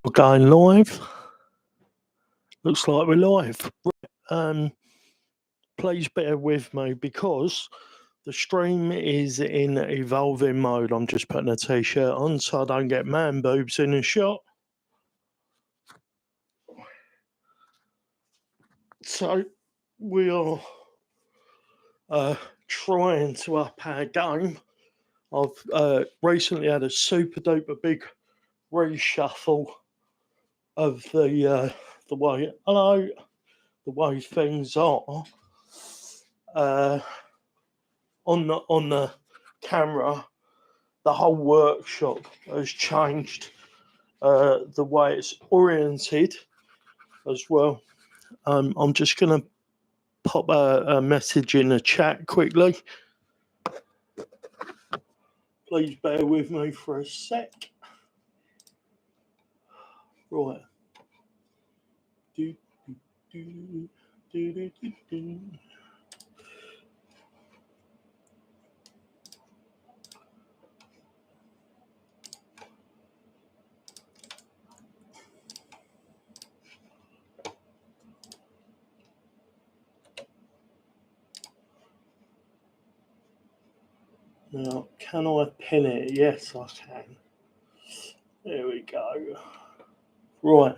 We're going live. Looks like we're live. Please bear with me because the stream is in evolving mode. I'm just putting a t-shirt on so I don't get man boobs in a shot. So we are trying to up our game. I've recently had a super duper big reshuffle of the way things are. On the camera, the whole workshop has changed the way it's oriented as well. I'm just going to pop a message in the chat quickly. Please bear with me for a sec. Right. Now, can I pin it? Yes, I can. There we go. Right.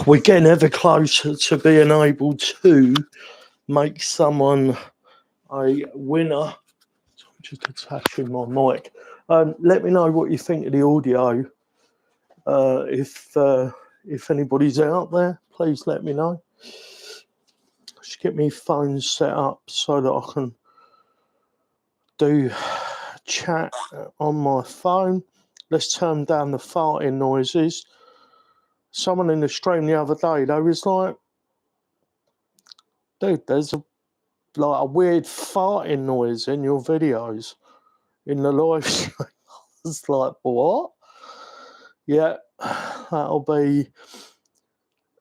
We're getting ever closer to being able to make someone a winner. So I'm just attaching my mic. Let me know what you think of the audio. If anybody's out there, please let me know. Just get my phone set up so that I can do chat on my phone. Let's turn down the farting noises. Someone in the stream the other day, they was like, dude, there's a weird farting noise in your videos in the live stream. I was like, what? Yeah, that'll be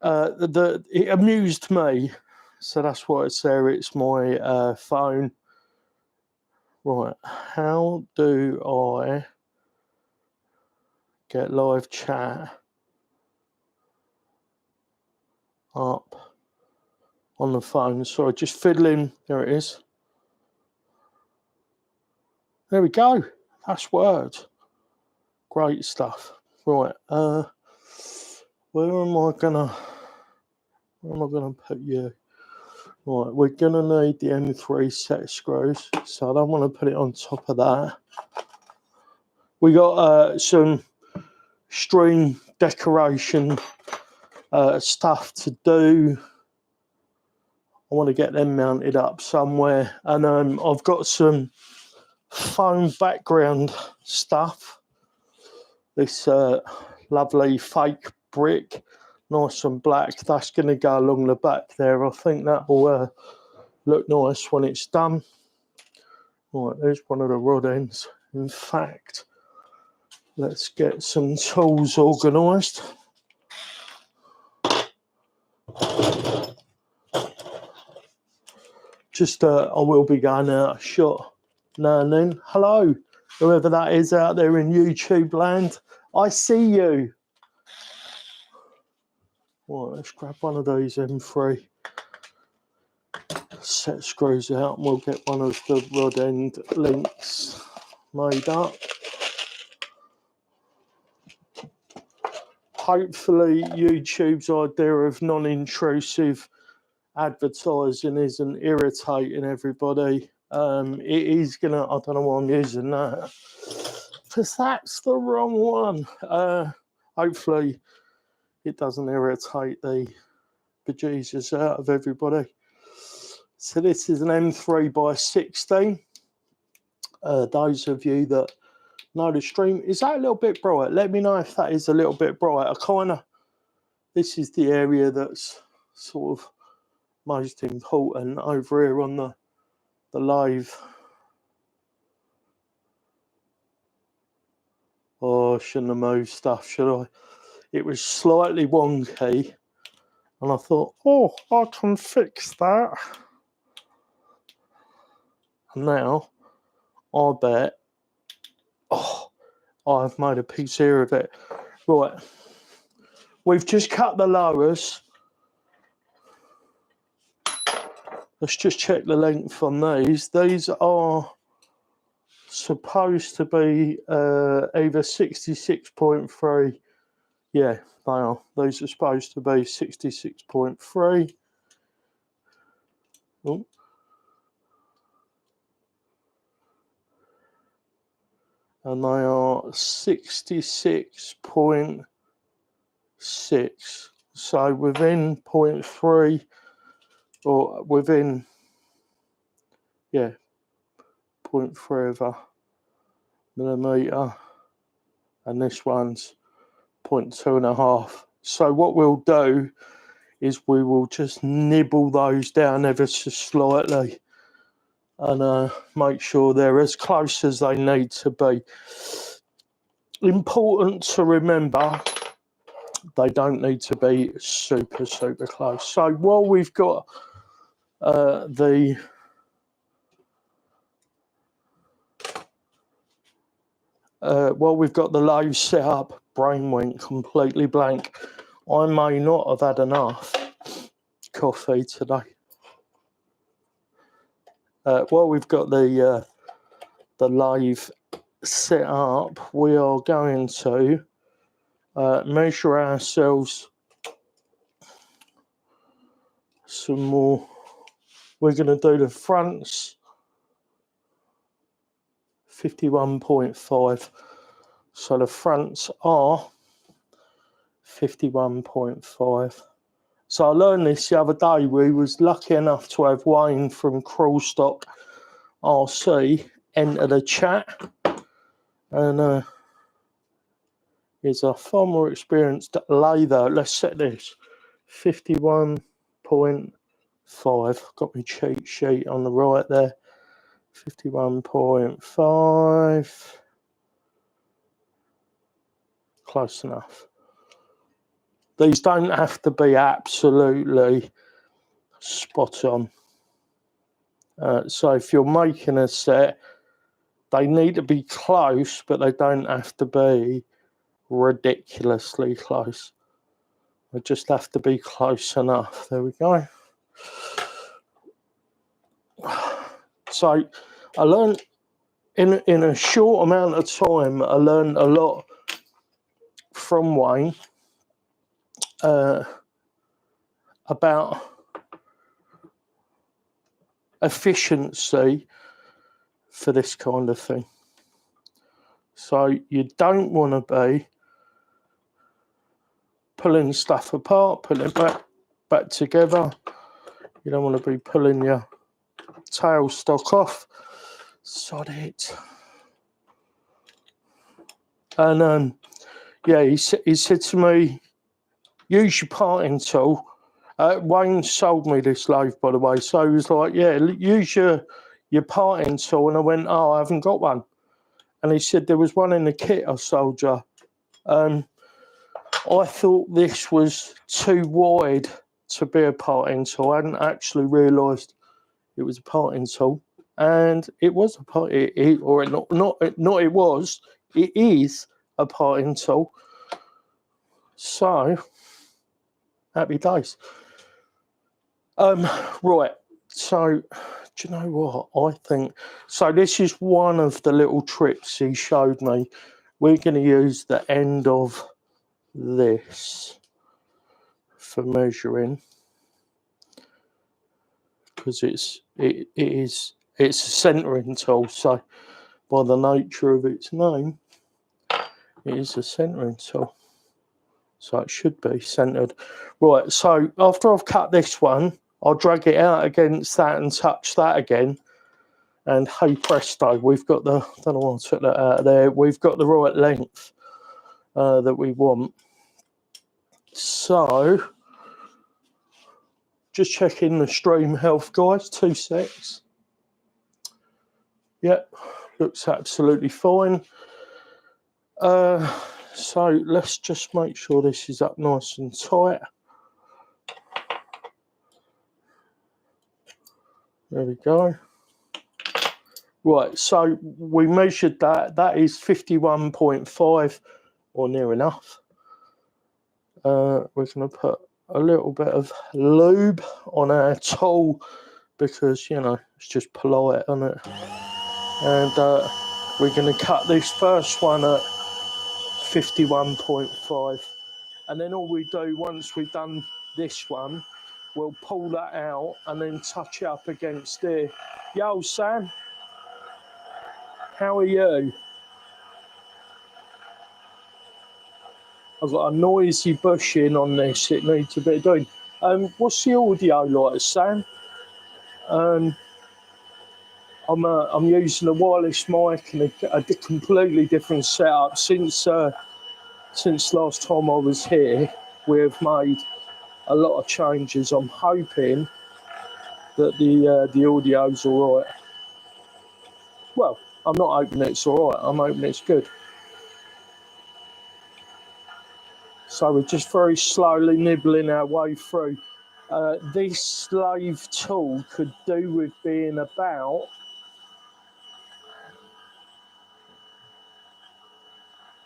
it amused me, so that's why it's there. It's my phone. Right, how do I get live chat up on the phone? Sorry, just fiddling. There it is. There we go. That's word. Great stuff. Right, where am I gonna put you? Right, we're gonna need the M3 set screws, so I don't want to put it on top of that. We got some string decoration stuff to do. I want to get them mounted up somewhere, and I've got some foam background stuff. This lovely fake brick, nice and black, that's going to go along the back there. I think that will look nice when it's done. Right, there's one of the rod ends. In fact, let's get some tools organised. Just I will be going out a shot now and then. Hello, whoever that is out there in YouTube land. I see you. Right, let's grab one of these M3 set screws out and we'll get one of the rod end links made up. Hopefully YouTube's idea of non-intrusive advertising isn't irritating everybody. It is gonna, I don't know why I'm using that, because that's the wrong one. Hopefully it doesn't irritate the bejesus out of everybody. So this is an M3 by 16. Those of you that know the stream, is that a little bit bright? Let me know if that is a little bit bright. This is the area that's sort of most important over here on the live. Oh, I shouldn't have moved stuff, should I? It was slightly wonky, and I thought, oh, I can fix that. And now, I bet, oh, I've made a piece here of it. Right, we've just cut the lowers. Let's just check the length on these. These are supposed to be either 66.3. Yeah, they are. These are supposed to be 66.3. Oh. And they are 66.6. So within 0.3 or within, yeah, 0.3 of a millimetre. And this one's 0.2.5. So what we'll do is we will just nibble those down ever so slightly and make sure they're as close as they need to be. Important to remember, they don't need to be super close. So while we've got the load set up, brain went completely blank. I may not have had enough coffee today. While we've got the lathe set up, we are going to measure ourselves some more. We're going to do the fronts 51.5. So the fronts are 51.5. So I learned this the other day. We was lucky enough to have Wayne from Crawlstock RC enter the chat, and he's a far more experienced lather. Let's set this 51.5. Got my cheat sheet on the right there. 51.5. Close enough. These don't have to be absolutely spot on. So if you're making a set, they need to be close, but they don't have to be ridiculously close. They just have to be close enough. There we go. So I learned in a short amount of time, I learned a lot from Wayne about efficiency for this kind of thing. So you don't want to be pulling stuff apart, putting it back together. You don't want to be pulling your tailstock off. Sod it. And yeah, he said to me, use your parting tool. Wayne sold me this lathe, by the way. So he was like, yeah, use your parting tool. And I went, oh, I haven't got one. And he said, there was one in the kit I sold you. I thought this was too wide to be a parting tool. I hadn't actually realised it was a parting tool. And it was a parting, it is a parting tool. So, happy days. Right, so do you know what I think? So this is one of the little tricks he showed me. We're going to use the end of this for measuring, because it's a centering tool. So by the nature of its name, it is a centering tool. So it should be centered. Right, so after I've cut this one, I'll drag it out against that and touch that again. And hey presto, we've got the, I don't know why I took that out of there, we've got the right length that we want. So, just checking the stream health, guys, 2 secs. Yep, looks absolutely fine. So let's just make sure this is up nice and tight. There we go. Right, so we measured that. That is 51.5 or near enough. we're going to put a little bit of lube on our tool because, you know, it's just polite, isn't it? And we're going to cut this first one at 51.5. And then all we do, once we've done this one, we'll pull that out and then touch it up against there. Yo, Sam, how are you? I've got a noisy bushing on this, it needs a bit of doing. What's the audio like, Sam? I'm using a wireless mic and a completely different setup. Since last time I was here, we've made a lot of changes. I'm hoping that the audio's all right. Well, I'm not hoping it's all right. I'm hoping it's good. So we're just very slowly nibbling our way through. This lathe tool could do with being about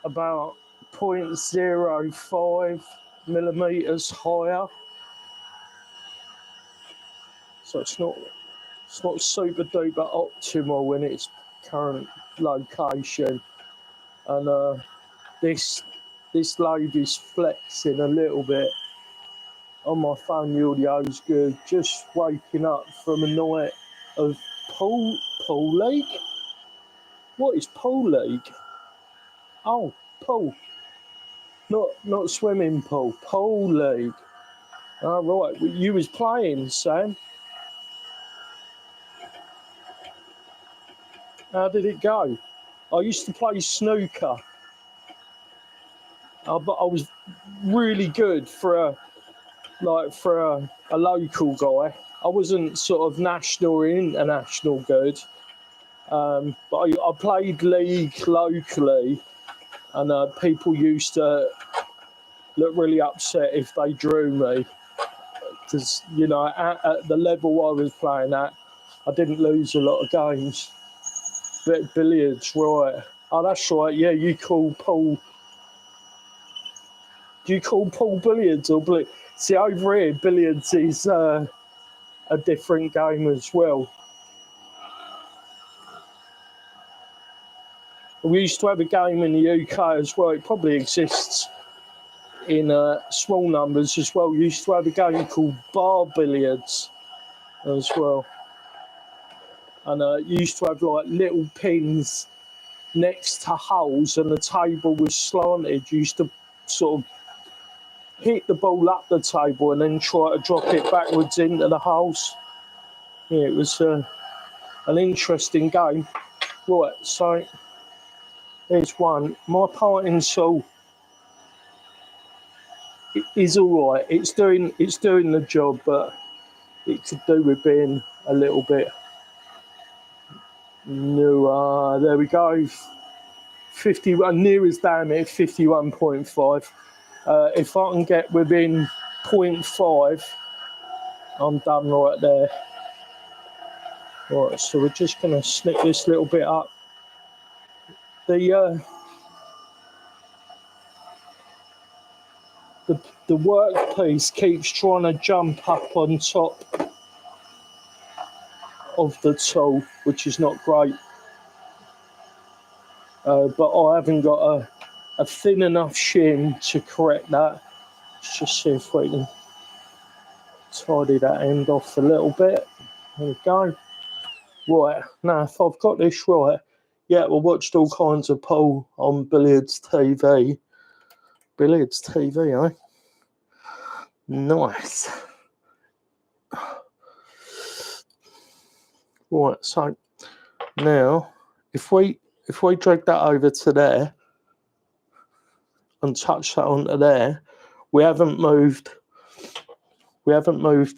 about 0.05 millimeters higher. So it's not super duper optimal in its current location. And this lathe is flexing a little bit. On my phone, the audio's good. Just waking up from a night of pool league. What is pool league? Oh, pool. Not swimming pool. Pool league. All right. You was playing, Sam. How did it go? I used to play snooker. But I was really good for a local guy. I wasn't sort of national or international good. But I played league locally, and people used to look really upset if they drew me. Because, you know, at the level I was playing at, I didn't lose a lot of games. But billiards, right. Oh, that's right, yeah, you call pool... Do you call pool billiards or billiards? See, over here, billiards is a different game as well. We used to have a game in the UK as well. It probably exists in small numbers as well. We used to have a game called bar billiards as well. And you used to have like little pins next to holes and the table was slanted. You used to sort of hit the ball up the table and then try to drop it backwards into the holes. Yeah, it was an interesting game. Right, so there's one. My parting saw is all right. It's doing the job, but it could do with being a little bit newer. There we go. 51, nearest damn it, 51.5. If I can get within 0.5, I'm done right there. Right, so we're just going to snip this little bit up. The workpiece keeps trying to jump up on top of the tool, which is not great. But I haven't got a thin enough shim to correct that. Let's just see if we can tidy that end off a little bit. There we go. Right, now if I've got this right, yeah, we watched all kinds of pool on Billiards TV. Billiards TV, eh? Nice. Right, so now if we drag that over to there and touch that onto there, we haven't moved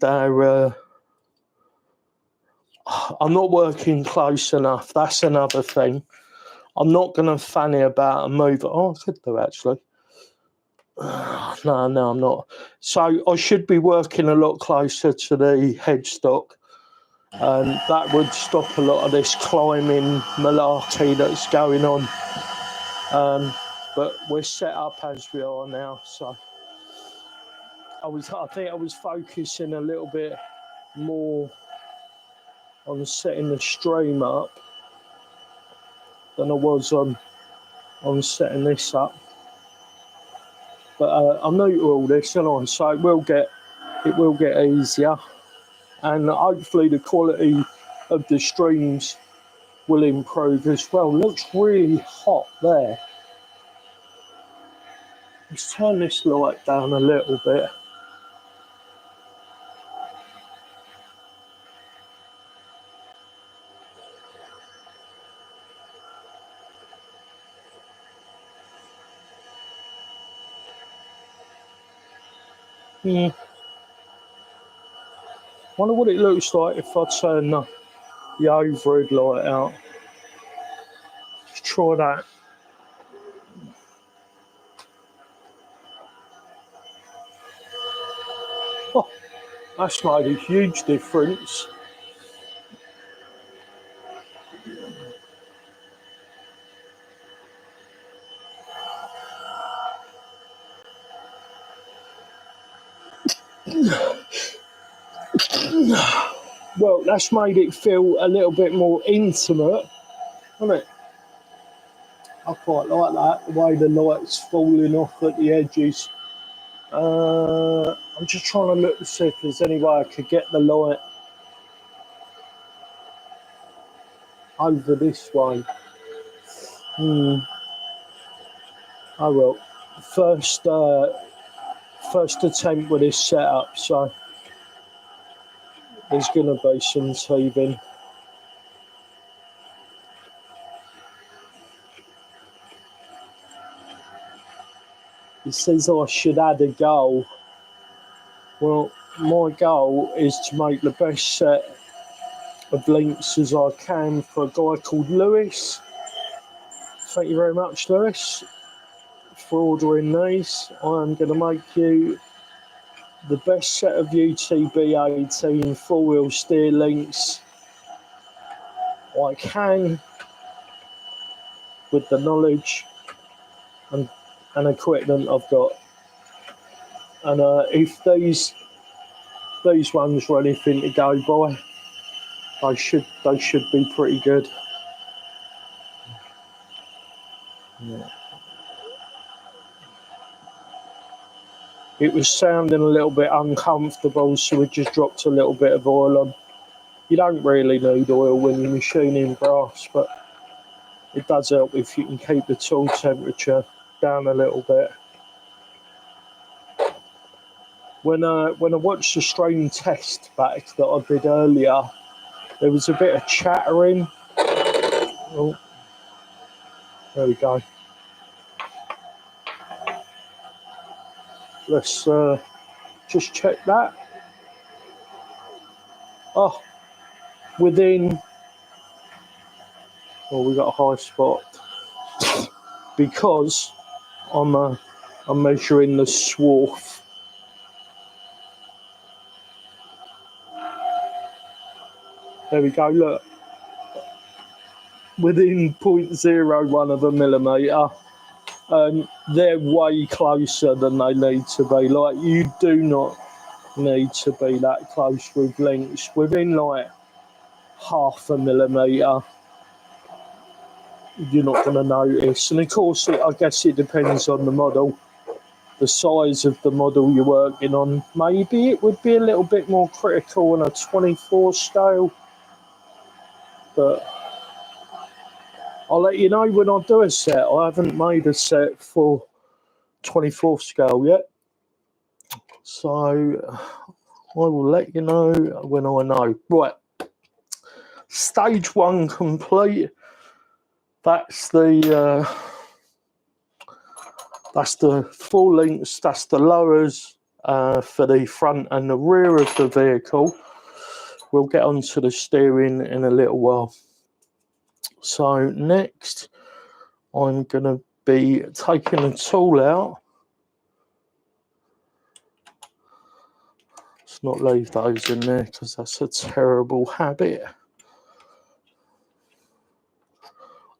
our I'm not working close enough. That's another thing. I'm not going to fanny about and move. Oh, I could do actually. No, I'm not. So I should be working a lot closer to the headstock. And that would stop a lot of this climbing malarkey that's going on. But we're set up as we are now, so I think I was focusing a little bit more on setting the stream up than I was on setting this up. But I'm new to all this, and so it will get easier, and hopefully the quality of the streams will improve as well. Looks really hot there. Let's turn this light down a little bit. Wonder what it looks like if I turn the overhead light out. Let's try that. Oh, that's made a huge difference. Well, that's made it feel a little bit more intimate, hasn't it? I quite like that, the way the light's falling off at the edges. I'm just trying to look to see if there's any way I could get the light over this way. Oh well, first attempt with this setup, so there's going to be some teething. It says I should add a goal. Well, my goal is to make the best set of links as I can for a guy called Lewis. Thank you very much, Lewis, for ordering these. I am going to make you the best set of UTB18 4-wheel steer links I can, with the knowledge and equipment I've got. And if these ones were anything to go by, they should be pretty good. Yeah. It was sounding a little bit uncomfortable, so we just dropped a little bit of oil on. You don't really need oil when you're machining brass, but it does help if you can keep the tool temperature down a little bit. When I watched the stream test back that I did earlier, there was a bit of chattering. Oh, there we go. Let's just check that. Oh, within. Oh, we got a high spot because I'm measuring the swarf. There we go. Look, within 0.01 of a millimetre. They're way closer than they need to be. Like, you do not need to be that close with links. Within like 0.5 millimetre, you're not going to notice. And of course, I guess it depends on the model, the size of the model you're working on. Maybe it would be a little bit more critical on a 24 scale, but I'll let you know when I do a set. I haven't made a set for 24 scale yet, so I will let you know when I know. Right, stage 1 complete. That's the full links. That's the lowers for the front and the rear of the vehicle. We'll get onto the steering in a little while. So next, I'm going to be taking the tool out. Let's not leave those in there because that's a terrible habit.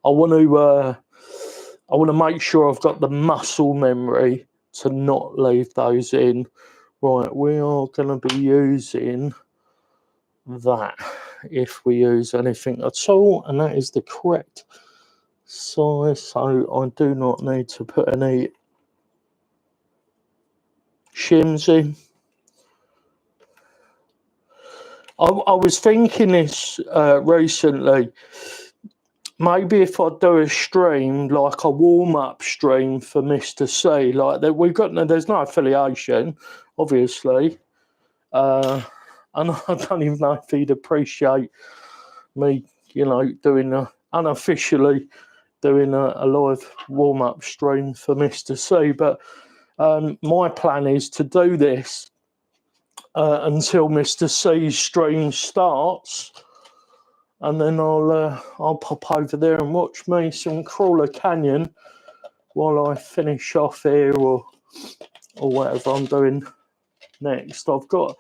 I want to make sure I've got the muscle memory to not leave those in Right, we are going to be using that if we use anything at all, and that is the correct size, so I do not need to put any shims in. I was thinking this recently. Maybe if I do a stream, like a warm-up stream for Mr. C, like that, there's no affiliation, obviously, and I don't even know if he'd appreciate me, unofficially doing a live warm-up stream for Mr. C. But my plan is to do this until Mr. C's stream starts. And then I'll pop over there and watch me some Crawler Canyon while I finish off here or whatever I'm doing next. I've got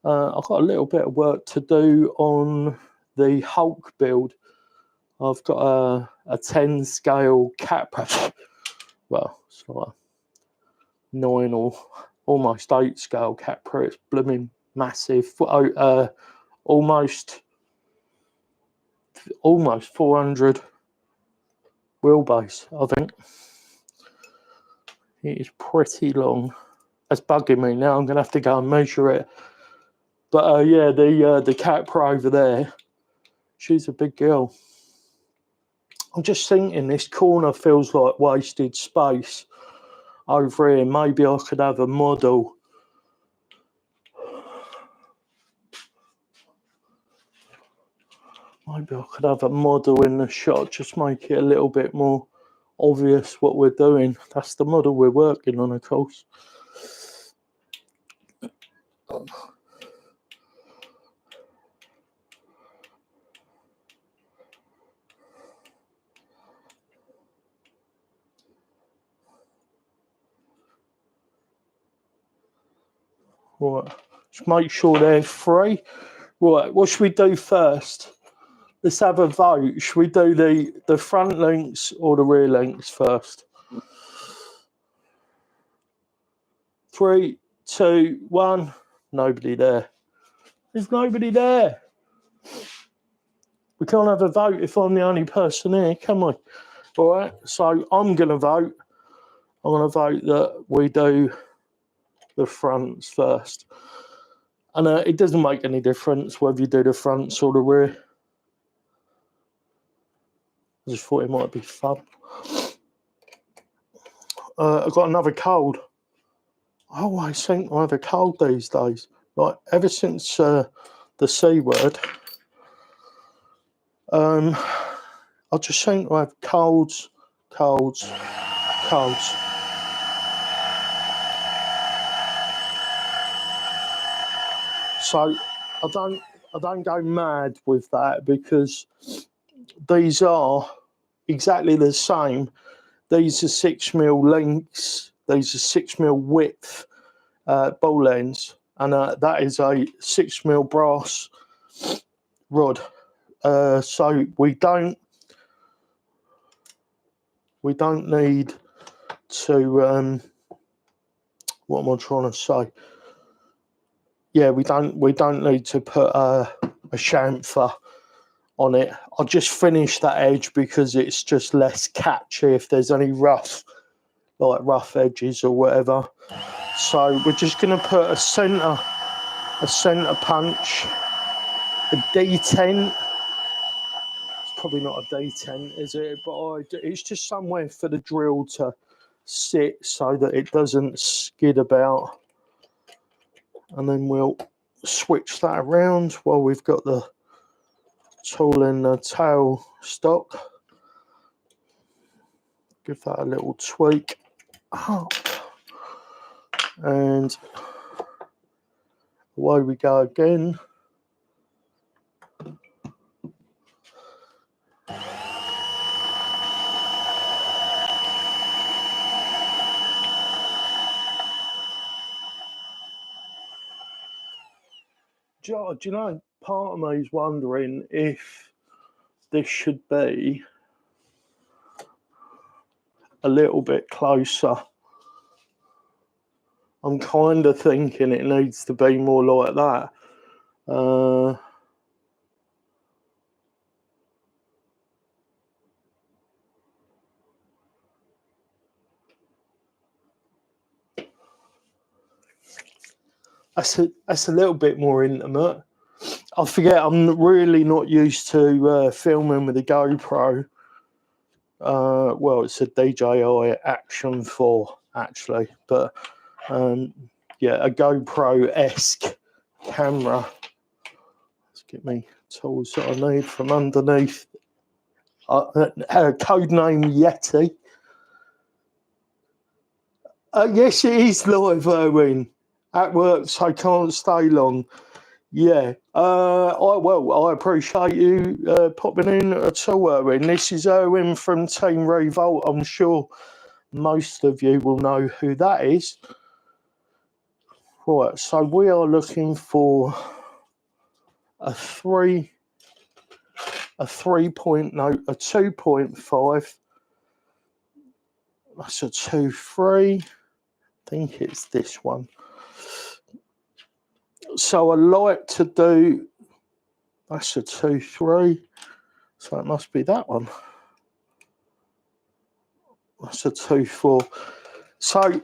a little bit of work to do on the Hulk build. I've got a 10 scale Capra. Well, it's like a 9 or almost 8 scale Capra. It's blooming massive. Almost 400 wheelbase, I think. It is pretty long. That's bugging me now. I'm going to have to go and measure it. But yeah, the Capra over there, she's a big girl. I'm just thinking this corner feels like wasted space over here. Maybe I could have a model. Maybe I could have a model in the shot, just make it a little bit more obvious what we're doing. That's the model we're working on, of course. Right, just make sure they're free. Right, what should we do first? Let's have a vote. Should we do the front links or the rear links first? 3, 2, 1. Nobody there. There's nobody there. We can't have a vote if I'm the only person here, can we? All right, so I'm going to vote. I'm going to vote that we do the fronts first. And it doesn't make any difference whether you do the fronts or the rear. I just thought it might be fun. I've got another cold. I always think I have a cold these days. Like, ever since the C word, I just think I have colds. So I don't go mad with that, because these are exactly the same. These are 6mm lengths. These are 6mm width ball ends, and that is a 6mm brass rod. So we don't need to. What am I trying to say? Yeah, we don't need to put a chamfer on it. I'll just finish that edge because it's just less catchy if there's any rough edges or whatever. So we're just going to put a center punch, a detent. It's probably not a detent, is it? But it's just somewhere for the drill to sit so that it doesn't skid about. And then we'll switch that around while we've got the tool in the tail stock. Give that a little tweak up. And away we go again. Do you know, part of me is wondering if this should be a little bit closer I'm kind of thinking it needs to be more like that. That's a little bit more intimate. I forget, I'm really not used to filming with a GoPro. Well, it's a DJI Action 4 actually, but yeah, a GoPro-esque camera. Let's get me tools that I need from underneath. Codename Yeti. Yes, it is live, Erwin. At work, so I can't stay long. Yeah. I appreciate you popping in at all, Erwin. This is Erwin from Team Revolt. I'm sure most of you will know who that is. Right, so we are looking for a 2.5. That's a 2.3. I think it's this one. So I like to do, that's a 2.3. So it must be that one. That's a 2.4. So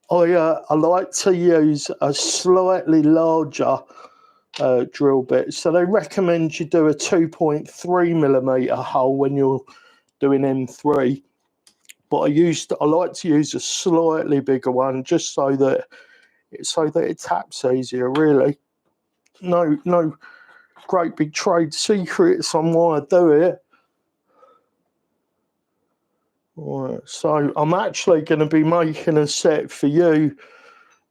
I like to use a slightly larger drill bit. So they recommend you do a 2.3mm hole when you're doing M3. But I like to use a slightly bigger one just so that it taps easier. Really, no great big trade secrets on why I do it. Right, so I'm actually going to be making a set for you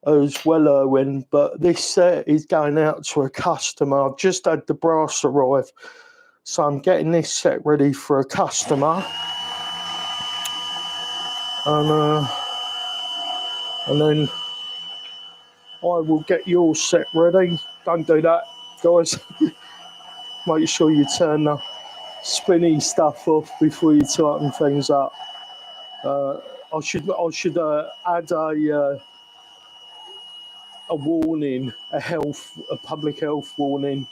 as well, Erwin, but this set is going out to a customer. I've just had the brass arrive, so I'm getting this set ready for a customer, and then I will get your set ready. Don't do that, guys. Make sure you turn the spinny stuff off before you tighten things up. I should add a warning, a public health warning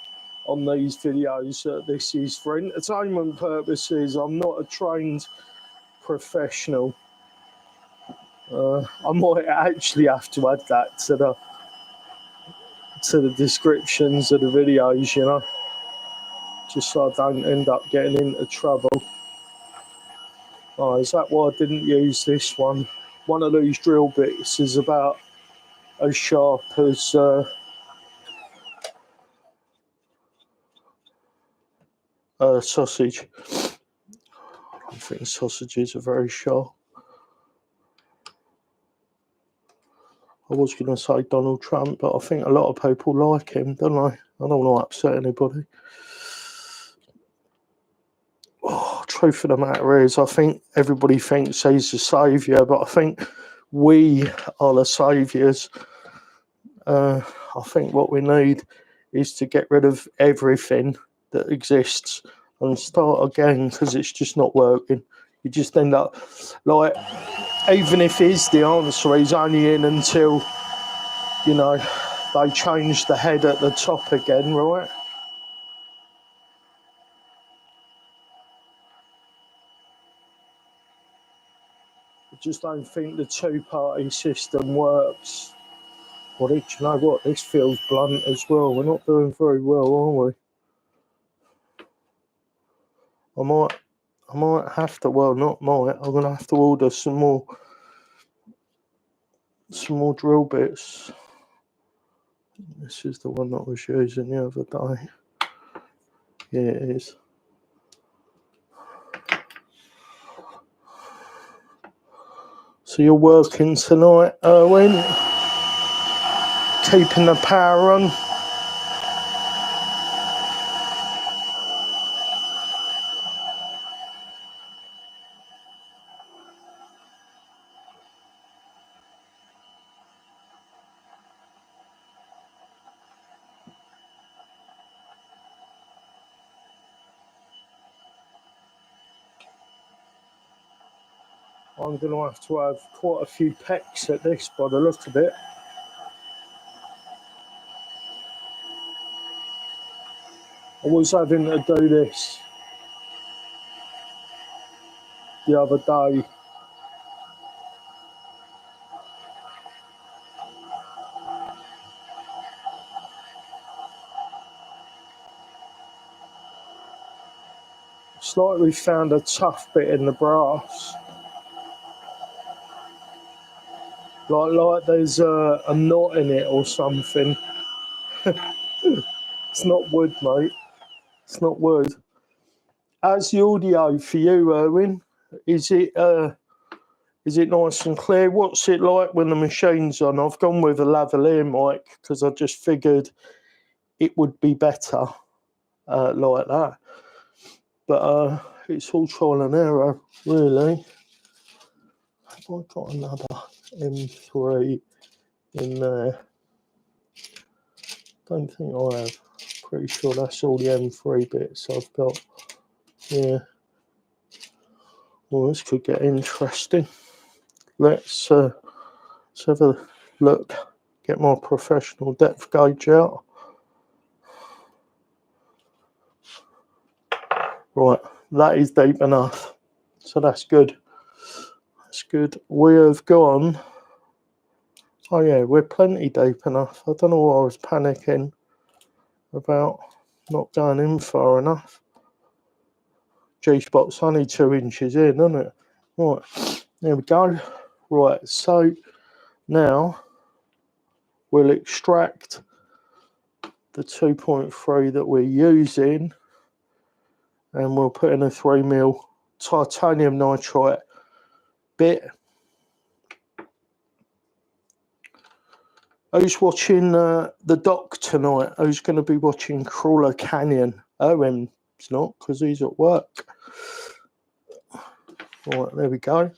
on these videos. This is for entertainment purposes. I'm not a trained professional. I might actually have to add that to the descriptions of the videos, you know, just so I don't end up getting into trouble. Oh, is that why I didn't use this one? One of these drill bits is about as sharp as sausage. I don't think sausages are very sharp. I was going to say Donald Trump, but I think a lot of people like him, don't they? I don't want to upset anybody. Oh, truth of the matter is, I think everybody thinks he's the saviour, but I think we are the saviours. I think what we need is to get rid of everything that exists and start again, because it's just not working. You just end up, like, even if is the answer, he's only in until, you know, they change the head at the top again, right? I just don't think the two-party system works. Well, you know what? This feels blunt as well. We're not doing very well, are we? I might have to. Well, not might. I'm gonna have to order some more drill bits. This is the one that I was using the other day. Yeah, it is. So you're working tonight, Erwin? Keeping the power on? I'm going to have quite a few pecks at this by the look of it. I was having to do this the other day. It's like we found a tough bit in the brass. Like there's a knot in it or something. It's not wood, mate. It's not wood. How's the audio for you, Erwin? Is it nice and clear? What's it like when the machine's on? I've gone with a lavalier mic because I just figured it would be better like that. But it's all trial and error, really. Have I got another M3 in there? Don't think I have. Pretty sure that's all the M3 bits I've got. Yeah. Well, this could get interesting. Let's have a look. Get my professional depth gauge out. Right, that is deep enough. So that's good. That's good. We have gone. Oh yeah, we're plenty deep enough. I don't know why I was panicking about not going in far enough. G-spot's only 2 inches in, isn't it? Right, there we go. Right, so now we'll extract the 2.3 that we're using and we'll put in a 3mm titanium nitride bit. Who's watching the doc tonight? Who's going to be watching Crawler Canyon? Owen's not, because he's at work. Right, there we go.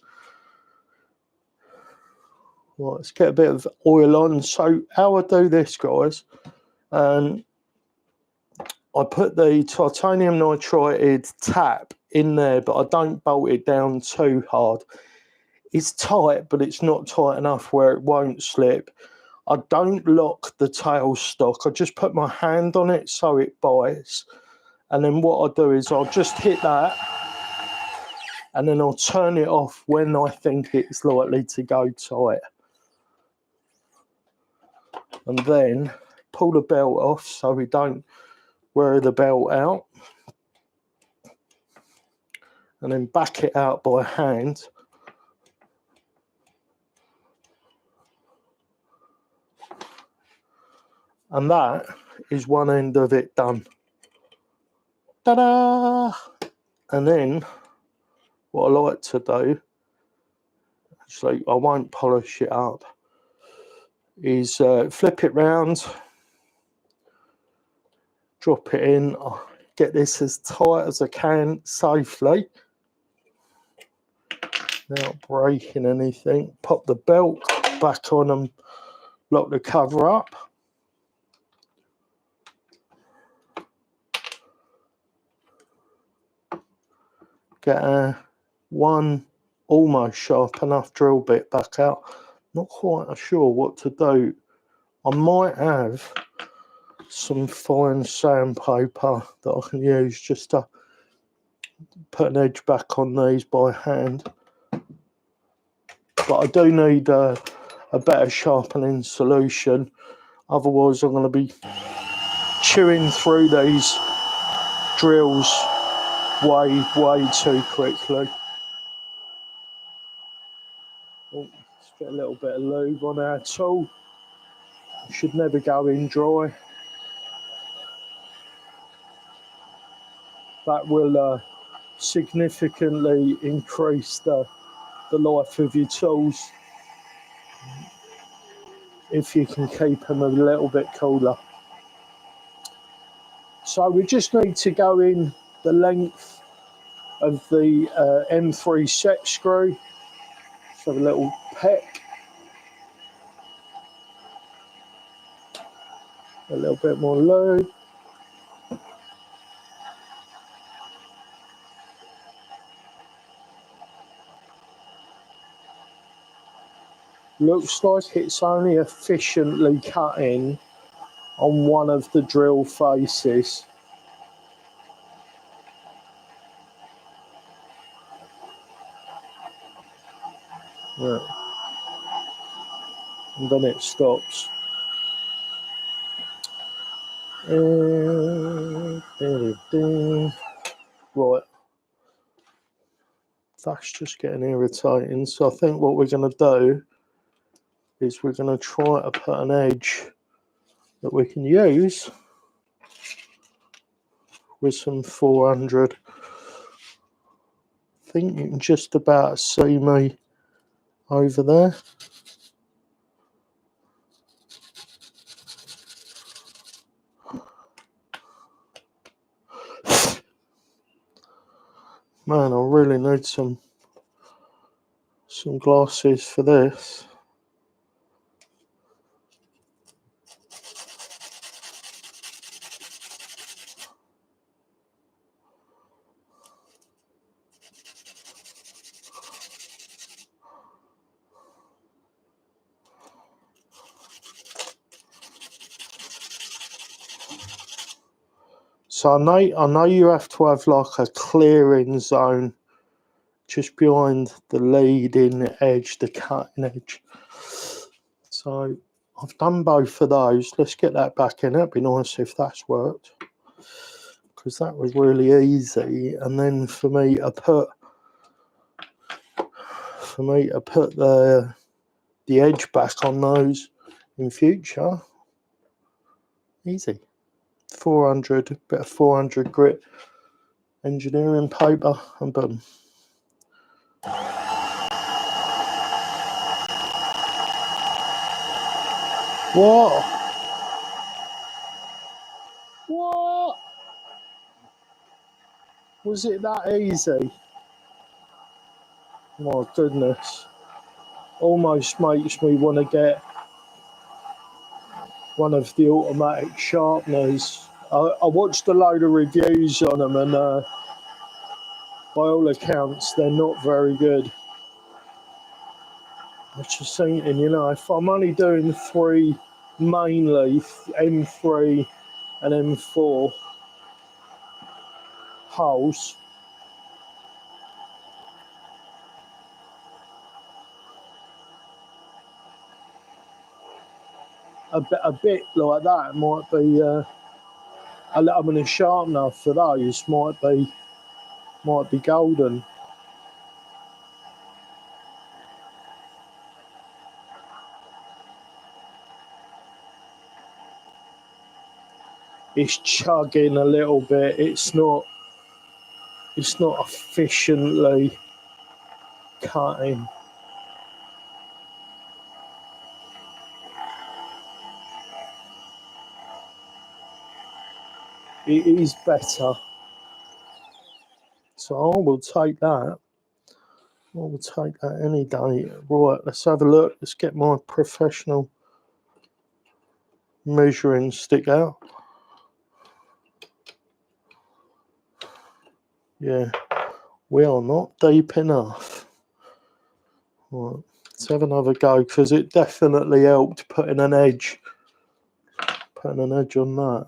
Right, let's get a bit of oil on. So how I do this, guys, I put the titanium nitride tap in there, but I don't bolt it down too hard. It's tight, but it's not tight enough where it won't slip. I don't lock the tailstock. I just put my hand on it so it bites. And then what I do is I'll just hit that and then I'll turn it off when I think it's likely to go tight. And then pull the belt off so we don't wear the belt out. And then back it out by hand. And that is one end of it done. Ta-da! And then what I like to do, actually I won't polish it up, is flip it round, drop it in, get this as tight as I can safely, without breaking anything, pop the belt back on and lock the cover up. Get one almost sharp enough drill bit back out. Not quite sure what to do. I might have some fine sandpaper that I can use just to put an edge back on these by hand. But I do need a better sharpening solution. Otherwise I'm going to be chewing through these drills way too quickly. Oh, let's get a little bit of lube on our tool. It should never go in dry. That will significantly increase the life of your tools if you can keep them a little bit cooler. So we just need to go in the length of the M3 set screw. So a little peck, a little bit more lube. Looks like it's only efficiently cutting on one of the drill faces. Yeah. And then it stops. Right. That's just getting irritating. So I think what we're going to do is we're going to try to put an edge that we can use with some 400. I think you can just about see me over there. Man, I really need some glasses for this. So I know you have to have like a clearing zone just behind the leading edge, the cutting edge. So I've done both of those. Let's get that back in. That'd be nice if that's worked, because that was really easy. And then for me to put the edge back on those in future, easy. 400, bit of 400 grit engineering paper, and boom. What? What? Was it that easy? My goodness. Almost makes me want to get one of the automatic sharpeners. I watched a load of reviews on them, and by all accounts, they're not very good. I was just thinking, you know, if I'm only doing three, mainly M3 and M4 holes, a bit like that might be, I mean, a sharpener for those might be golden. It's chugging a little bit. It's not efficiently cutting. It is better. So I will take that. I will take that any day. Right, let's have a look. Let's get my professional measuring stick out. Yeah, we are not deep enough. Right, let's have another go, because it definitely helped putting an edge on that.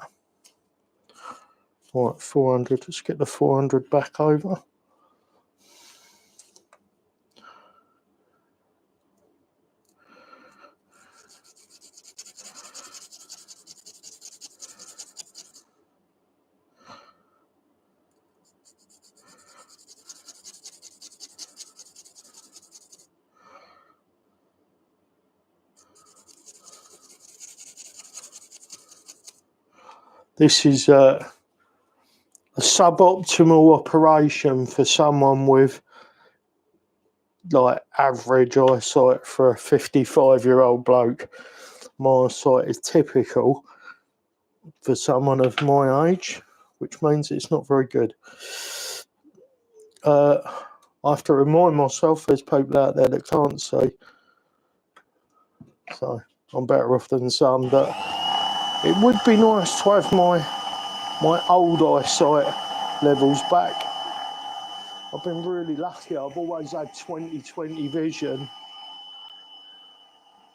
Right, 400. Let's get the 400 back over. This is a suboptimal operation for someone with like average eyesight. For a 55-year-old bloke, my eyesight is typical for someone of my age, which means it's not very good. I have to remind myself there's people out there that can't see, so I'm better off than some. But it would be nice to have my old eyesight levels back. I've been really lucky. I've always had 20/20 vision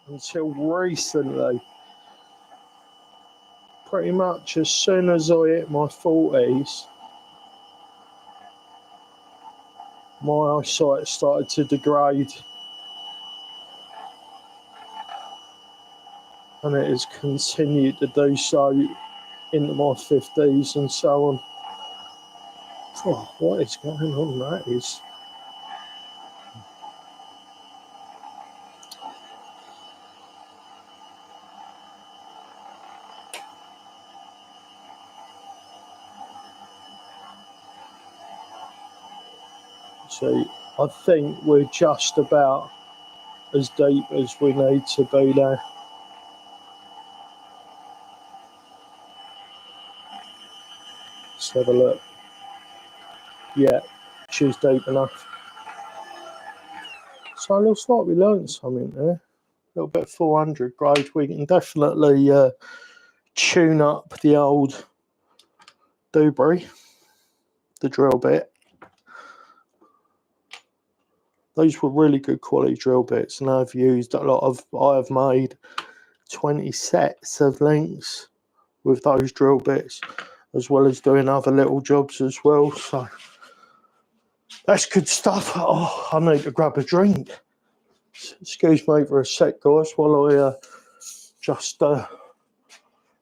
until recently. Pretty much as soon as I hit my 40s, my eyesight started to degrade and it has continued to do so into my 50s and so on. Oh, what is going on? That is. See, I think we're just about as deep as we need to be now. Let's have a look. Yeah, she's deep enough. So it looks like we learned something there. A little bit of 400 grade. We can definitely tune up the old debris, the drill bit. Those were really good quality drill bits, and I've used a lot of. I have made 20 sets of links with those drill bits, as well as doing other little jobs as well. So that's good stuff. Oh, I need to grab a drink. Excuse me for a sec, guys, while I just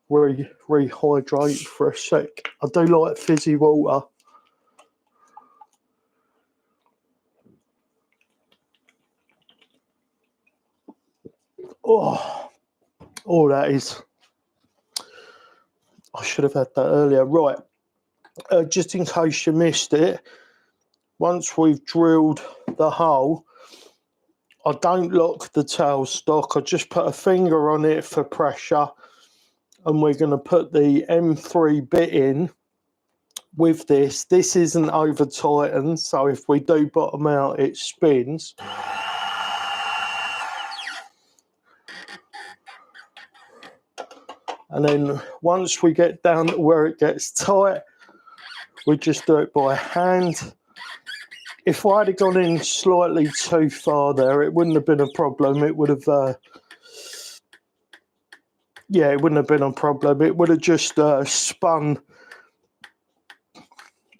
rehydrate for a sec. I do like fizzy water. Oh, that is. I should have had that earlier. Right, just in case you missed it, once we've drilled the hole, I don't lock the tailstock. I just put a finger on it for pressure, and we're going to put the M3 bit in with this. This isn't over tightened, so if we do bottom out, it spins. And then once we get down to where it gets tight, we just do it by hand. If I had gone in slightly too far there, it wouldn't have been a problem. It would have, it wouldn't have been a problem. It would have just spun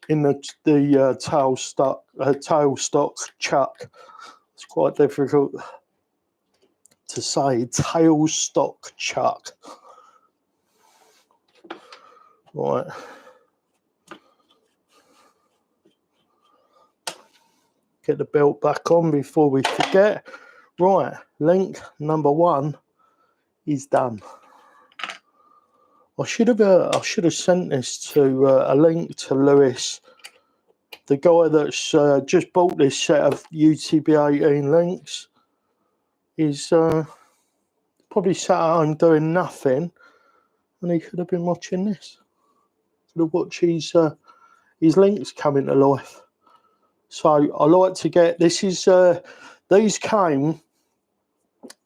in the tailstock chuck. It's quite difficult to say. Tailstock chuck. Right. Get the belt back on before we forget. Right, link number 1 is done. I should have sent this to a link to Lewis, the guy that's just bought this set of UTB18 links. He's probably sat at home doing nothing, and he could have been watching this. Could have watched his links coming to life. So I like to get, this is, these came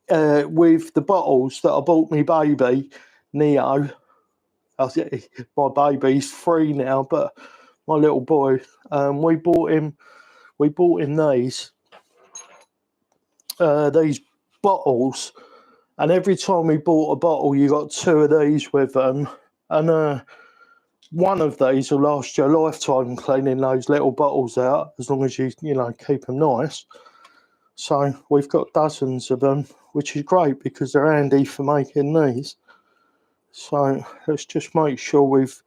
with the bottles that I bought me baby, Neo. My baby's 3 now, but my little boy, we bought him these bottles, and every time we bought a bottle, you got 2 of these with them, and one of these will last you a lifetime cleaning those little bottles out, as long as you keep them nice. So we've got dozens of them, which is great because they're handy for making these. So let's just make sure we've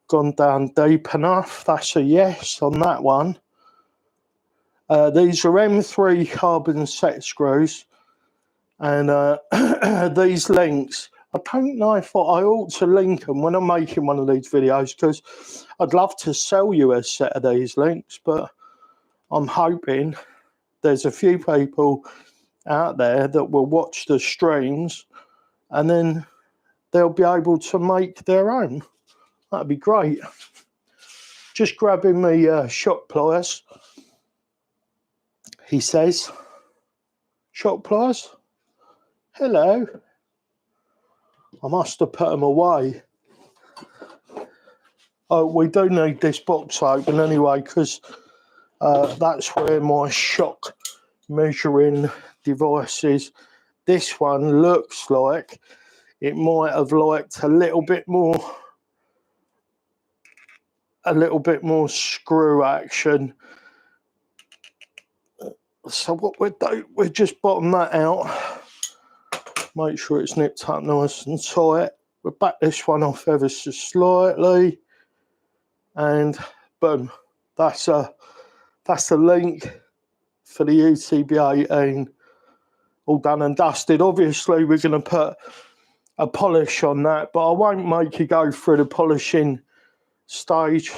gone down deep enough. That's a yes on that one. These are M3 carbon set screws, and these links, I don't know if I ought to link them when I'm making one of these videos, because I'd love to sell you a set of these links, but I'm hoping there's a few people out there that will watch the streams and then they'll be able to make their own. That'd be great. Just grabbing me shot pliers, he says. Shot pliers? Hello. I must have put them away. Oh, we do need this box open anyway, because that's where my shock measuring device is. This one looks like it might have liked a little bit more screw action. So what we'll do, we'll just bottom that out. Make sure it's nipped up nice and tight. We'll back this one off ever so slightly, and boom, that's a link for the UTB18 all done and dusted. Obviously we're going to put a polish on that, but I won't make you go through the polishing stage.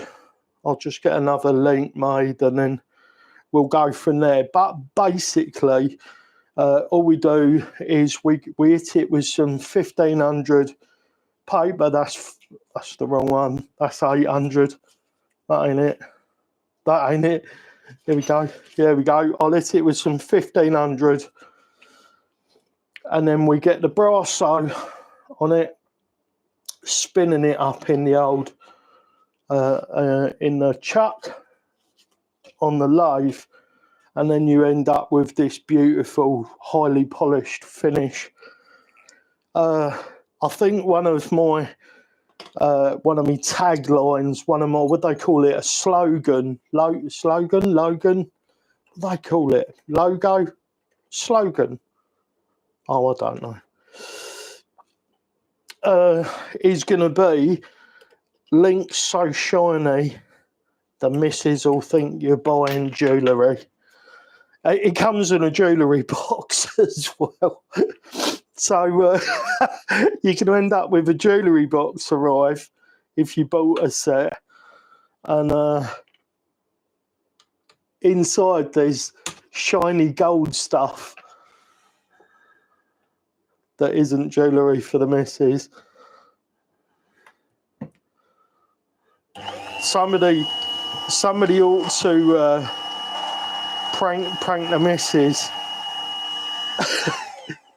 I'll just get another link made and then we'll go from there. But basically all we do is we hit it with some 1500 paper. That's the wrong one. That's 800. That ain't it. That ain't it. Here we go. There we go. I'll hit it with some 1500, and then we get the brasso on it, spinning it up in the old in the chuck on the lathe, and then you end up with this beautiful, highly polished finish. I think one of my taglines, one of my, what they call it, a slogan, Logan, what they call it, logo, slogan. Oh, I don't know. Is going to be links so shiny the missus will think you're buying jewellery. It comes in a jewellery box as well. So you can end up with a jewellery box arrive if you bought a set. And inside there's shiny gold stuff that isn't jewellery for the missus. Somebody ought to prank the missus.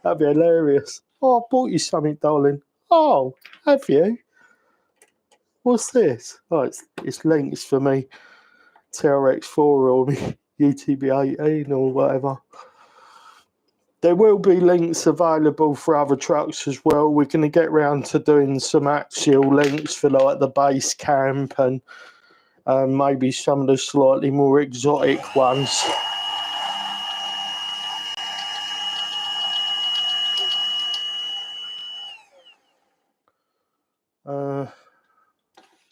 That'd be hilarious. Oh, I bought you something, darling. Oh, have you? What's this? Oh, it's links for me TRX4 or me UTB18 or whatever. There will be links available for other trucks as well. We're going to get round to doing some axial links for like the base camp and maybe some of the slightly more exotic ones.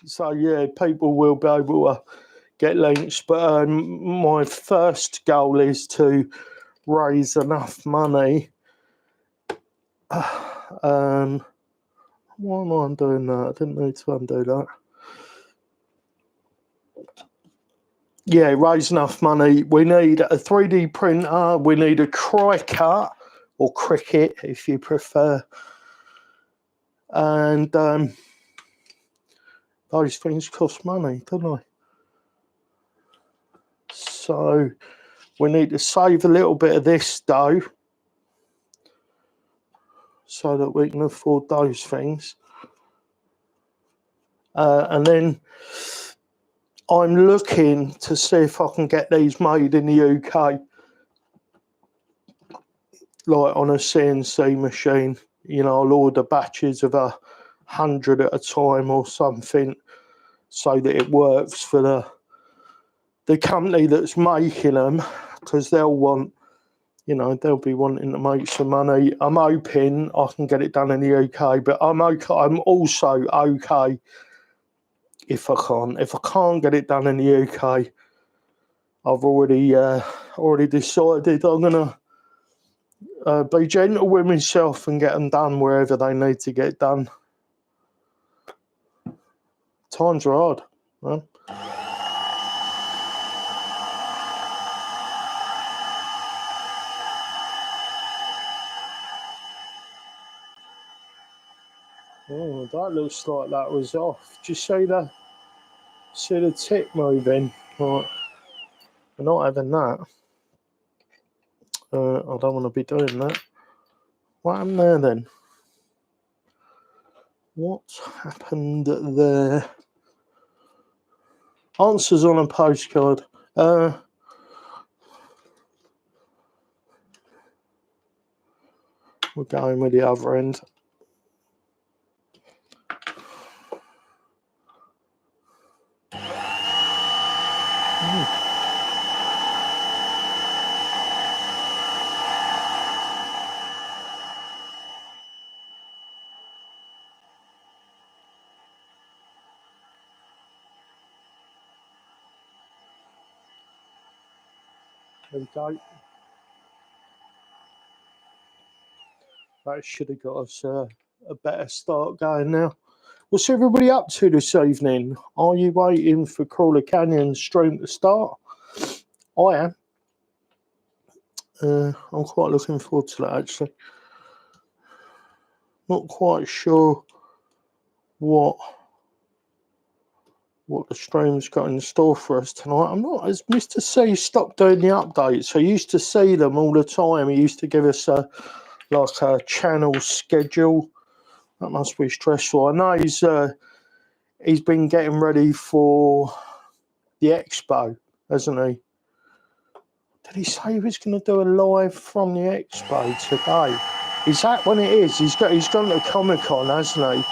So yeah, people will be able to get links, but my first goal is to raise enough money. Why am I undoing that? I didn't need to undo that. Yeah, raise enough money. We need a 3D printer. We need a Cricut or Cricut if you prefer. And those things cost money, don't they? So we need to save a little bit of this dough so that we can afford those things. And then I'm looking to see if I can get these made in the UK, like on a CNC machine. You know, I'll order batches of 100 at a time or something so that it works for the company that's making them, because they'll want, you know, they'll be wanting to make some money. I'm hoping I can get it done in the UK, but I'm okay. I'm also okay if I can't. If I can't get it done in the UK, I've already decided I'm gonna be gentle with myself and get them done wherever they need to get done. Times are hard, man. Oh, that looks like that was off. Do you see the tip moving? Right. We're not having that. I don't want to be doing that. What happened there then? What happened there? Answers on a postcard. We're going with the other end. There we go. That should have got us a better start going now. What's everybody up to this evening? Are you waiting for Crawler Canyon stream to start? I am. I'm quite looking forward to that, actually. Not quite sure what the stream's got in store for us tonight. I'm not, as Mr. C stopped doing the updates. I used to see them all the time. He used to give us a channel schedule. That must be stressful. I know he's been getting ready for the expo, hasn't he? Did he say he was going to do a live from the expo today? Is that when it is? He's gone to Comic-Con, hasn't he?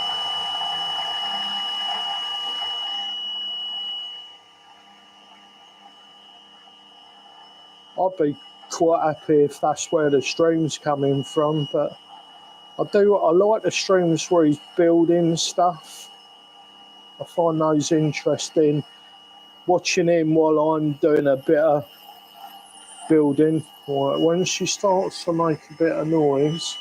I'd be quite happy if that's where the stream's coming from, but I like the streams where he's building stuff. I find those interesting. Watching him while I'm doing a bit of building. Right, when she starts to make a bit of noise,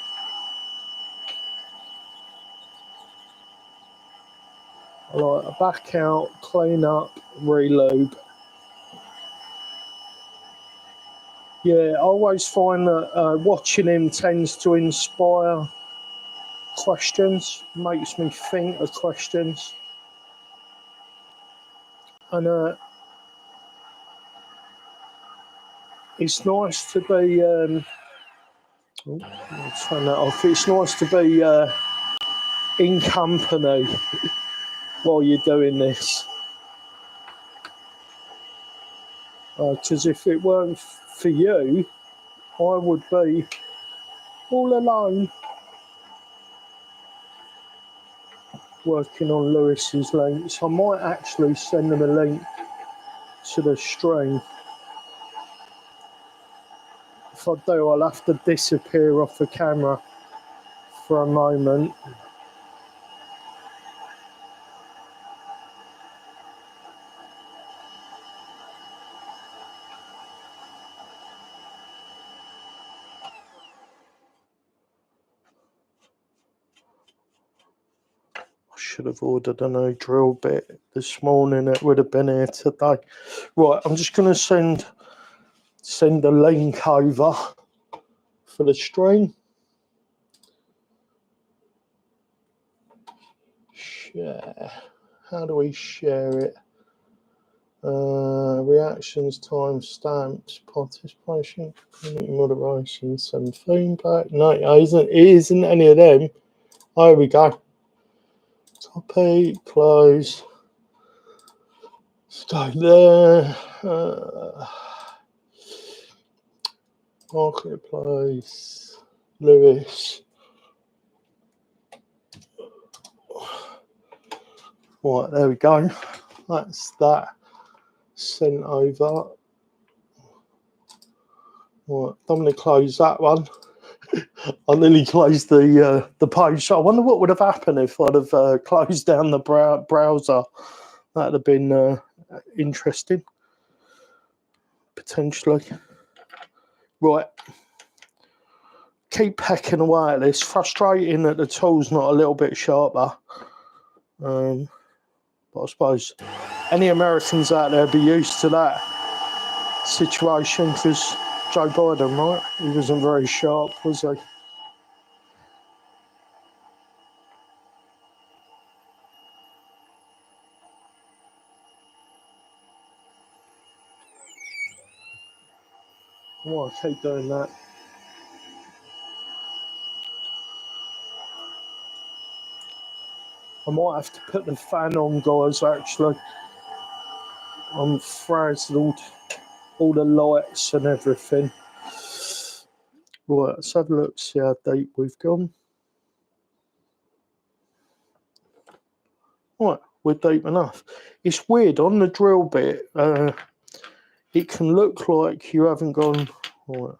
I like to back out, clean up, relube. Yeah, I always find that watching him tends to inspire questions, makes me think of questions. And it's nice to be, I'll turn that off. It's nice to be in company while you're doing this. Because if it weren't for you, I would be all alone working on Lewis's links. I might actually send them a link to the stream. If I do, I'll have to disappear off the camera for a moment. I should have ordered a new drill bit this morning. It would have been here today. Right, I'm just going to send a link over for the stream. Share. How do we share it? Reactions, timestamps, participation, community moderation, send feedback. No, it isn't any of them. Oh, here we go. Copy, close. Let's go there. Marketplace, Lewis. Right, there we go. That's that sent over. Right, I'm going to close that one. I nearly closed the page. So I wonder what would have happened if I'd have closed down the browser. That'd have been interesting, potentially. Right. Keep hacking away at this. Frustrating that the tool's not a little bit sharper. But I suppose any Americans out there be used to that situation, because Joe Biden, right? He wasn't very sharp, was he? Well, I keep doing that. I might have to put the fan on, guys, actually. I'm frazzled. All the lights and everything. Right, let's have a look, see how deep we've gone. Right, we're deep enough. It's weird, on the drill bit, it can look like you haven't gone, right,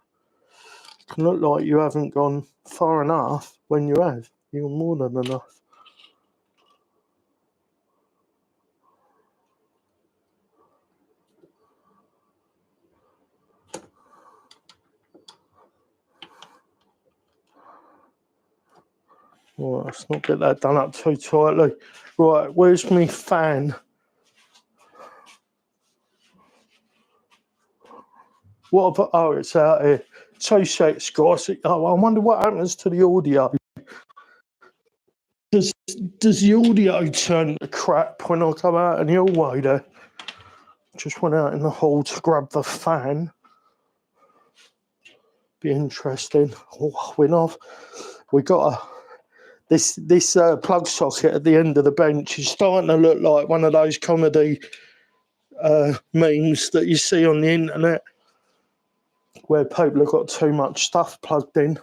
it can look like you haven't gone far enough when you have. You're more than enough. Right, let's not get that done up too tightly. Right, where's my fan? What about, oh, it's out here. 2 secs, guys. Oh, I wonder what happens to the audio. Does the audio turn to crap when I come out in the hallway there? Just went out in the hall to grab the fan. Be interesting. Oh, we got a this plug socket at the end of the bench is starting to look like one of those comedy memes that you see on the internet where people have got too much stuff plugged in.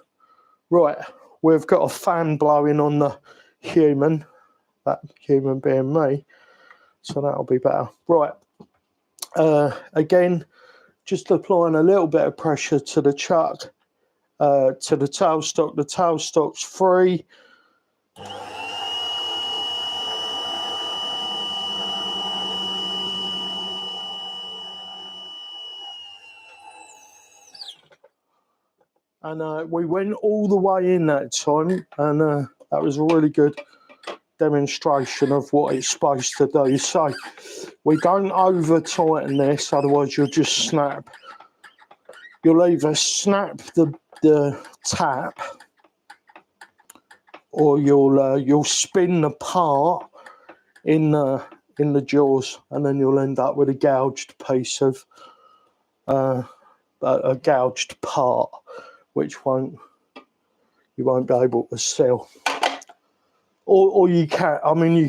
Right, we've got a fan blowing on the human, that human being me, so that'll be better. Right, again, just applying a little bit of pressure to the chuck, to the tailstock. The tailstock's free. And we went all the way in that time, and that was a really good demonstration of what it's supposed to do. So we don't over tighten this, otherwise you'll just snap. You'll either snap the tap, or you'll spin the part in the jaws, and then you'll end up with a gouged piece of a gouged part, which you won't be able to sell. Or you can, I mean, you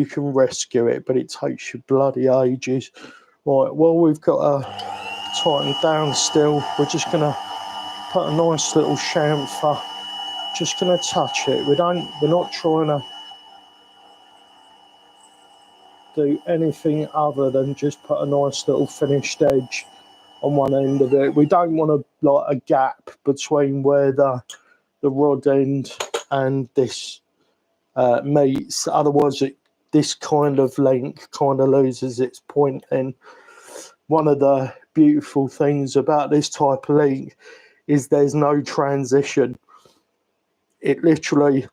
can rescue it, but it takes you bloody ages. Right, well, we've got to tighten down still. We're just going to put a nice little chamfer, just going to touch it. We're not trying to do anything other than just put a nice little finished edge on one end of it. We don't want a gap between where the rod end and this meets, otherwise this kind of link kind of loses its point. And one of the beautiful things about this type of link is there's no transition. It literally,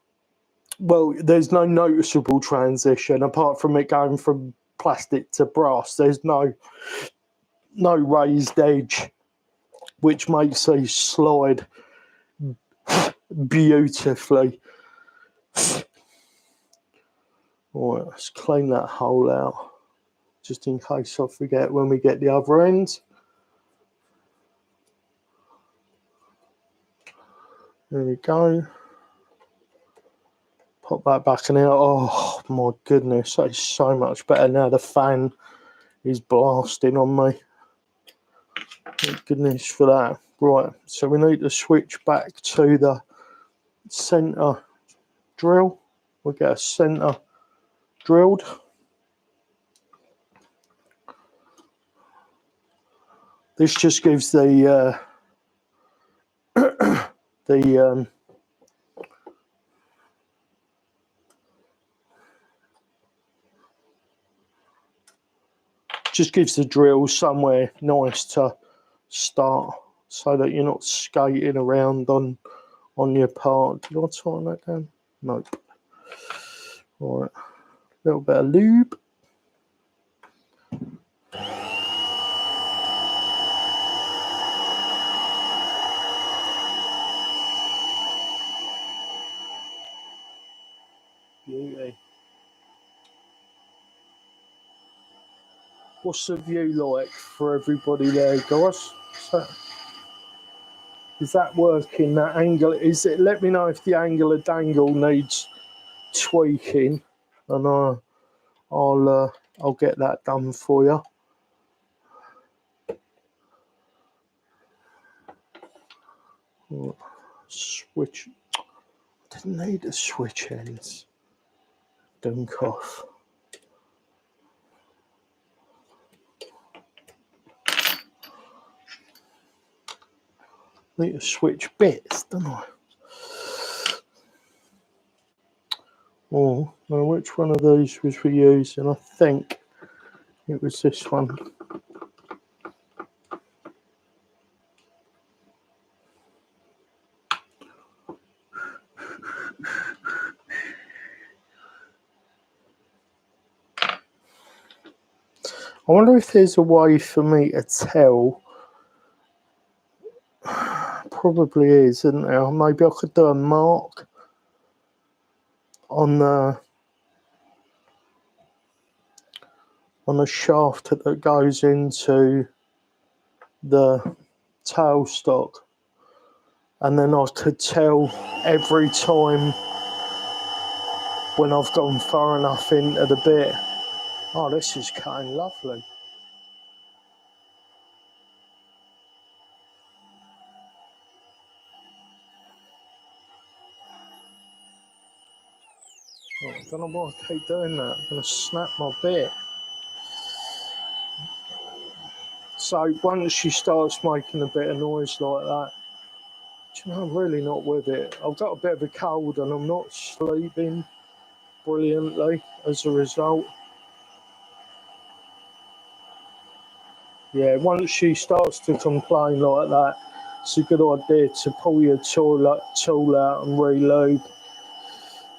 well, there's no noticeable transition apart from it going from plastic to brass. There's no raised edge, which makes these slide beautifully. All right, let's clean that hole out, just in case I forget when we get the other end. There we go. Pop that back in out. Oh my goodness, that is so much better now. The fan is blasting on me. Thank goodness for that. Right, so we need to switch back to the centre drill. We'll get a centre drilled. This just gives the just gives the drill somewhere nice to start, so that you're not skating around on your part. Did I tighten that down? Nope. All right, a little bit of lube. Beauty. What's the view like for everybody there, guys? Is that working, that angle? Is it? Let me know if the angle of dangle needs tweaking, and I'll get that done for you. Switch. Didn't need to switch ends. Dunk off. Need to switch bits, don't I? Oh, now which one of these was we using? I think it was this one. I wonder if there's a way for me to tell. Probably is, isn't there? Maybe I could do a mark on the shaft that goes into the tailstock, and then I could tell every time when I've gone far enough into the bit. Oh, this is cutting lovely. Oh, I don't know why I keep doing that. I'm going to snap my bit. So once she starts making a bit of noise like that, do you know, I'm really not with it. I've got a bit of a cold and I'm not sleeping brilliantly as a result. Yeah, once she starts to complain like that, it's a good idea to pull your tool out and re-lube.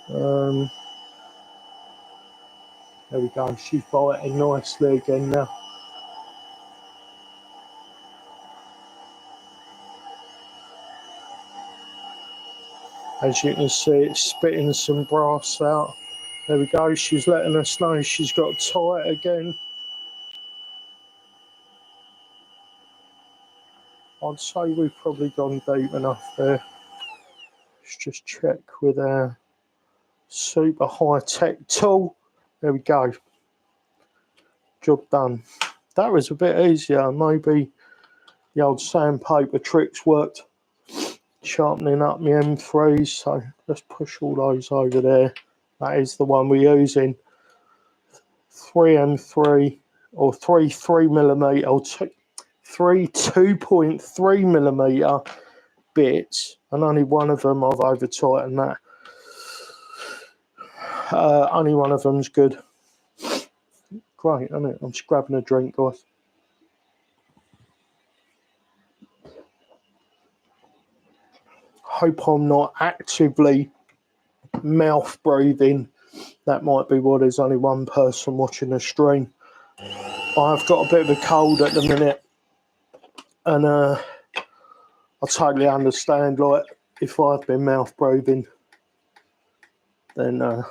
There we go, she's biting nicely again now. As you can see, it's spitting some brass out. There we go, she's letting us know she's got tight again. I'd say we've probably gone deep enough there. Let's just check with our super high-tech tool. There we go. Job done. That was a bit easier. Maybe the old sandpaper tricks worked. Sharpening up my M3s, so let's push all those over there. That is the one we're using. 3M3 or 3.3mm or three 2.3mm bits, and only one of them I've over tightened that. Only one of them's good. Great, isn't it? I'm just grabbing a drink, guys. Hope I'm not actively mouth breathing. That might be why there's only one person watching the stream. I've got a bit of a cold at the minute, and I totally understand. Like, if I've been mouth breathing, then I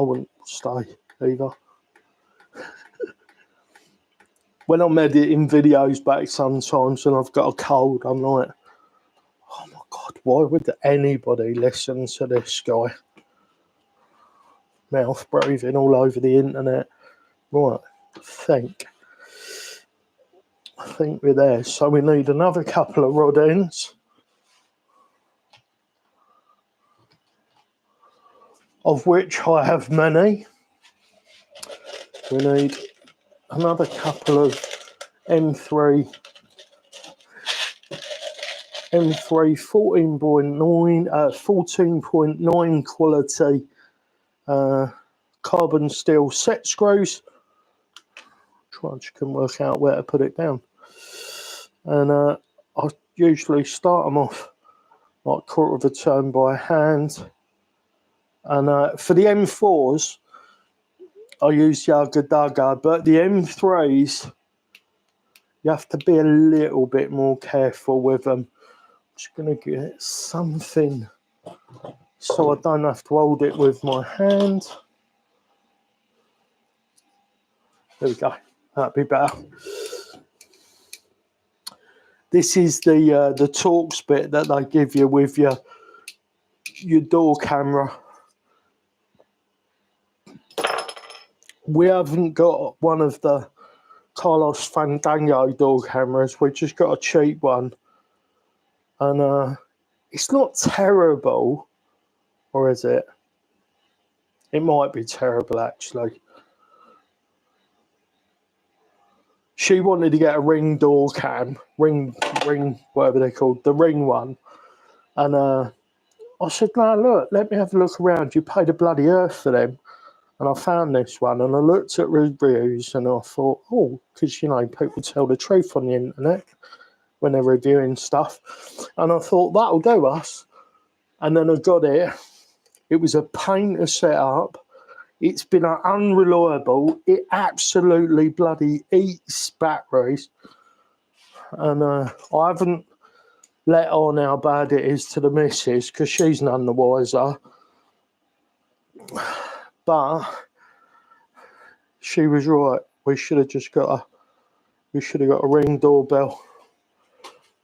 wouldn't stay either. When I'm editing videos back sometimes and I've got a cold, I'm like, oh my God, why would anybody listen to this guy? Mouth breathing all over the internet. Right, I think we're there. So we need another couple of rod ends, of which I have many. We need another couple of M3 14.9 quality carbon steel set screws. Try can work out where to put it down. And I usually start them off like quarter of a turn by hand. And for the M4s, I use Yaga Daga, but the M3s, you have to be a little bit more careful with them. I'm just going to get something so I don't have to hold it with my hand. There we go. That'd be better. This is the Torx bit that they give you with your door camera. We haven't got one of the Carlos Fandango door cameras. We just got a cheap one, and it's not terrible, or is it? It might be terrible actually. She wanted to get a ring door cam, ring, whatever they're called, the ring one, and I said, no, look, let me have a look around. You paid a bloody earth for them. And I found this one, and I looked at reviews, and I thought, oh, because, you know, people tell the truth on the internet when they're reviewing stuff. And I thought, that'll do us. And then I got it. It was a pain to set up. It's been unreliable. It absolutely bloody eats batteries. And I haven't let on how bad it is to the missus because she's none the wiser. But she was right. We should have just got a Ring doorbell.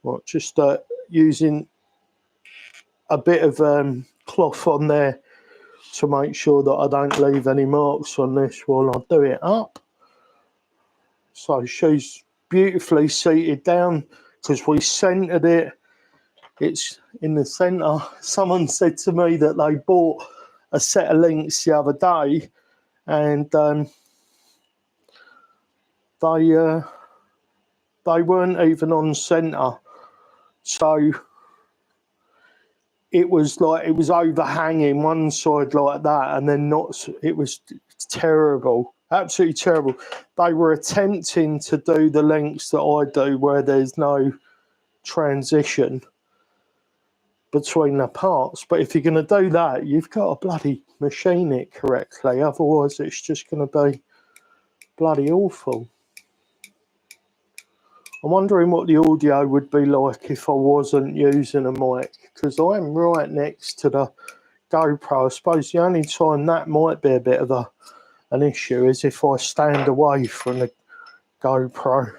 Right, just using a bit of cloth on there to make sure that I don't leave any marks on this while I do it up. So she's beautifully seated down because we centered it. It's in the center. Someone said to me that they bought a set of links the other day, and they weren't even on center. So it was like it was overhanging one side like that, and then not. It was terrible, absolutely terrible. They were attempting to do the lengths that I do, where there's no transition between the parts. But if you're going to do that, you've got to bloody machine it correctly. Otherwise, it's just going to be bloody awful. I'm wondering what the audio would be like if I wasn't using a mic, because I'm right next to the GoPro. I suppose the only time that might be a bit of an issue is if I stand away from the GoPro.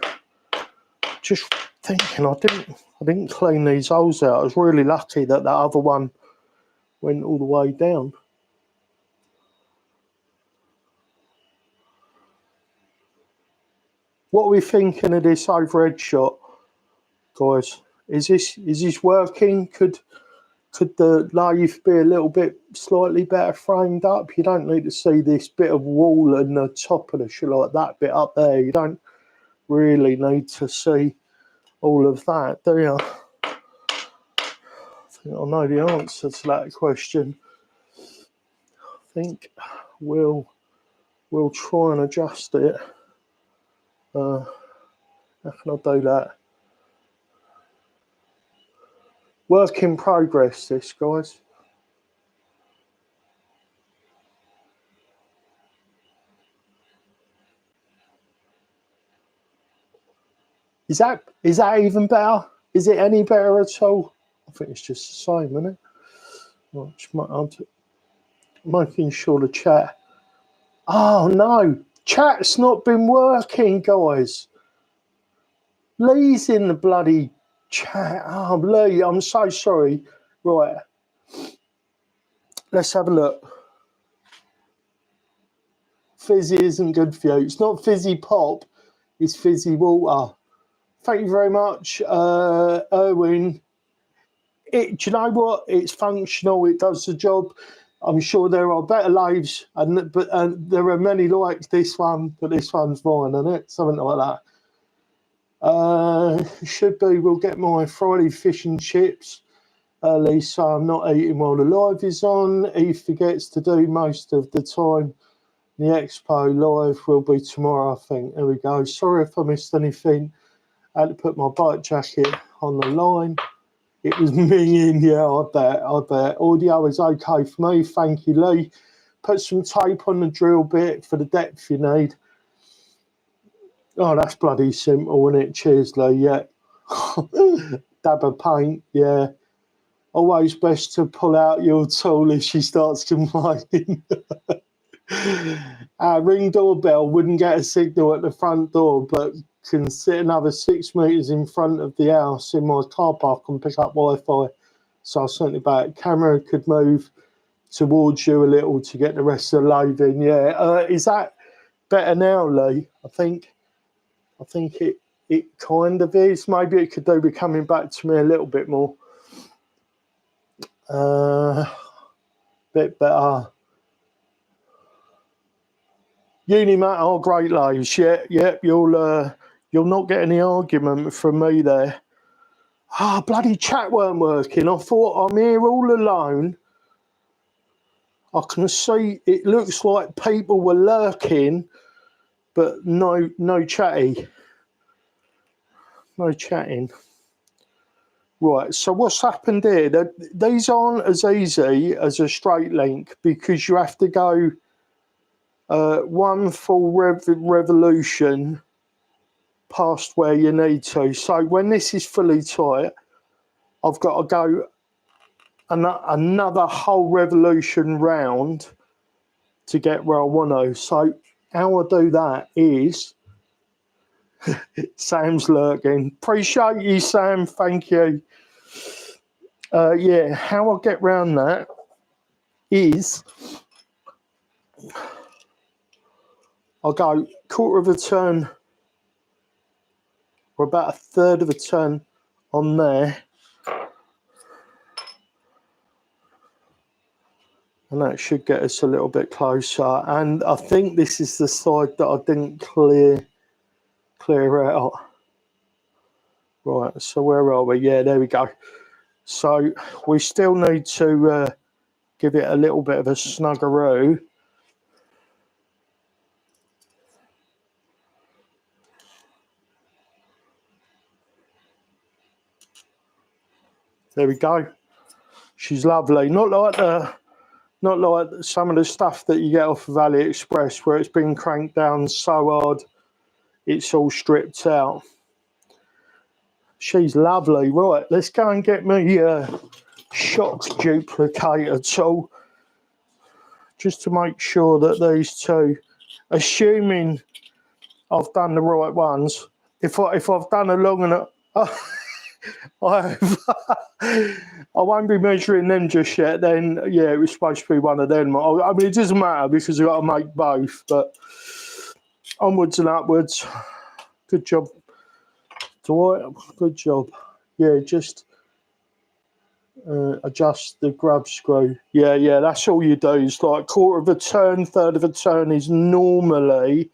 Just thinking, I didn't clean these holes out. I was really lucky that other one went all the way down. What are we thinking of this overhead shot, guys? Is this working? Could the lathe be a little bit slightly better framed up? You don't need to see this bit of wall and the top of the shot, like that bit up there. You don't really need to see all of that, do you? I think I know the answer to that question. I think we'll try and adjust it. How can I do that? Work in progress, this, guys. Is that even better? Is it any better at all? I think it's just the same, isn't it? I'm making sure the chat. Oh no, chat's not been working, guys. Lee's in the bloody chat. Oh, Lee, I'm so sorry. Right, let's have a look. Fizzy isn't good for you. It's not fizzy pop, it's fizzy water. Thank you very much, Erwin. Do you know what? It's functional. It does the job. I'm sure there are better lathes, but there are many like this one, but this one's fine, isn't it? Something like that. Should be. We'll get my Friday fish and chips early, so I'm not eating while the live is on. He forgets to do most of the time. The expo live will be tomorrow, I think. There we go. Sorry if I missed anything. I had to put my bike jacket on the line. It was minging, yeah, I bet. Audio is okay for me, thank you, Lee. Put some tape on the drill bit for the depth you need. Oh, that's bloody simple, isn't it? Cheers, Lee, yeah. Dab of paint, yeah. Always best to pull out your tool if she starts complaining. Ring doorbell wouldn't get a signal at the front door, but can sit another 6 metres in front of the house in my car park and pick up Wi-Fi. So I was thinking about it. Camera could move towards you a little to get the rest of the load in. Yeah, is that better now, Lee? I think it kind of is. Maybe it could do with coming back to me a little bit more. Bit better. Unimat are great loads. Yeah. You'll not get any argument from me there. Bloody chat weren't working. I thought I'm here all alone. I can see it looks like people were lurking, but no chatty. No chatting. Right, so what's happened here? These aren't as easy as a straight link because you have to go one full revolution past where you need to. So when this is fully tight, I've got to go another whole revolution round to get where I want to. So how I do that is, Sam's lurking. Appreciate you, Sam. Thank you. Yeah, how I get round that is I'll go quarter of a turn or about a third of a turn on there. And that should get us a little bit closer. And I think this is the side that I didn't clear out. Right, so where are we? Yeah, there we go. So we still need to give it a little bit of a snuggeroo. There we go. She's lovely. Not like some of the stuff that you get off of AliExpress where it's been cranked down so hard it's all stripped out. She's lovely. Right, let's go and get me a shock duplicator tool just to make sure that these two, assuming I've done the right ones, if I've done a long enough, I won't be measuring them just yet. Then yeah, it was supposed to be one of them. I mean, it doesn't matter because I've got to make both. But onwards and upwards. Good job, Dwight. Good job. Yeah, just adjust the grub screw. Yeah. That's all you do. It's like quarter of a turn, third of a turn is normally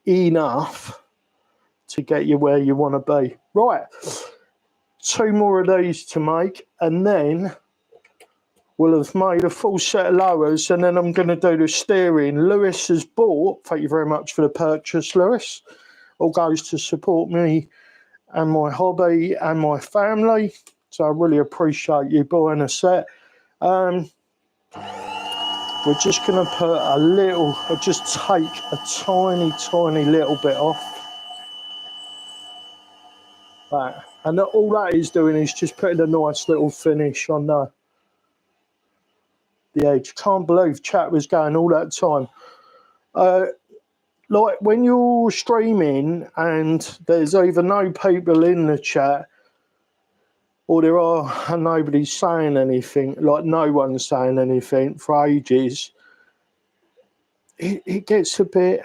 enough to get you where you want to be. Right. 2 more of these to make, and then we'll have made a full set of lowers, and then I'm going to do the steering. Lewis has bought, thank you very much for the purchase, Lewis. All goes to support me and my hobby and my family, so I really appreciate you buying a set. We're just going to put a little, I'll just take a tiny little bit off that. And all that is doing is just putting a nice little finish on the edge. Can't believe chat was going all that time. Like when you're streaming and there's either no people in the chat or there are and nobody's saying anything, like no one's saying anything for ages, it gets a bit,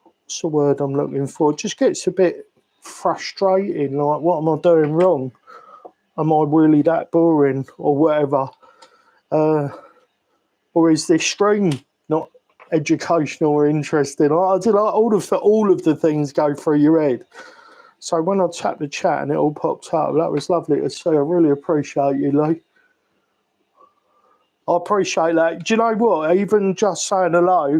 what's the word I'm looking for? It just gets a bit frustrating, like what am I doing wrong? Am I really that boring or whatever? Or is this stream not educational or interesting? I do like all of the things go through your head. So when I tapped the chat and it all popped up, that was lovely to see. I really appreciate you, Lee. I appreciate that. Do you know what? Even just saying hello,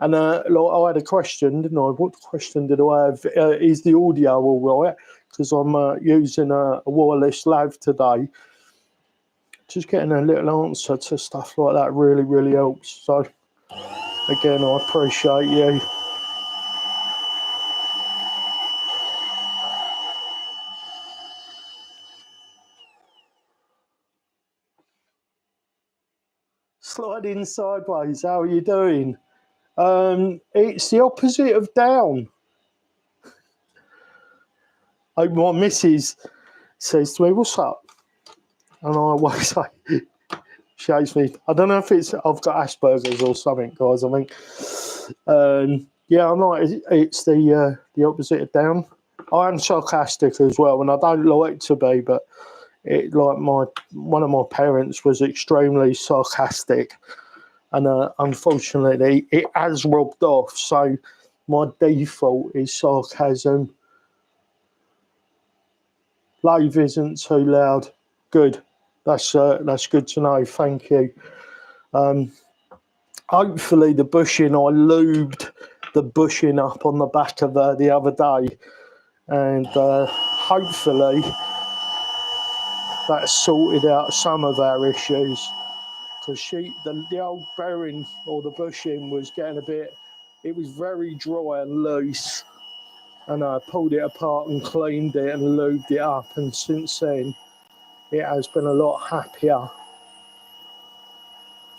and like I had a question, didn't I? What question did I have? Is the audio all right? Because I'm using a wireless lav today. Just getting a little answer to stuff like that really helps. So again, I appreciate you. Sliding sideways, how are you doing? It's the opposite of down. My missus says to me, what's up? And I always say, shows me, I don't know if I've got Asperger's or something, guys. I mean, yeah, I'm like, it's the opposite of down. I am sarcastic as well, and I don't like to be, but one of my parents was extremely sarcastic, and unfortunately, it has rubbed off. So my default is sarcasm. Live isn't too loud. Good. That's good to know. Thank you. Hopefully the bushing, I lubed the bushing up on the back of the other day, and hopefully that sorted out some of our issues. because the old bearing or the bushing was getting a bit, it was very dry and loose, and I pulled it apart and cleaned it and lubed it up, and since then it has been a lot happier. I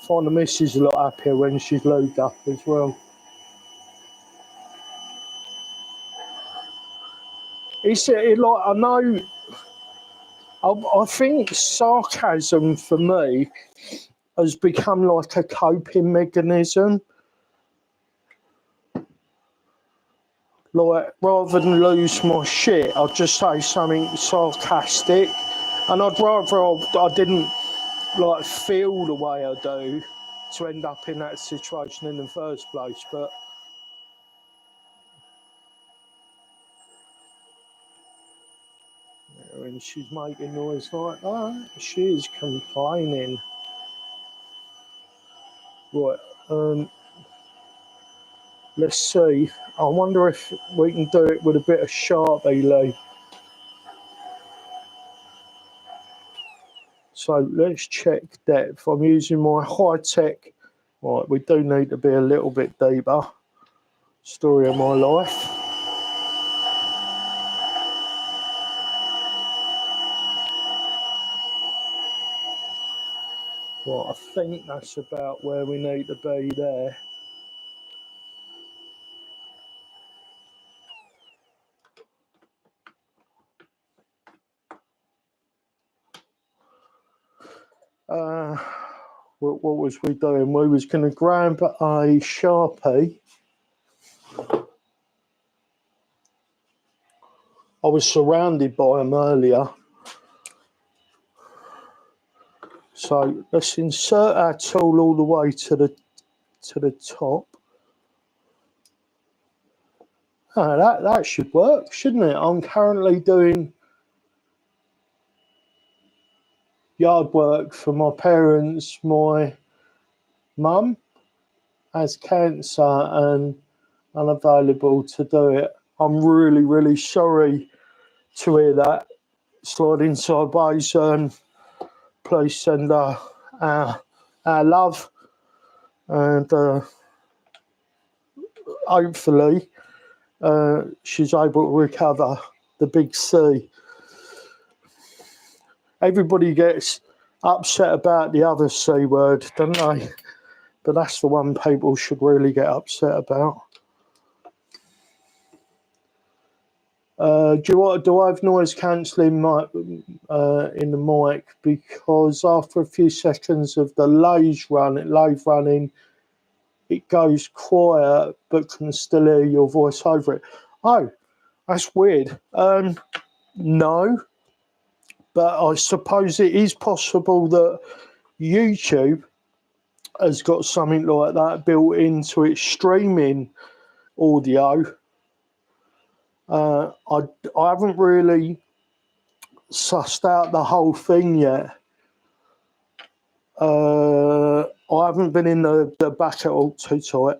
find the missus a lot happier when she's lubed up as well. It's like, I know, I think sarcasm for me has become like a coping mechanism. Like, rather than lose my shit, I'd just say something sarcastic, and I'd rather I didn't like feel the way I do to end up in that situation in the first place. But when she's making noise like that, she is complaining. Right, let's see. I wonder if we can do it with a bit of Sharpie, Lee. So let's check depth. I'm using my high-tech. Right, we do need to be a little bit deeper. Story of my life. Right, I think that's about where we need to be there. What was we doing? We was going to grab a Sharpie. I was surrounded by them earlier. So let's insert our tool all the way to the top. Oh, that should work, shouldn't it? I'm currently doing yard work for my parents. My mum has cancer and unavailable to do it. I'm really, really sorry to hear that. Sliding sideways, please send her our love, and hopefully she's able to recover. The big C. Everybody gets upset about the other C word, don't they? But that's the one people should really get upset about. Do I have noise cancelling in the mic? Because after a few seconds of the lathe running, it goes quiet but can still hear your voice over it. Oh, that's weird. No, but I suppose it is possible that YouTube has got something like that built into its streaming audio. I haven't really sussed out the whole thing yet. I haven't been in the back at all, too tight.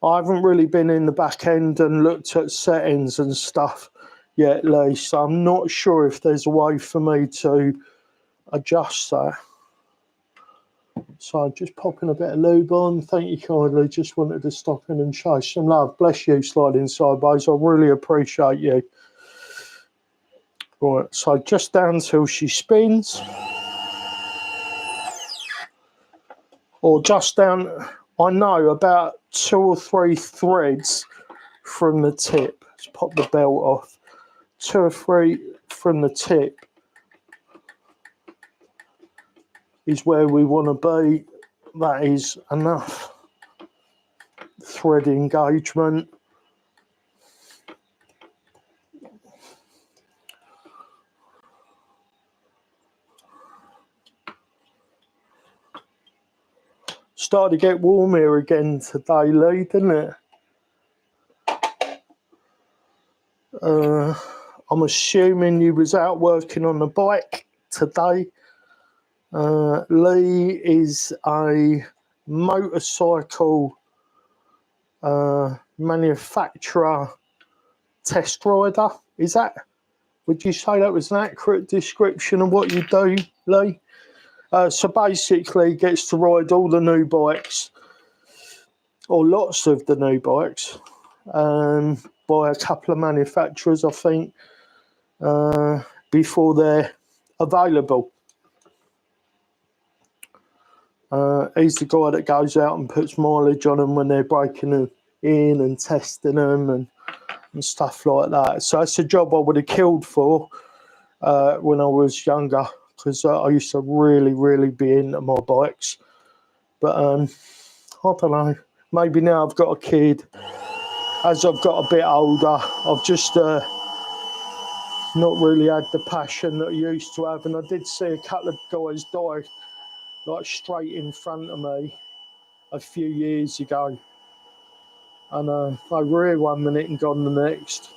I haven't really been in the back end and looked at settings and stuff yet, Lee, so I'm not sure if there's a way for me to adjust that. So just popping a bit of lube on. Thank you kindly. Just wanted to stop in and show some love. Bless you, sliding sideways. I really appreciate you. Right, so just down till she spins. Or just down, I know, about 2 or 3 threads from the tip. Let's pop the belt off. 2 or 3 from the tip is where we want to be. That is enough thread engagement. Started to get warm here again today, Lee, didn't it? I'm assuming you was out working on the bike today. Lee is a motorcycle manufacturer test rider. Would you say that was an accurate description of what you do, Lee? So basically, he gets to ride all the new bikes, or lots of the new bikes, by a couple of manufacturers, I think, before they're available. He's the guy that goes out and puts mileage on them when they're breaking them in and testing them and stuff like that. So it's a job I would have killed for when I was younger, because I used to really, really be into my bikes. But I don't know, maybe now I've got a kid, as I've got a bit older, I've just not really had the passion that I used to have. And I did see a couple of guys die like straight in front of me a few years ago, and they were here 1 minute and gone the next.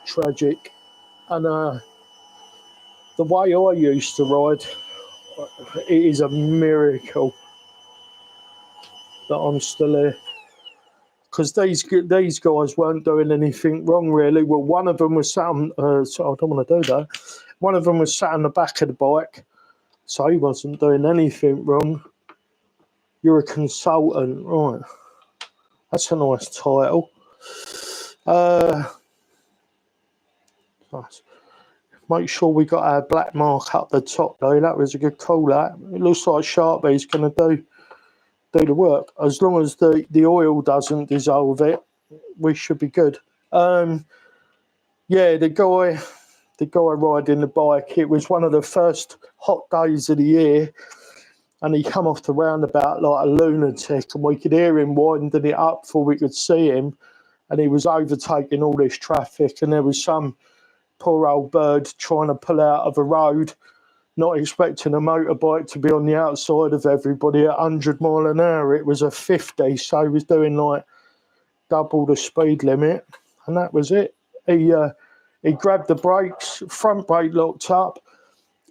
Tragic. And the way I used to ride, it is a miracle that I'm still here, because these guys weren't doing anything wrong, really. Well, one of them was sat on, so I don't want to do that. One of them was sat on the back of the bike, so he wasn't doing anything wrong. You're a consultant, right? That's a nice title. Nice. Make sure we got our black mark up the top, though. That was a good call, that. It looks like Sharpie's going to do the work. As long as the oil doesn't dissolve it, we should be good. Yeah, the guy riding the bike, it was one of the first hot days of the year, and he come off the roundabout like a lunatic, and we could hear him winding it up before we could see him, and he was overtaking all this traffic, and there was some poor old bird trying to pull out of a road, not expecting a motorbike to be on the outside of everybody at 100 mile an hour. It was a 50, so he was doing like double the speed limit, and that was it. He grabbed the brakes, front brake locked up.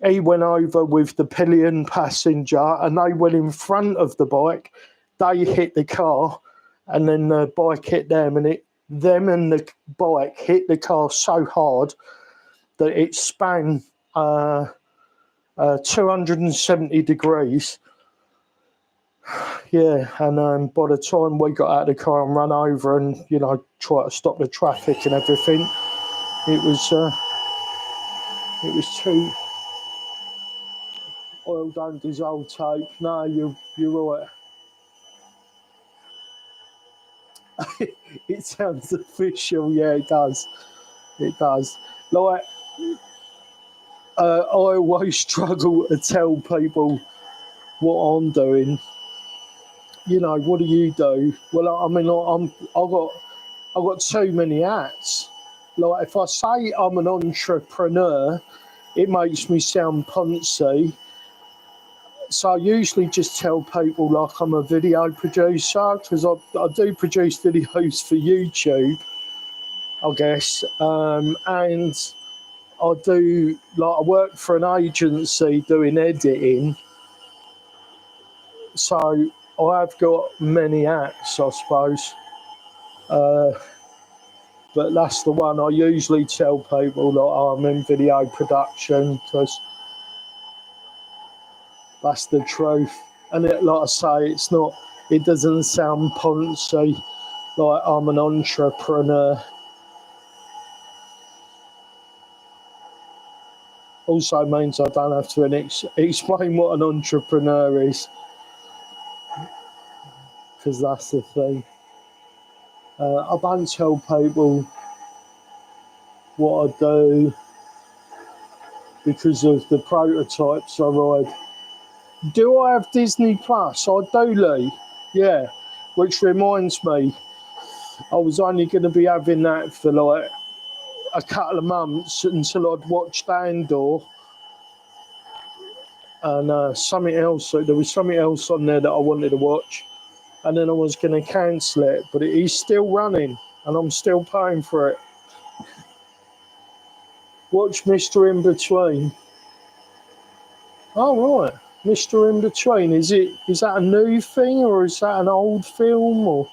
He went over with the pillion passenger, and they went in front of the bike. They hit the car, and then the bike hit them, and them and the bike hit the car so hard that it span 270 degrees. Yeah, and by the time we got out of the car and run over and, try to stop the traffic and everything, it was too... Oil don't dissolve tape. No, you're right. It sounds official. Yeah, it does. It does. Like, I always struggle to tell people what I'm doing. What do you do? Well, I mean, I've got too many hats. Like, if I say I'm an entrepreneur, it makes me sound poncy. So I usually just tell people like I'm a video producer, because I do produce videos for YouTube, I guess, and I do, like, I work for an agency doing editing, so I have got many hats, I suppose, but that's the one I usually tell people that I'm in video production, because that's the truth. And like I say, it doesn't sound poncy, like I'm an entrepreneur. Also means I don't have to explain what an entrepreneur is, because that's the thing. I don't tell people what I do because of the prototypes I ride. Do I have Disney Plus? I do, Lee. Yeah, which reminds me, I was only going to be having that for like a couple of months until I'd watched Andor and something else. So there was something else on there that I wanted to watch, and then I was going to cancel it, but it is still running and I'm still paying for it. Watch Mr. In Between. Oh, right. Mr. In Between. Is that a new thing, or is that an old film, or?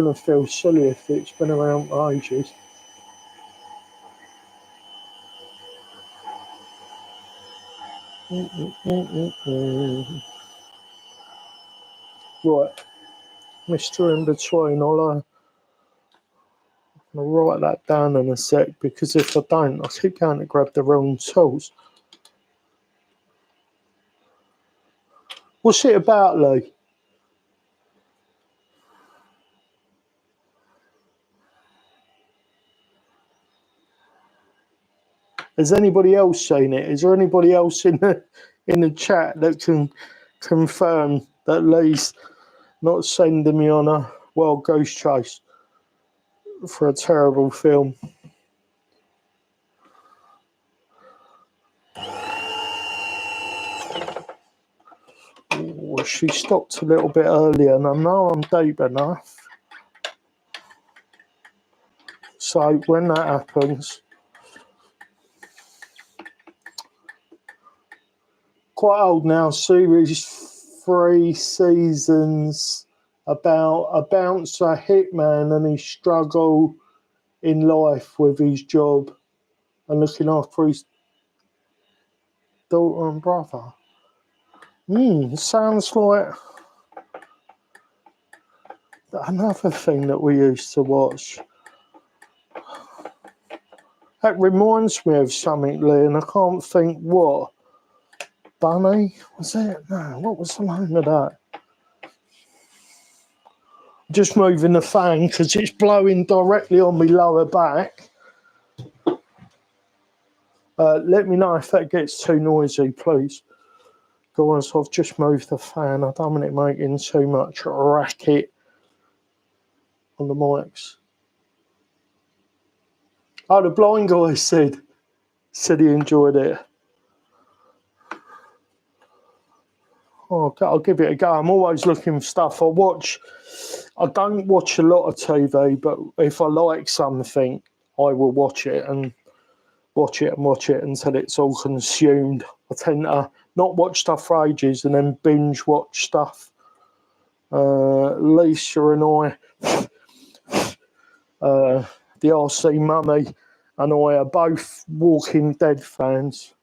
going to feel silly if it's been around for ages. Right, Mr. In Between, I'll write that down in a sec, because if I don't, I keep going to grab the wrong tools. What's it about, Lee? Has anybody else seen it? Is there anybody else in the chat that can confirm that Lee's not sending me on a wild goose chase for a terrible film? Ooh, she stopped a little bit earlier, and I know I'm deep enough. So when that happens, quite old now, series 3 seasons about a bouncer hitman and his struggle in life with his job and looking after his daughter and brother. Sounds like another thing that we used to watch. That reminds me of something, Lee, and I can't think what. Bunny, was it? No, what was the name of that? Just moving the fan because it's blowing directly on my lower back. Let me know if that gets too noisy, please. Guys, I've just moved the fan. I don't want it making too much racket on the mics. Oh, the blind guy said he enjoyed it. Oh, I'll give it a go. I'm always looking for stuff. I don't watch a lot of TV, but if I like something, I will watch it and watch it and watch it until it's all consumed. I tend to not watch stuff for ages and then binge watch stuff. Lisa and I, the RC Mummy and I are both Walking Dead fans.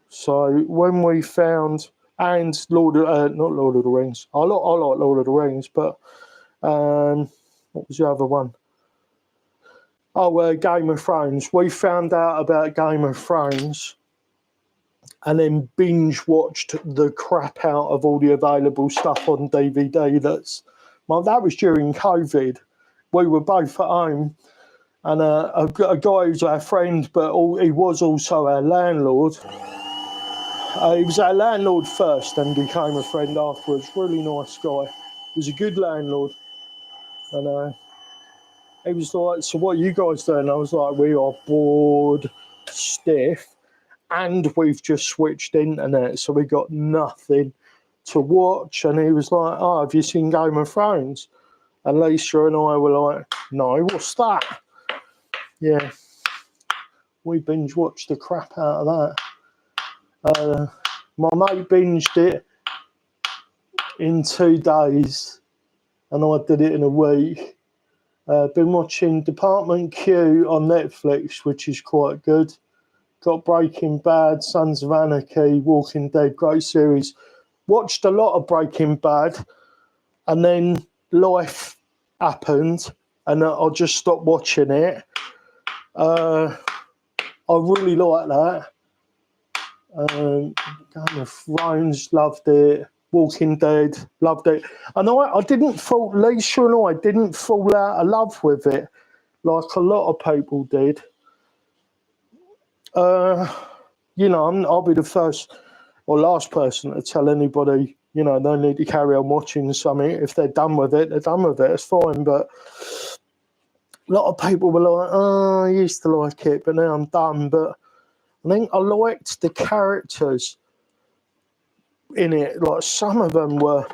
So when we found, and not Lord of the Rings, I like Lord of the Rings, but what was the other one? Oh, Game of Thrones. We found out about Game of Thrones and then binge watched the crap out of all the available stuff on DVD. That was during COVID. We were both at home, and a guy who's our friend, but he was also our landlord. He was our landlord first and became a friend afterwards. Really nice guy. He was a good landlord. And he was like, so what are you guys doing? I was like, we are bored stiff and we've just switched internet, so we got nothing to watch. And he was like, oh, have you seen Game of Thrones? And Lisa and I were like, no, what's that? Yeah, we binge watched the crap out of that. My mate binged it in 2 days and I did it in a week. Been watching Department Q on Netflix, which is quite good. Got Breaking Bad, Sons of Anarchy, Walking Dead, great series. Watched a lot of Breaking Bad, and then life happened, and I just stopped watching it. I really like that. Game of Thrones, loved it. Walking Dead, loved it. And I didn't fall, Lisa and I didn't fall out of love with it like a lot of people did. I'll be the first or last person to tell anybody, they need to carry on watching something. If they're done with it, they're done with it. It's fine. But a lot of people were like, oh, I used to like it, but now I'm done. But I think I liked the characters in it. Like, some of them were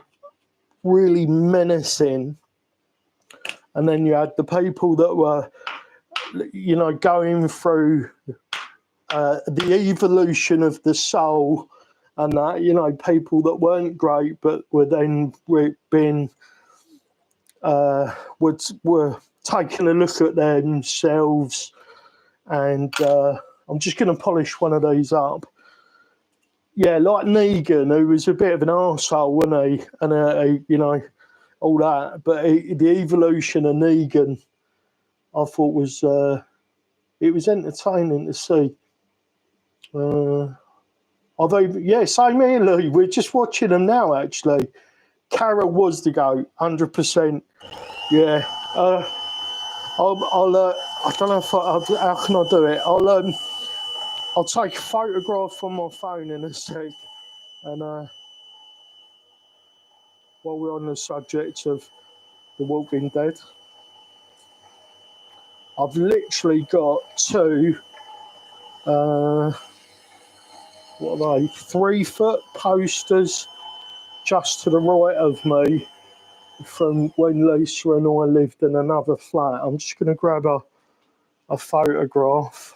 really menacing. And then you had the people that were, going through the evolution of the soul, and that, people that weren't great but were then being were taking a look at themselves, and I'm just going to polish one of these up. Yeah, like Negan, who was a bit of an arsehole, wasn't he? And, you know, all that. But the evolution of Negan, I thought was, it was entertaining to see. Yeah, same here, Lee. We're just watching them now, actually. Capra was the GOAT, 100%. Yeah. I don't know if how can I do it? I'll take a photograph from my phone in a sec, and while we're on the subject of The Walking Dead, I've literally got two, what are they, 3-foot posters just to the right of me from when Lisa and I lived in another flat. I'm just going to grab a photograph.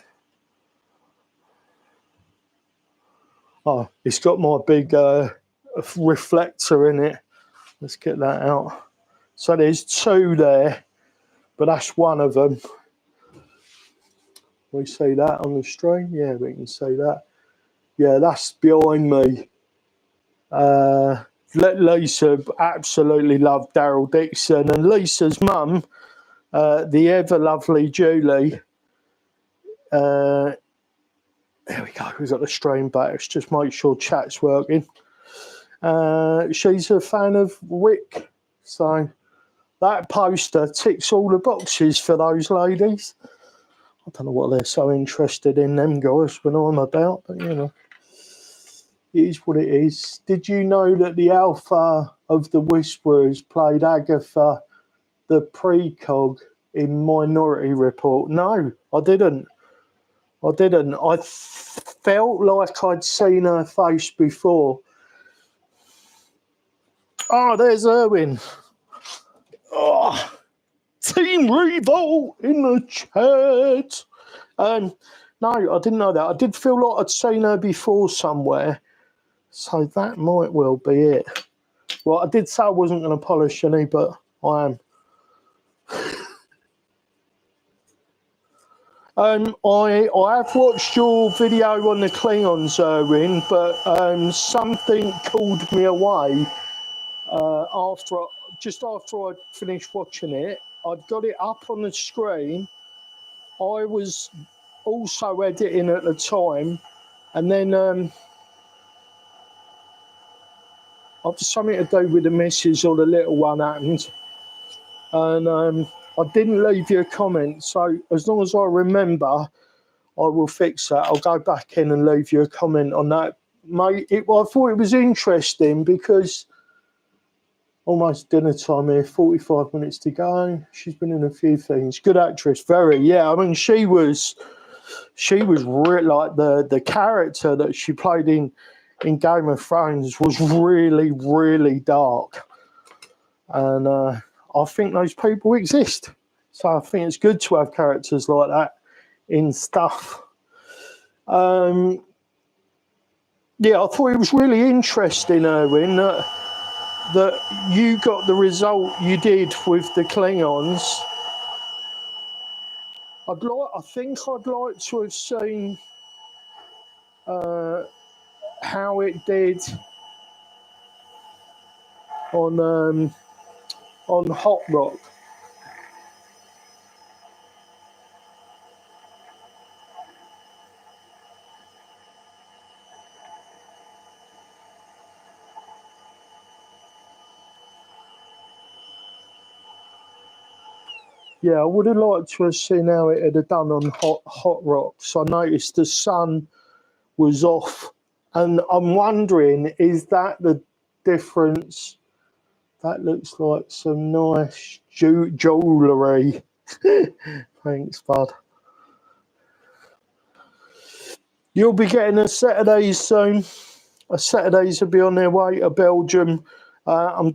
Oh, it's got my big reflector in it. Let's get that out. So there's two there, but that's one of them. We see that on the stream? Yeah, we can see that. Yeah, that's behind me. Lisa absolutely loved Daryl Dixon, and Lisa's mum, the ever lovely Julie. There we go. We've got the stream back. Let's just make sure chat's working. She's a fan of Rick, so that poster ticks all the boxes for those ladies. I don't know what they're so interested in, them guys, when I'm about, but you know, it is what it is. Did you know that the alpha of the Whisperers played Agatha, the precog, in Minority Report? No, I didn't. I felt like I'd seen her face before. Oh, there's Erwin. Oh. Team Revolt in the chat. No, I didn't know that. I did feel like I'd seen her before somewhere, so that might well be it. Well, I did say I wasn't going to polish any, but I am. I have watched your video on the Klingons, Erwin, but something called me away just after I'd finished watching it. I'd got it up on the screen. I was also editing at the time, and then after something to do with the missus or the little one happened, and I didn't leave you a comment. So as long as I remember, I will fix that. I'll go back in and leave you a comment on that, mate. I thought it was interesting because almost dinner time here, 45 minutes to go. She's been in a few things. Good actress, very. Yeah, I mean, she was like the character that she played in Game of Thrones was really, really dark. And I think those people exist. So I think it's good to have characters like that in stuff. Yeah, I thought it was really interesting, Erwin, that you got the result you did with the Klingons. I think I'd like to have seen how it did on Hot Rock. Yeah, I would have liked to have seen how it had done on Hot Rocks. I noticed the sun was off, and I'm wondering, is that the difference? That looks like some nice jewellery. Thanks, bud. You'll be getting a Saturdays soon. Saturdays will be on their way to Belgium. I'm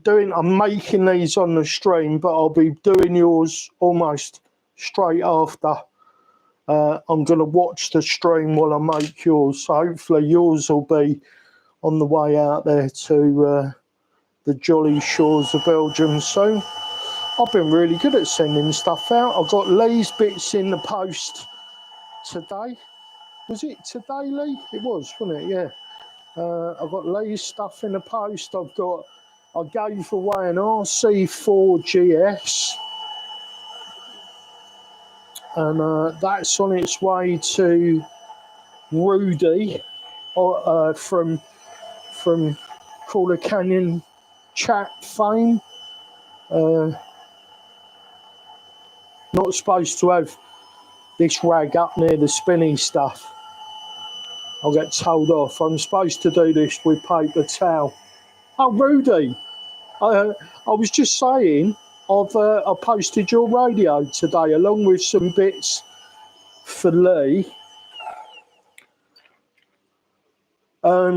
making these on the stream, but I'll be doing yours almost straight after. I'm going to watch the stream while I make yours. So hopefully yours will be on the way out there to the jolly shores of Belgium soon. I've been really good at sending stuff out. I got Lee's bits in the post today. Was it today, Lee? It was, wasn't it? Yeah. I've got Lee's stuff in the post. I gave away an RC4GS. And that's on its way to Rudy from Crawler Canyon chat fame. Not supposed to have this rag up near the spinny stuff. I'll get told off. I'm supposed to do this with paper towel. Oh, Rudy, I was just saying, I posted your radio today along with some bits for Lee.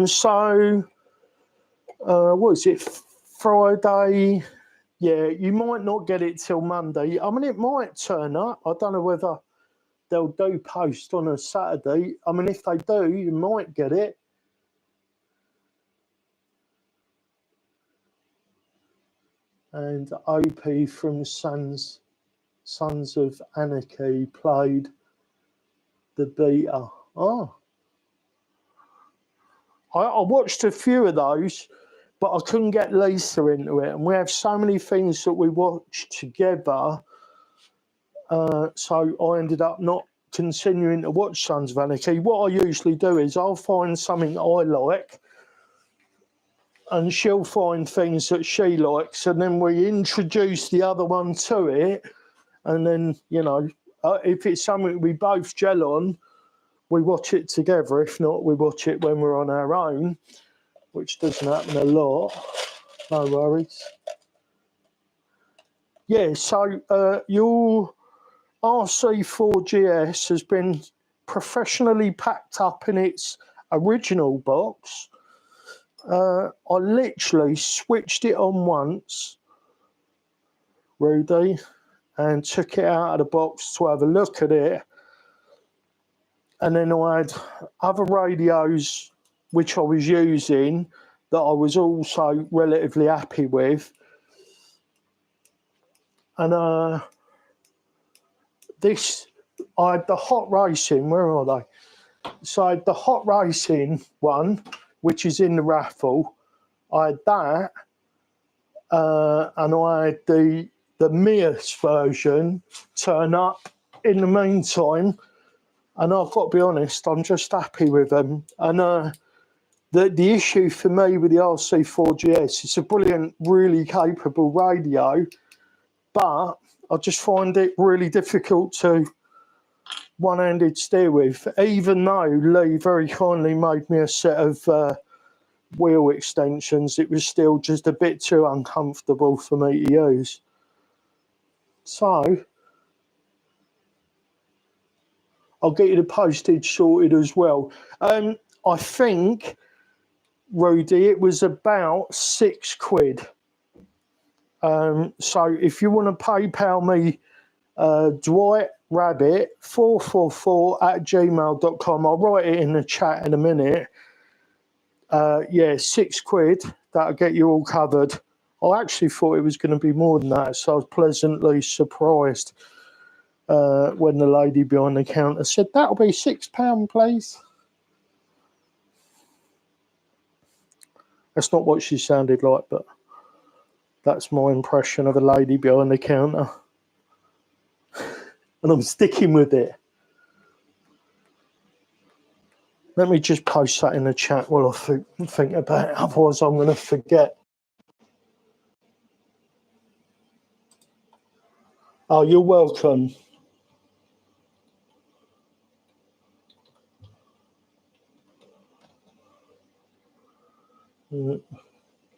So, what is it, Friday? Yeah, you might not get it till Monday. I mean, it might turn up. I don't know whether they'll do post on a Saturday. I mean, if they do, you might get it. And OP from Sons of Anarchy played the beta. Oh. I watched a few of those, but I couldn't get Lisa into it. And we have so many things that we watch together. So I ended up not continuing to watch Sons of Anarchy. What I usually do is I'll find something I like and she'll find things that she likes, and then we introduce the other one to it. And then, you know, if it's something we both gel on, we watch it together. If not, we watch it when we're on our own, which doesn't happen a lot. No worries. Yeah, so your RC4GS has been professionally packed up in its original box. I literally switched it on once, Rudy, and took it out of the box to have a look at it. And then I had other radios which I was using that I was also relatively happy with. And I had the hot racing, where are they? So I had the hot racing one, which is in the raffle. I had that, and I had the Mias version turn up in the meantime. And I've got to be honest, I'm just happy with them. And the issue for me with the RC4GS, it's a brilliant, really capable radio, but I just find it really difficult to one-handed steer with, even though Lee very kindly made me a set of wheel extensions. It was still just a bit too uncomfortable for me to use. So I'll get you the postage sorted as well. I think, Rudy, it was about £6. So if you want to PayPal me, DwightRabbit444@gmail.com. I'll write it in the chat in a minute. Yeah, £6. That'll get you all covered. I actually thought it was going to be more than that, so I was pleasantly surprised when the lady behind the counter said, "That'll be £6, please." That's not what she sounded like, but that's my impression of a lady behind the counter. And I'm sticking with it. Let me just post that in the chat while I think about it. Otherwise, I'm going to forget. Oh, you're welcome.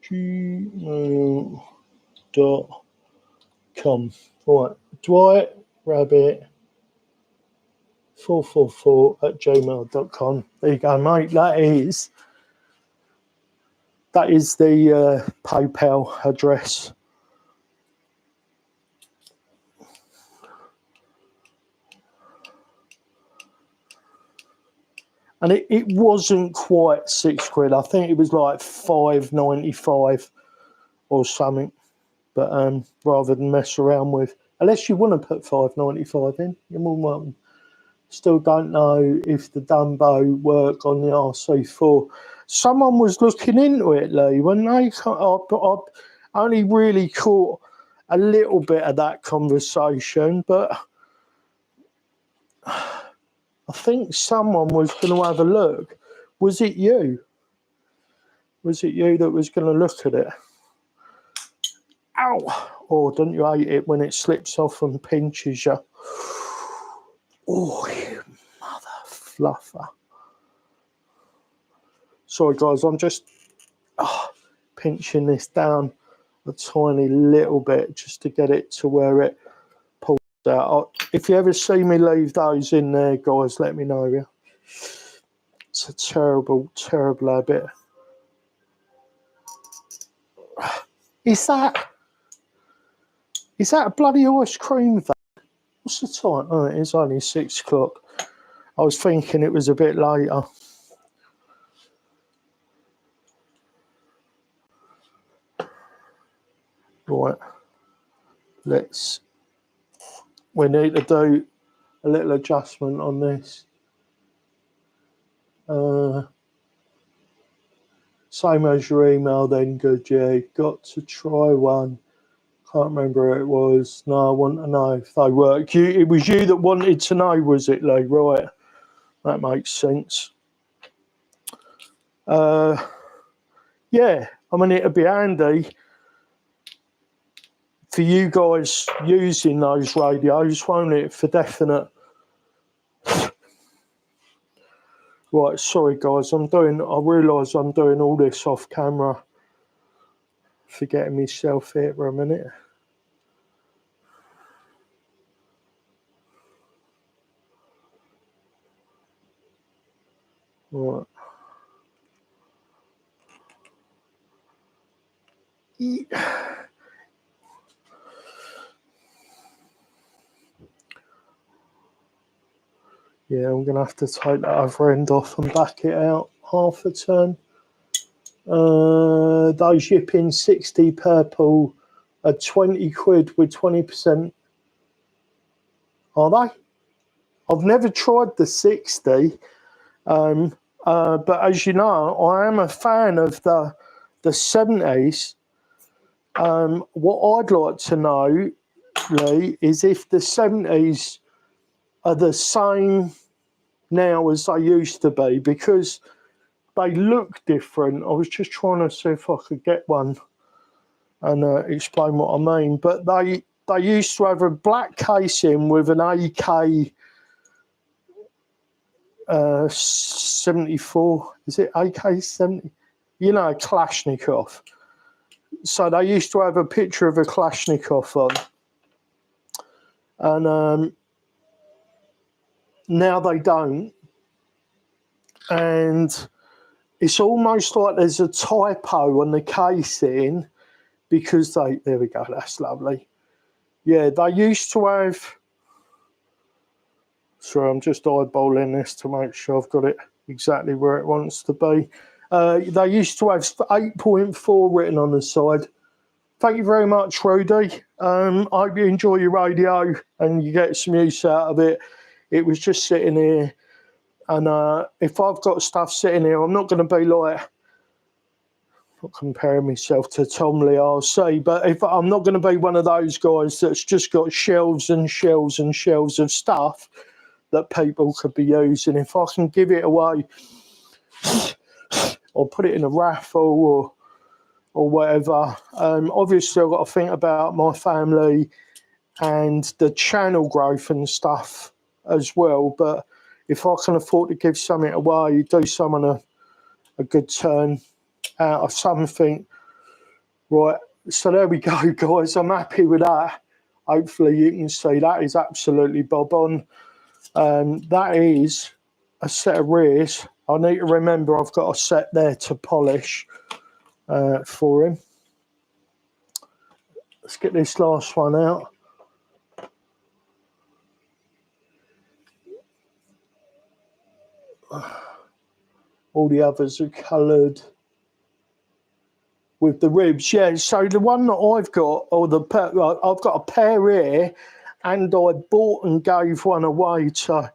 gmail.com. Right, DwightRabbit444@gmail.com. There you go, mate. That is the PayPal address. And it wasn't quite £6. I think it was like £5.95 or something. But rather than mess around with, unless you want to put 595 in, you're more than welcome. Still don't know if the Dumbo work on the RC4. Someone was looking into it, Lee, when they I only really caught a little bit of that conversation, but I think someone was going to have a look. Was it you? Was it you that was going to look at it? Ow! Oh, don't you hate it when it slips off and pinches you? Oh, you mother fluffer. Sorry, guys, I'm just pinching this down a tiny little bit just to get it to where it pulls out. If you ever see me leave those in there, guys, let me know, yeah? It's a terrible, terrible habit. Is that a bloody ice cream van? What's the time? Oh, it is only 6 o'clock. I was thinking it was a bit later. Right. We need to do a little adjustment on this. Same as your email then, good, yeah. Got to try one. Can't remember who it was. No, I want to know if they work. It was you that wanted to know, was it, Lee? Right. That makes sense. Yeah, I mean, it'd be handy for you guys using those radios, won't it, for definite. Right, sorry guys, I realise I'm doing all this off camera. Forgetting myself here for a minute. Right. Yeah, I'm going to have to take that other end off and back it out half a turn. Those yipping 60 purple are 20 quid with 20%. Are they? I've never tried the 60. But as you know, I am a fan of the 70s. What I'd like to know, Lee, is if the 70s are the same now as they used to be, because they look different. I was just trying to see if I could get one and explain what I mean. But they used to have a black casing with an AK 74. Is it AK 70? You know, Kalashnikov. So they used to have a picture of a Kalashnikov on. And now they don't. And it's almost like there's a typo on the casing because there we go, that's lovely. Yeah, they used to have, sorry, I'm just eyeballing this to make sure I've got it exactly where it wants to be. They used to have 8.4 written on the side. Thank you very much, Rudy. I hope you enjoy your radio and you get some use out of it. It was just sitting here. And if I've got stuff sitting here, I'm not going to be like, not comparing myself to Tom Lee, I'll say, but if I'm not going to be one of those guys that's just got shelves and shelves and shelves of stuff that people could be using. If I can give it away or put it in a raffle or whatever, obviously I've got to think about my family and the channel growth and stuff as well. But if I can afford to give something away, do someone a good turn out of something, right? So there we go, guys. I'm happy with that. Hopefully you can see that is absolutely bob on. That is a set of rears. I need to remember I've got a set there to polish for him. Let's get this last one out. All the others are coloured with the ribs. Yeah, so the one that I've got, or I've got a pair here, and I bought and gave one away to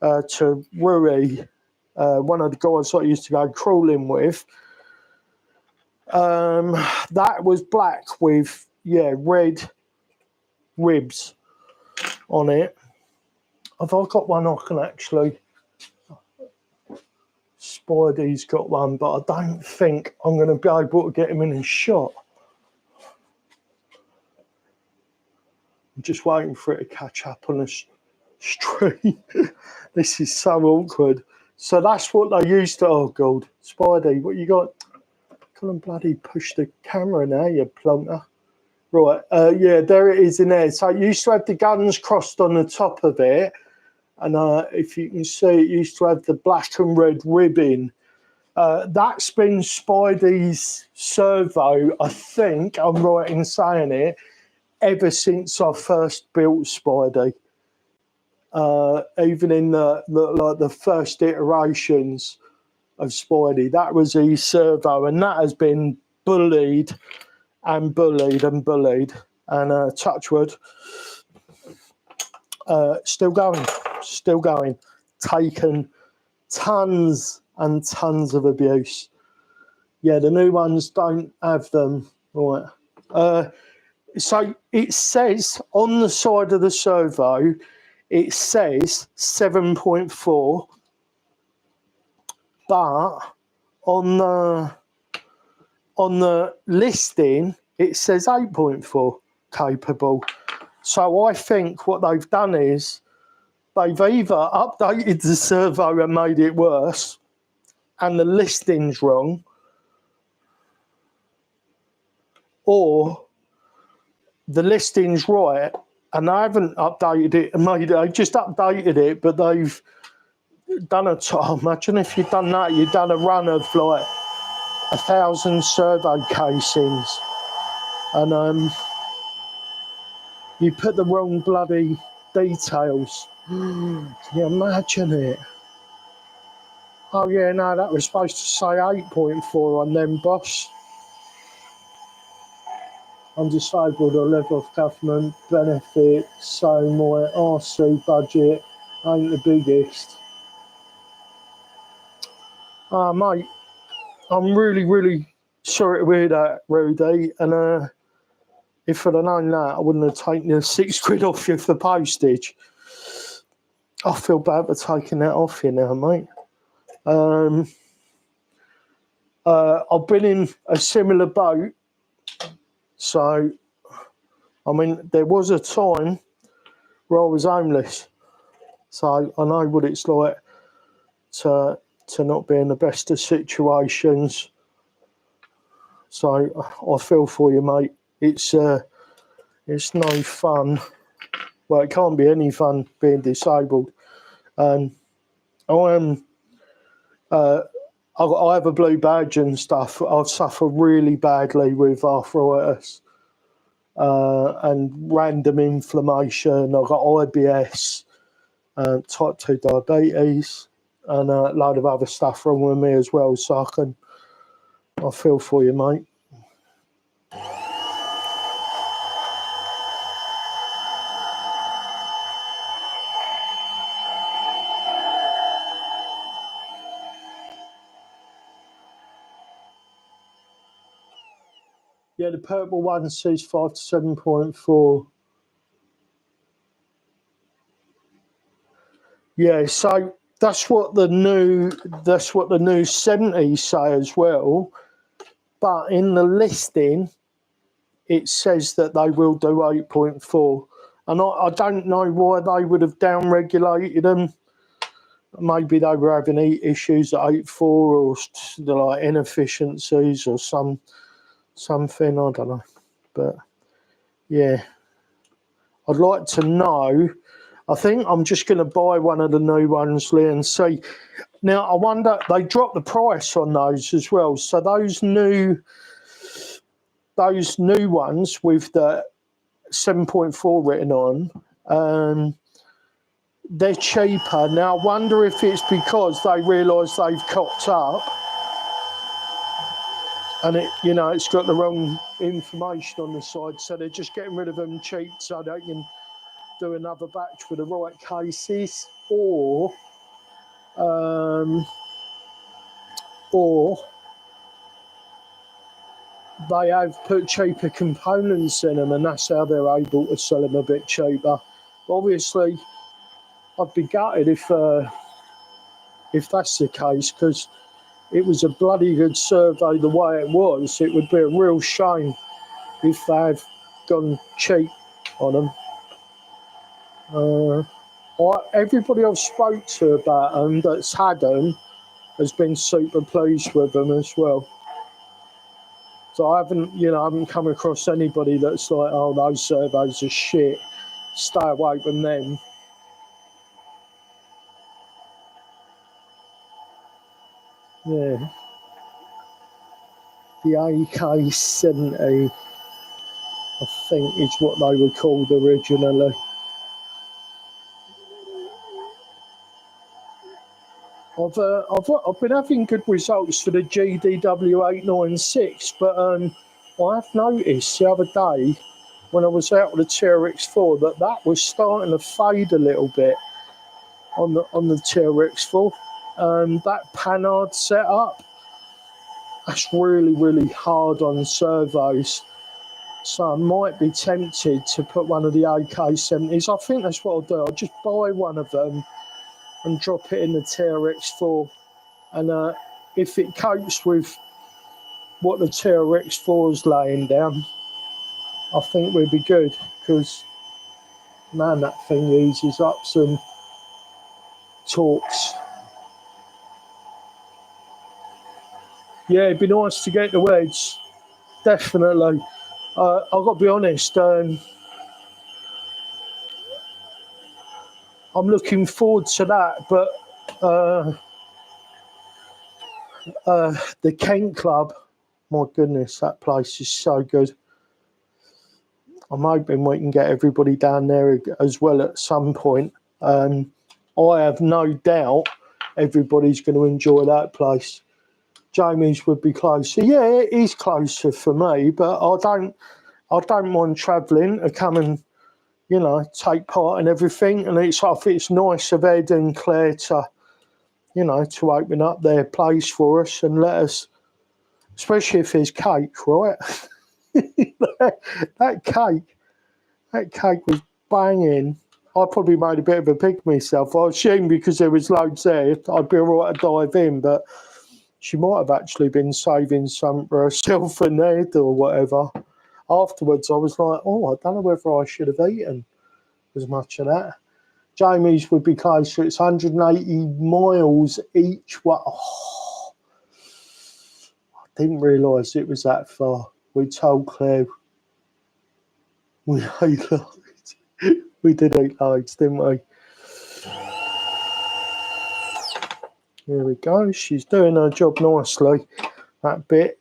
Rui, one of the guys that I used to go crawling with. That was black with, yeah, red ribs on it. Have I got one I can actually... Spidey's got one, but I don't think I'm going to be able to get him in a shot. I'm just waiting for it to catch up on the stream. This is so awkward. So that's what they used to... Oh, God. Spidey, what you got? Come on, bloody push the camera now, you plonker. Right, yeah, there it is in there. So it used to have the guns crossed on the top of it. And if you can see, it used to have the black and red ribbing. That's been Spidey's servo, I think, I'm right in saying it, ever since I first built Spidey. Even in the first iterations of Spidey, that was his servo, and that has been bullied and bullied and bullied. And touchwood, still going, taken tons and tons of abuse. Yeah, the new ones don't have them. Right. So it says on the side of the servo, it says 7.4, but on the listing it says 8.4 capable. So I think what they've done is they've either updated the servo and made it worse, and the listing's wrong, or the listing's right and they haven't updated it and made it. They just updated it, but they've done a... imagine if you'd done that, you'd done a run of like 1,000 servo casings, and you put the wrong bloody details. Can you imagine it? Oh yeah, no, that was supposed to say 8.4 on them, boss. I'm disabled or live off government benefits, so my RC budget ain't the biggest. Mate, I'm really, really sorry to hear that, Rudy. And if I'd have known that, I wouldn't have taken the £6 off you for postage. I feel bad for taking that off you now, mate. I've been in a similar boat. So, I mean, there was a time where I was homeless. So I know what it's like to not be in the best of situations. So I feel for you, mate. It's no fun. Well, it can't be any fun being disabled. I have a blue badge and stuff. I suffer really badly with arthritis and random inflammation. I've got IBS, type 2 diabetes, and a load of other stuff wrong with me as well. So I feel for you, mate. Yeah, the purple one says 5 to 7.4. Yeah, so that's what the new 70s say as well. But in the listing, it says that they will do 8.4. And I don't know why they would have down-regulated them. Maybe they were having heat issues at 8.4 or like inefficiencies or something, I don't know. But, yeah, I'd like to know. I think I'm just going to buy one of the new ones, Lee, and see. Now, I wonder, they dropped the price on those as well. So those new ones with the 7.4 written on, they're cheaper. Now, I wonder if it's because they realise they've cocked up and it, you know, it's got the wrong information on the side, so they're just getting rid of them cheap so they can do another batch with the right cases, or they have put cheaper components in them, and that's how they're able to sell them a bit cheaper. But obviously, I'd be gutted if that's the case, because it was a bloody good survey the way it was. It would be a real shame if they've gone cheap on them. Everybody I've spoke to about them that's had them has been super pleased with them as well. So I haven't come across anybody that's like, oh, those surveys are shit, stay away from them. Yeah. The AK-70, I think, is what they were called originally. I've been having good results for the GDW896, but I have noticed the other day when I was out with the TRX4 that was starting to fade a little bit on the TRX4. That Panhard setup, that's really, really hard on servos. So I might be tempted to put one of the AK-70s. I think that's what I'll do. I'll just buy one of them and drop it in the TRX4. And if it copes with what the TRX4 is laying down, I think we'll be good. Because, man, that thing uses up some torques. Yeah, it'd be nice to get the wedge. Definitely. I've got to be honest, I'm looking forward to that, but the Kent Club, my goodness, that place is so good. I'm hoping we can get everybody down there as well at some point. I have no doubt everybody's going to enjoy that place. Jamie's would be closer. Yeah, it is closer for me, but I don't mind travelling to come and, you know, take part in everything. And I think it's nice of Ed and Claire to, you know, to open up their place for us and let us, especially if there's cake, right? that cake was banging. I probably made a bit of a pig myself. I assumed because there was loads there, I'd be all right to dive in, but she might have actually been saving some for herself and Ned or whatever. Afterwards, I was like, oh, I don't know whether I should have eaten as much of that. Jamie's would be closer. It's 180 miles each way. Oh, I didn't realise it was that far. We told Claire we ate loads. We did eat loads, didn't we? Here we go. She's doing her job nicely, that bit.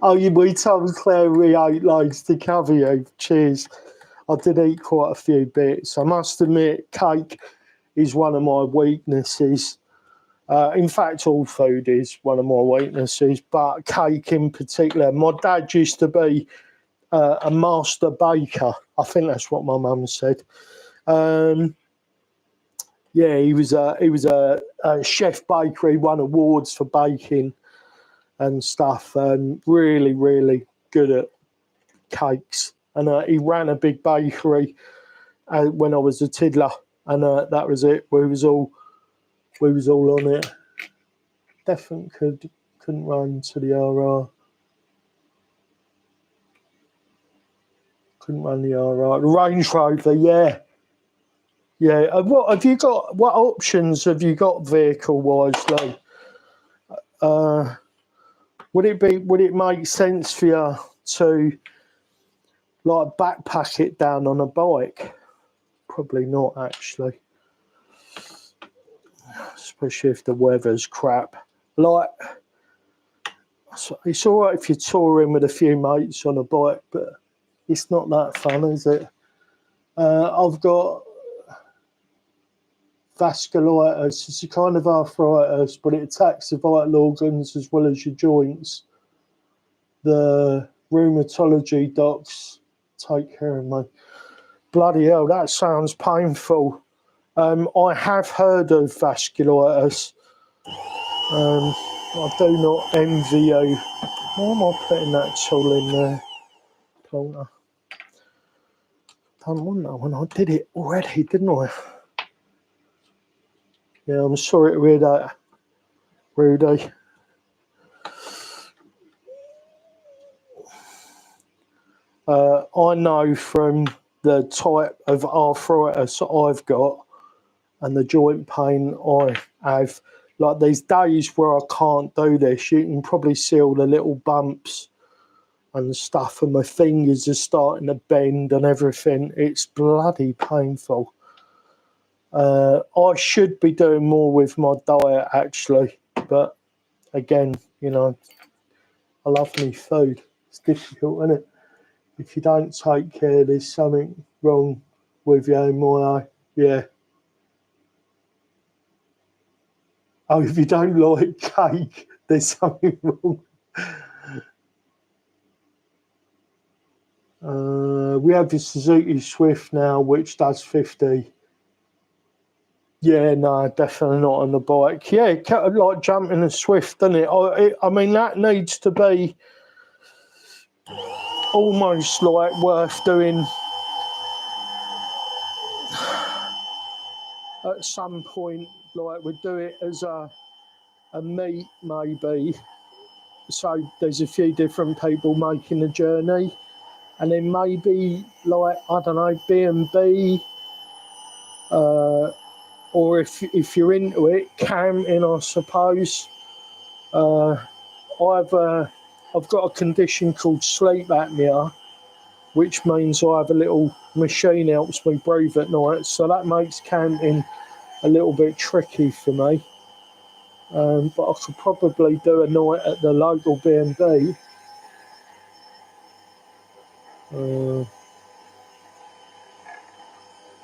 Oh, we told Claire we ate loads to cover you. Cheers. I did eat quite a few bits. I must admit, cake is one of my weaknesses. In fact, all food is one of my weaknesses, but cake in particular. My dad used to be a master baker. I think that's what my mum said. Yeah, he was a chef baker. He won awards for baking and stuff, and really, really good at cakes. And he ran a big bakery when I was a tiddler, and that was it. We was all on it. Definitely couldn't run to the RR. Couldn't run the RR. The Range Rover, yeah. Yeah. What have you got? What options have you got vehicle-wise, Lee? Would it make sense for you to like backpack it down on a bike? Probably not, actually. Especially if the weather's crap. Like, it's all right if you're touring with a few mates on a bike, but it's not that fun, is it? I've got vasculitis. It's a kind of arthritis, but it attacks the vital organs as well as your joints. The rheumatology docs take care of me. Bloody hell, that sounds painful. I have heard of vasculitis. I do not envy you. Why am I putting that tool in there? Pointer. Don't want that one. I did it already, didn't I? Yeah, I'm sorry to hear that, Rudy. I know from the type of arthritis I've got and the joint pain I have, like these days where I can't do this, you can probably see all the little bumps and stuff, and my fingers are starting to bend and everything. It's bloody painful. I should be doing more with my diet actually, but again, you know, I love me food. It's difficult, isn't it? If you don't take care, there's something wrong with you in my eye. Yeah. Oh, if you don't like cake, there's something wrong. We have the Suzuki Swift now, which does 50. Yeah, no, definitely not on the bike. Yeah, like jumping a Swift, doesn't it? I mean, that needs to be almost like worth doing at some point. Like we'd do it as a meet maybe. So there's a few different people making the journey, and then maybe like, I don't know, B&B, or if you're into it, camping, I suppose. I've got a condition called sleep apnea, which means I have a little machine that helps me breathe at night, so that makes camping a little bit tricky for me. But I could probably do a night at the local B&B.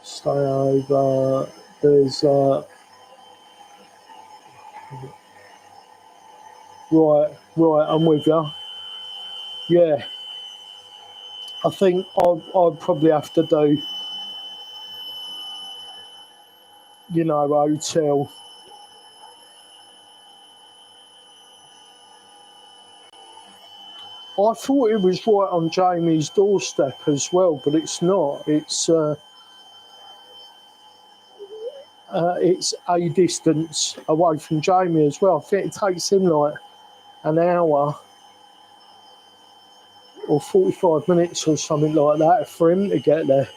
Stay over. There's right. I'm with you. Yeah, I think I'd probably have to do, you know, hotel. I thought it was right on Jamie's doorstep as well, but it's not. It's a distance away from Jamie as well. I think it takes him like an hour or 45 minutes or something like that for him to get there,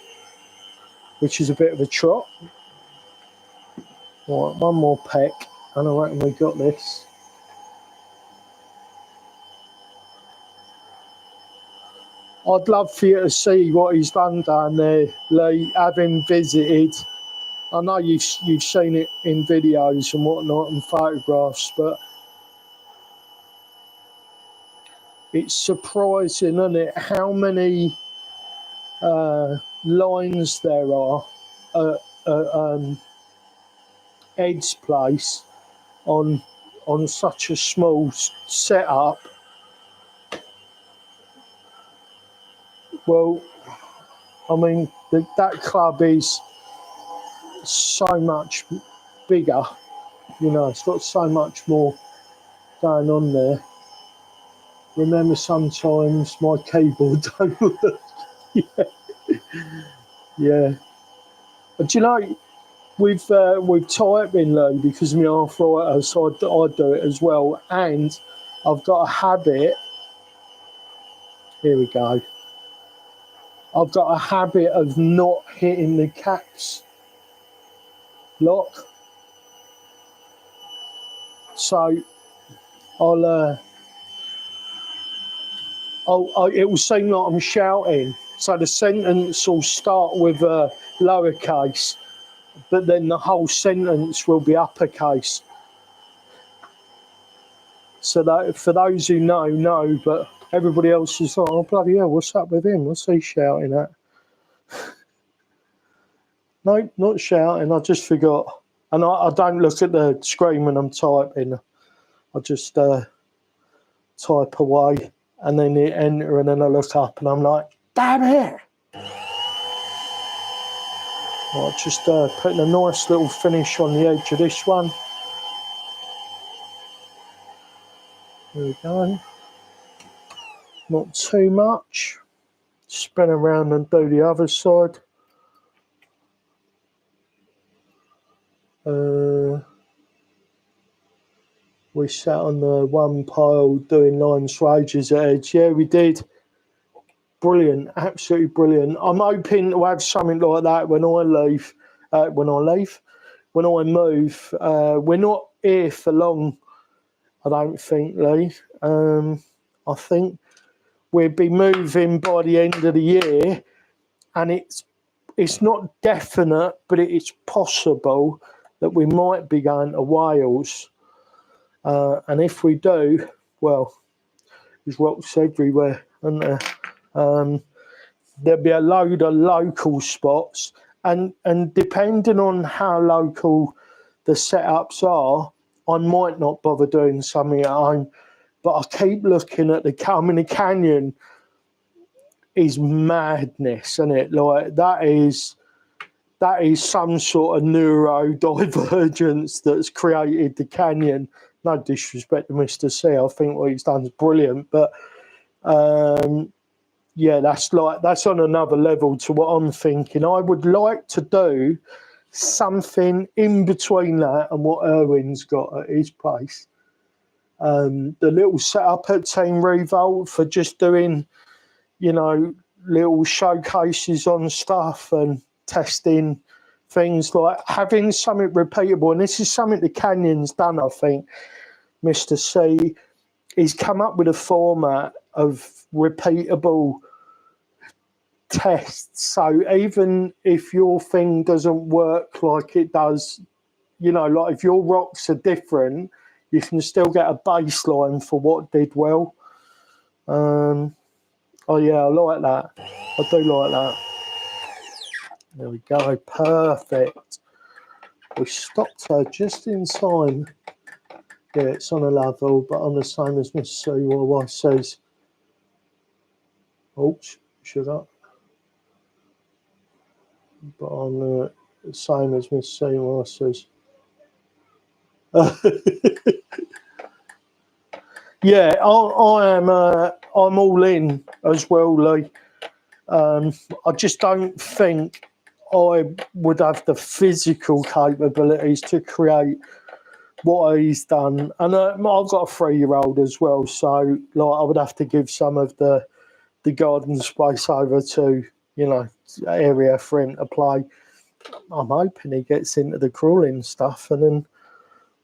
which is a bit of a trot. Right, one more peck, and I reckon we got this. I'd love for you to see what he's done down there, Lee, having visited. I know you've seen it in videos and whatnot and photographs, but it's surprising, isn't it, how many lines there are at Ed's place on such a small setup. Well, I mean, that club is so much bigger, you know, it's got so much more going on there. Remember, sometimes my keyboard don't work. Yeah. But you know, with typing, Lou, because of my arthritis, I do it as well, and I've got a habit. Here we go. I've got a habit of not hitting the caps lock. So it will seem like I'm shouting. So the sentence will start with lowercase, but then the whole sentence will be uppercase. So that for those who know, but everybody else is like, oh bloody hell, what's up with him? What's he shouting at? No, not shouting, I just forgot. And I don't look at the screen when I'm typing. I just type away and then hit enter, and then I look up and I'm like, damn it. Right, just putting a nice little finish on the edge of this one. There we go. Not too much. Spin around and do the other side. We sat on the one pile doing lines rages at edge. Yeah, we did. Brilliant, absolutely brilliant. I'm hoping to have something like that when I leave. When I move. We're not here for long, I don't think, Lee. I think we'll be moving by the end of the year, and it's not definite, but it's possible that we might be going to Wales. And if we do, well, there's rocks everywhere, aren't there? There'll be a load of local spots, and depending on how local the setups are, I might not bother doing something at home. But I keep looking at the Canyon is madness, isn't it? Like that is some sort of neurodivergence that's created the canyon. No disrespect to Mr. C, I think what he's done is brilliant, but yeah, that's on another level to what I'm thinking. I would like to do something in between that and what Erwin's got at his place. The little setup at Team Revolt for just doing, little showcases on stuff and testing things, like having something repeatable. And this is something the Canyon's done, I think. Mr. C, he's come up with a format of repeatable tests. So even if your thing doesn't work like it does, like if your rocks are different, you can still get a baseline for what did well. Oh yeah, I like that. I do like that. There we go, perfect. We stopped her just in time. Yeah, it's on a level, but on the same as Miss CYY says. Oops, sugar. But on the same as Miss CYY says. Yeah, I am. I'm all in as well, Lee. I just don't think I would have the physical capabilities to create what he's done. And I've got a 3-year-old as well, so I would have to give some of the garden space over to area for him to play. I'm hoping he gets into the crawling stuff, and then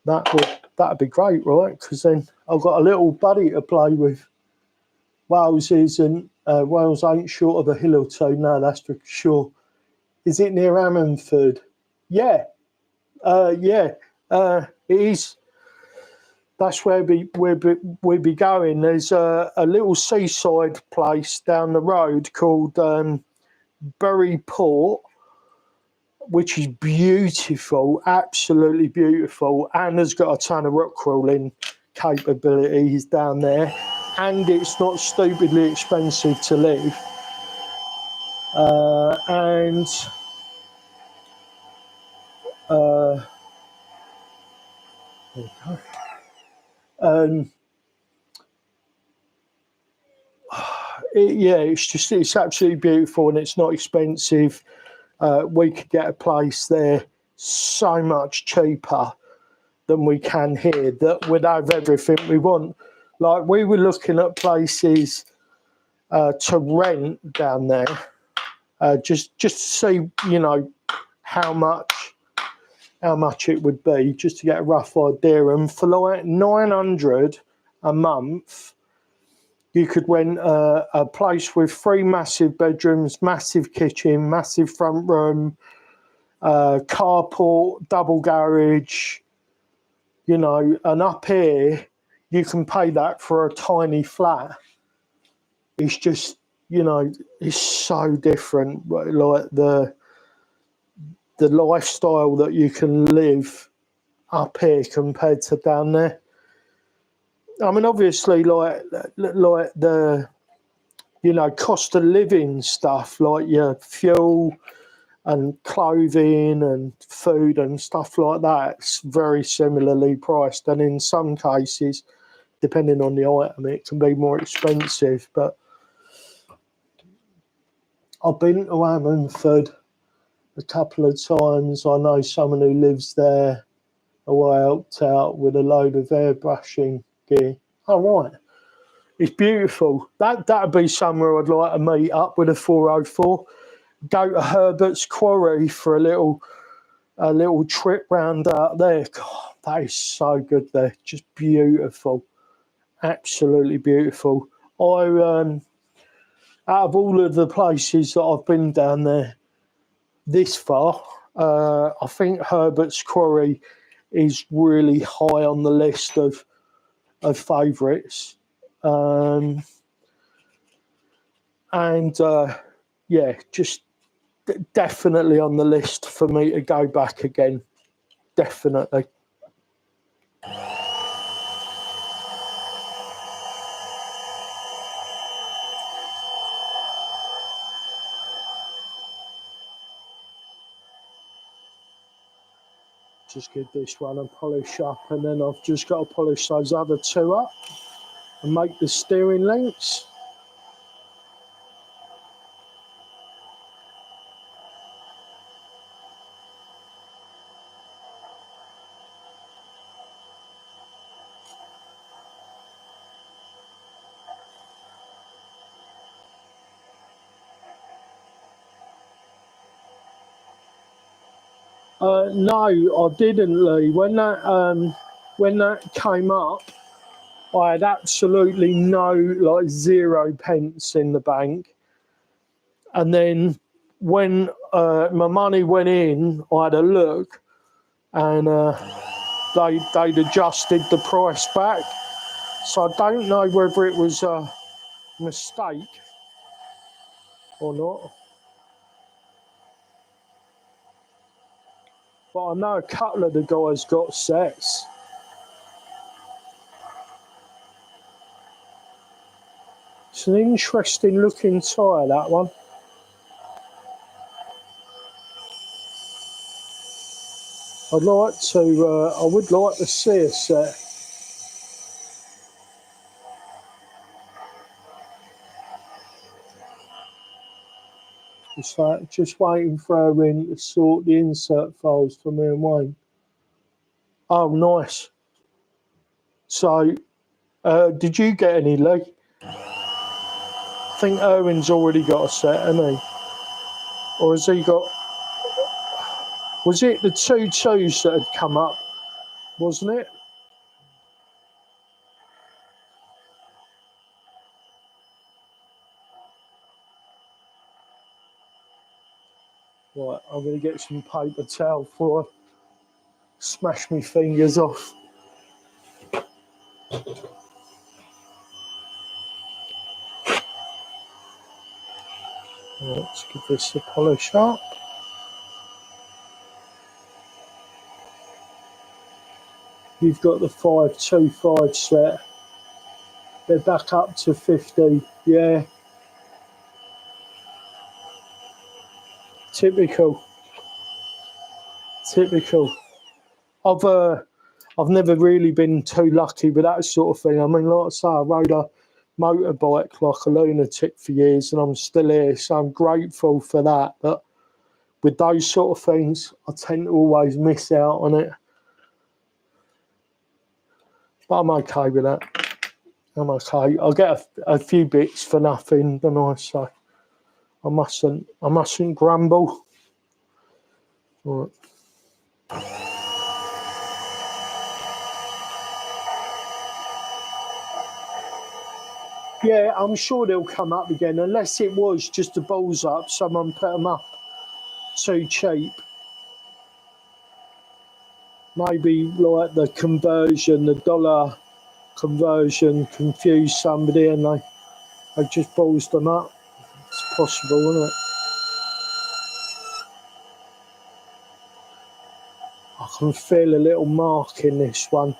that'd be great, right? Because then I've got a little buddy to play with. Wales ain't short of a hill or two. No, that's for sure. Is it near Ammanford? Yeah. It is. That's where we'll be going. There's a little seaside place down the road called Bury Port, which is beautiful, absolutely beautiful, and has got a ton of rock crawling capabilities down there, and it's not stupidly expensive to live. It's absolutely beautiful, and it's not expensive. We could get a place there so much cheaper than we can here, that would have everything we want. Like, we were looking at places to rent down there, just to see, how much it would be, just to get a rough idea. And for like $900 a month, you could rent a place with 3 massive bedrooms, massive kitchen, massive front room, carport, double garage, and up here, you can pay that for a tiny flat. It's just, it's so different. Like the lifestyle that you can live up here compared to down there. I mean, obviously, like the, you know, cost of living stuff, like your fuel and clothing and food and stuff like that, it's very similarly priced. And in some cases, depending on the item, it can be more expensive. But I've been to Ammanford a couple of times. I know someone who lives there, who I helped out with a load of airbrushing gear. Oh, right. It's beautiful. That'd be somewhere I'd like to meet up with a 404. Go to Herbert's Quarry for a little trip round out there. God, that is so good there. Just beautiful. Absolutely beautiful. Out of all of the places that I've been down there this far, I think Herbert's Quarry is really high on the list of favourites. Yeah, just definitely on the list for me to go back again. Definitely. Just give this one a polish up, and then I've just got to polish those other two up and make the steering links. No, I didn't, Lee. When that came up, I had absolutely no, like, 0 pence in the bank. And then when my money went in, I had a look, and they'd adjusted the price back. So I don't know whether it was a mistake or not. But I know a couple of the guys got sets. It's an interesting looking tyre, that one. I would like to see a set. It's like just waiting for her in to sort the insert files for me and Wayne. Oh, nice. So, did you get any, Lee? I think Erwin's already got a set, hasn't he? Or has he got... Was it the 2 2s that had come up, wasn't it? Right, I'm going to get some paper towel before I smash my fingers off. Right, let's give this a polish up. You've got the 525 set. They're back up to 50. Yeah. Typical. I've never really been too lucky with that sort of thing. I mean, like I say, I rode a motorbike like a lunatic for years, and I'm still here, so I'm grateful for that. But with those sort of things, I tend to always miss out on it. But I'm okay with that. I'm okay. I'll get a few bits for nothing, don't I? So I mustn't grumble. Right. Yeah, I'm sure they'll come up again, unless it was just a balls up. Someone put them up too cheap. Maybe like the conversion, the dollar conversion confused somebody and they just balls them up. It's possible, isn't it? can feel a little mark in this one.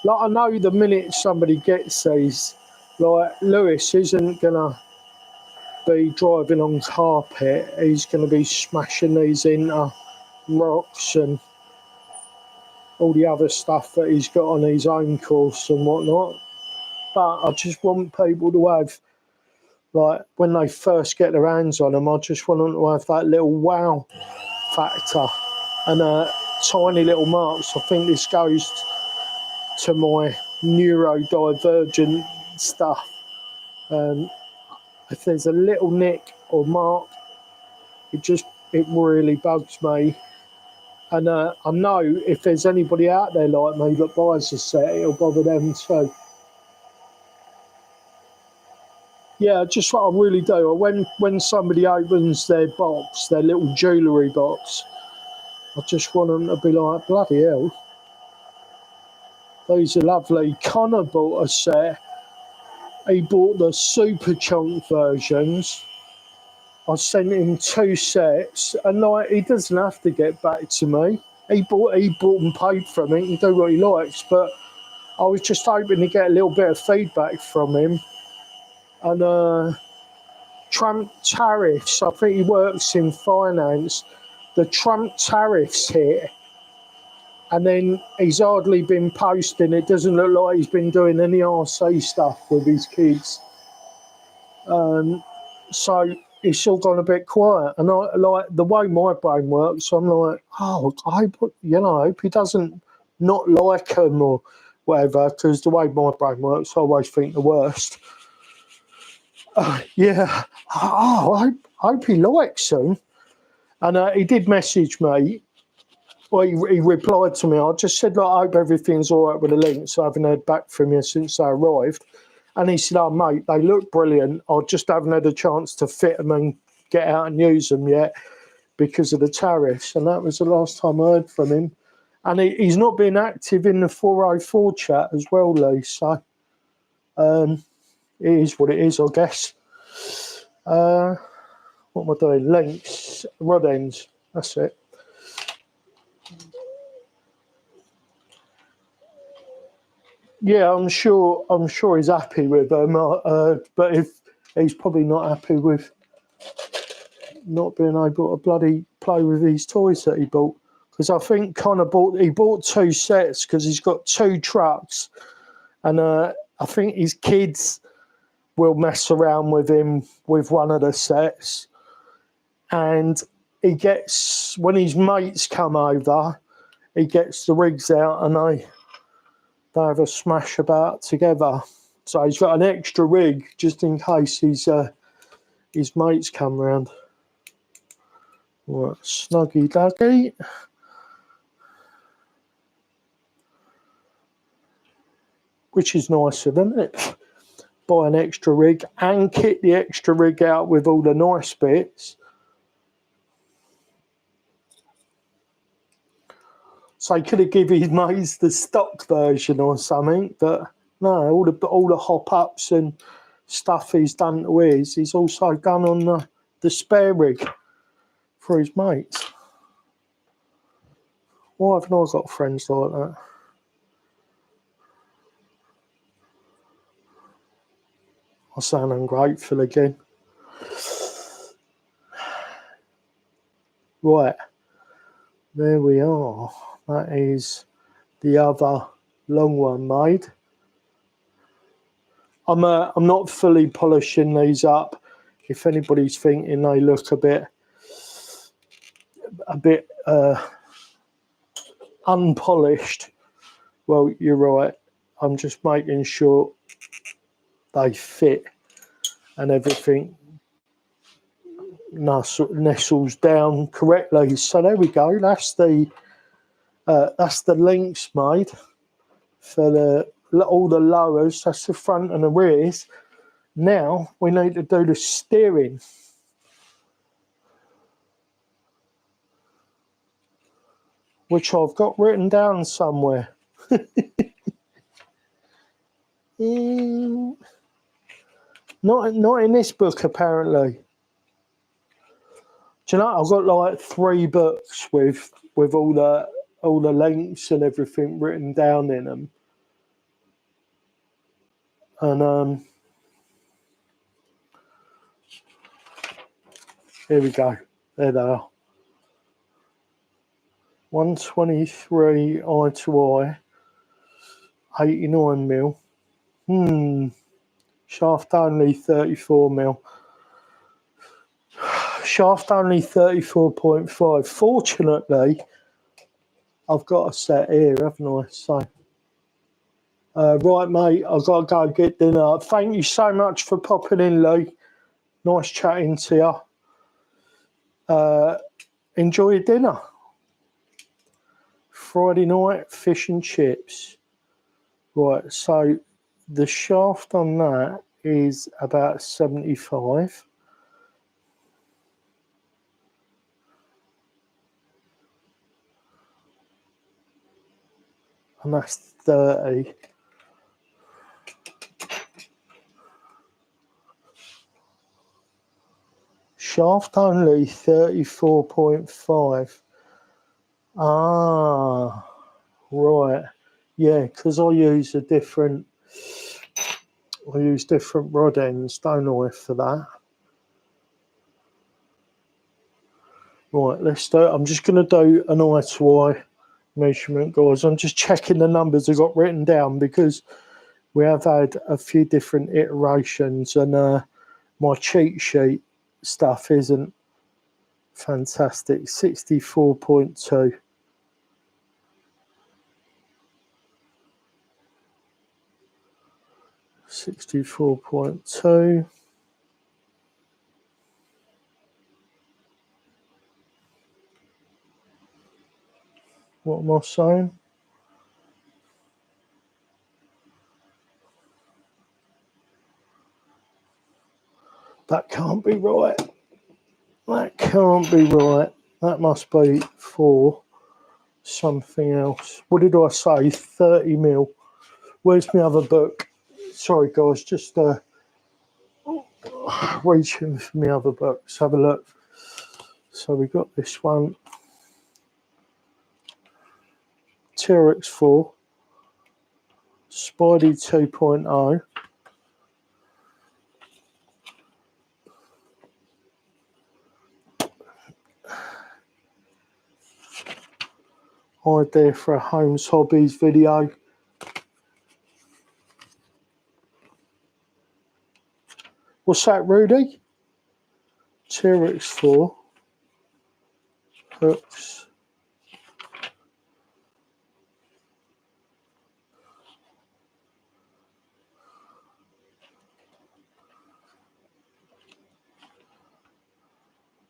Like, I know the minute somebody gets these, like Lewis isn't gonna be driving on carpet, he's gonna be smashing these into rocks and all the other stuff that he's got on his own course and whatnot. But I just want people to have, like, when they first get their hands on them, I just want them to have that little wow factor and tiny little marks. I think this goes to my neurodivergent stuff. If there's a little nick or mark, it really bugs me. And I know if there's anybody out there like me that buys a set, it'll bother them too. Yeah, just what I really do. When somebody opens their box, their little jewellery box, I just want them to be like, bloody hell, these are lovely. Connor bought a set. He bought the super chunk versions. I sent him 2 sets, and like, he doesn't have to get back to me. He bought and paid for me. He can do what he likes, but I was just hoping to get a little bit of feedback from him. And Trump tariffs, I think he works in finance. The Trump tariffs hit, and then he's hardly been posting. It doesn't look like he's been doing any RC stuff with his kids. So it's all gone a bit quiet. And I like the way my brain works. I'm like, oh, I hope he doesn't not like him or whatever, because the way my brain works, I always think the worst. Yeah, I hope he likes him. And he did message me. Well, he replied to me. I just said, like, I hope everything's all right with the links. I haven't heard back from you since they arrived. And he said, oh, mate, they look brilliant. I just haven't had a chance to fit them and get out and use them yet because of the tariffs. And that was the last time I heard from him. And he's not been active in the 404 chat as well, Lee. So it is what it is, I guess. What am I doing? Links, rod ends. That's it. Yeah, I'm sure he's happy with them, but if he's probably not happy with not being able to bloody play with these toys that he bought, because I think he bought 2 sets because he's got 2 trucks, and I think his kids will mess around with him with one of the sets, and he gets, when his mates come over, he gets the rigs out and they have a smash about together. So he's got an extra rig just in case his mates come round. Right, snuggy duggy. Which is nice of him, isn't it? Buy an extra rig and kit the extra rig out with all the nice bits. So he could have given his mates the stock version or something, but no, all the hop ups and stuff he's done to his, he's also done on the spare rig for his mates. Why haven't I got friends like that? I sound ungrateful again. Right, there we are. That is the other long one made. I'm not fully polishing these up. If anybody's thinking they look a bit unpolished, well, you're right. I'm just making sure they fit and everything nestles down correctly. So there we go. That's the links made for all the lowers. That's the front and the rears. Now we need to do the steering. Which I've got written down somewhere. Not in this book, apparently. Do you know, I've got like 3 books with all all the links and everything written down in them. And here we go. There they are. 123 eye to eye. 89 mil. Shaft only 34 mil. Shaft only 34.5. Fortunately, I've got a set here, haven't I? So, right, mate, I've got to go get dinner. Thank you so much for popping in, Lee. Nice chatting to you. Enjoy your dinner. Friday night, fish and chips. Right, so the shaft on that is about 75. And that's 30. Shaft only 34.5. Ah, right. Yeah, because I use different rod ends, don't I, for that. Right, let's do it. I'm just going to do an eye to eye measurement, guys. I'm just checking the numbers I got written down because we have had a few different iterations and my cheat sheet stuff isn't fantastic. 64.2. What am I saying? That can't be right. That can't be right. That must be for something else. What did I say? 30 mil. Where's my other book? Sorry, guys, just reaching for my other book. Let's have a look. So we got this one. T-Rex 4. Spidey 2.0. Idea for a Homes Hobbies video. What's that, Rudy? T-Rex 4. Hooks.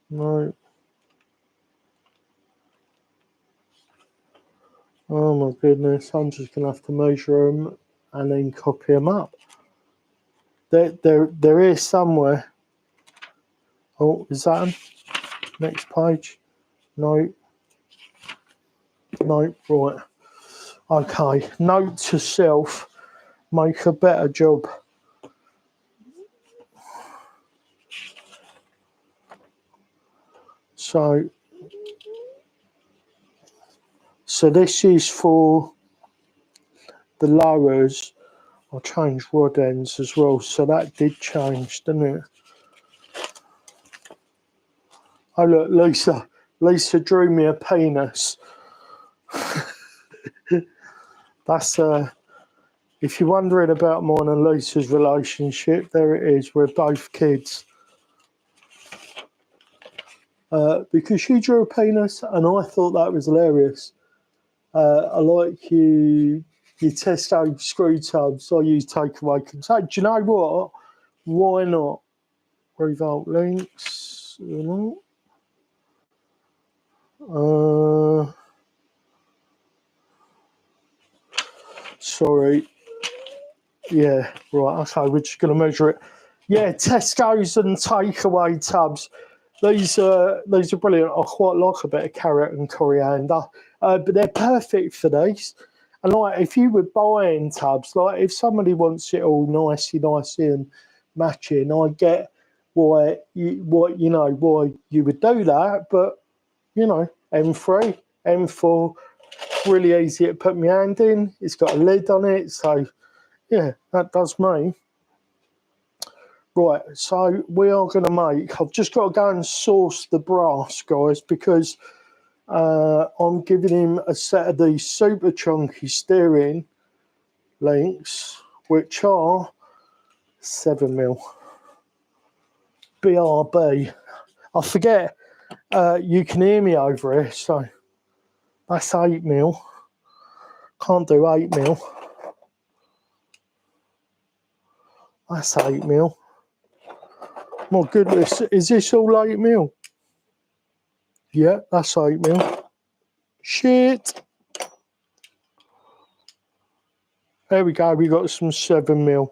No. Oh my goodness, I'm just going to have to measure them and then copy them up. There is somewhere. Oh, is that them? Next page? No. No, right. Okay, note to self, make a better job. So this is for the lowers. I changed rod ends as well, so that did change, didn't it? Oh look, Lisa drew me a penis. That's if you're wondering about mine and Lisa's relationship, there it is. We're both kids. Because she drew a penis, and I thought that was hilarious. I like your Testo screw tubs. I use takeaway container. Do you know what? Why not? Revolt links. Sorry. Yeah, right. Okay, we're just going to measure it. Yeah, Tesco's and takeaway tubs. These are brilliant. I quite like a bit of carrot and coriander, but they're perfect for these. And like, if you were buying tubs, like if somebody wants it all nicey and matching, I get why you would do that. But you know, M3, M4, really easy to put my hand in. It's got a lid on it, so yeah, that does me. Right, so we are going to make, I've just got to go and source the brass, guys, because I'm giving him a set of these super chunky steering links, which are 7mm. BRB. I forget, you can hear me over here, so that's 8mm. Can't do 8mm. That's 8mm. My goodness, is this all 8mm? Yeah, that's 8mm. Shit. There we go, we got some 7mm.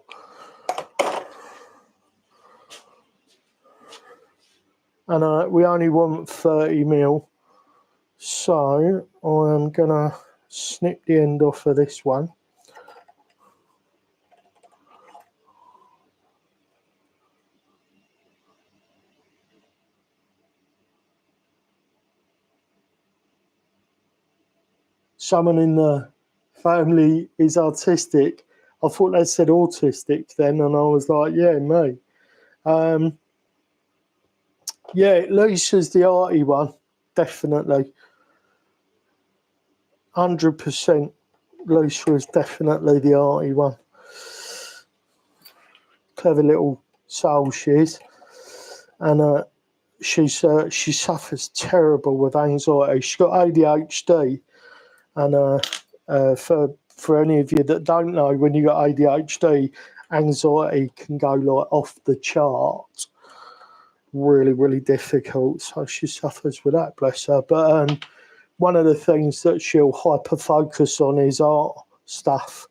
And we only want 30mm. So I'm gonna snip the end off of this one. Someone in the family is artistic. I thought they said autistic then, and I was like, yeah, me. Yeah, Lisa's the arty one, definitely. 100%. Lisa is definitely the arty one. Clever little soul she is. And she suffers terrible with anxiety. She's got ADHD. And for any of you that don't know, when you got ADHD, anxiety can go like off the chart. Really, really difficult. So she suffers with that, bless her. But one of the things that she'll hyper focus on is art stuff.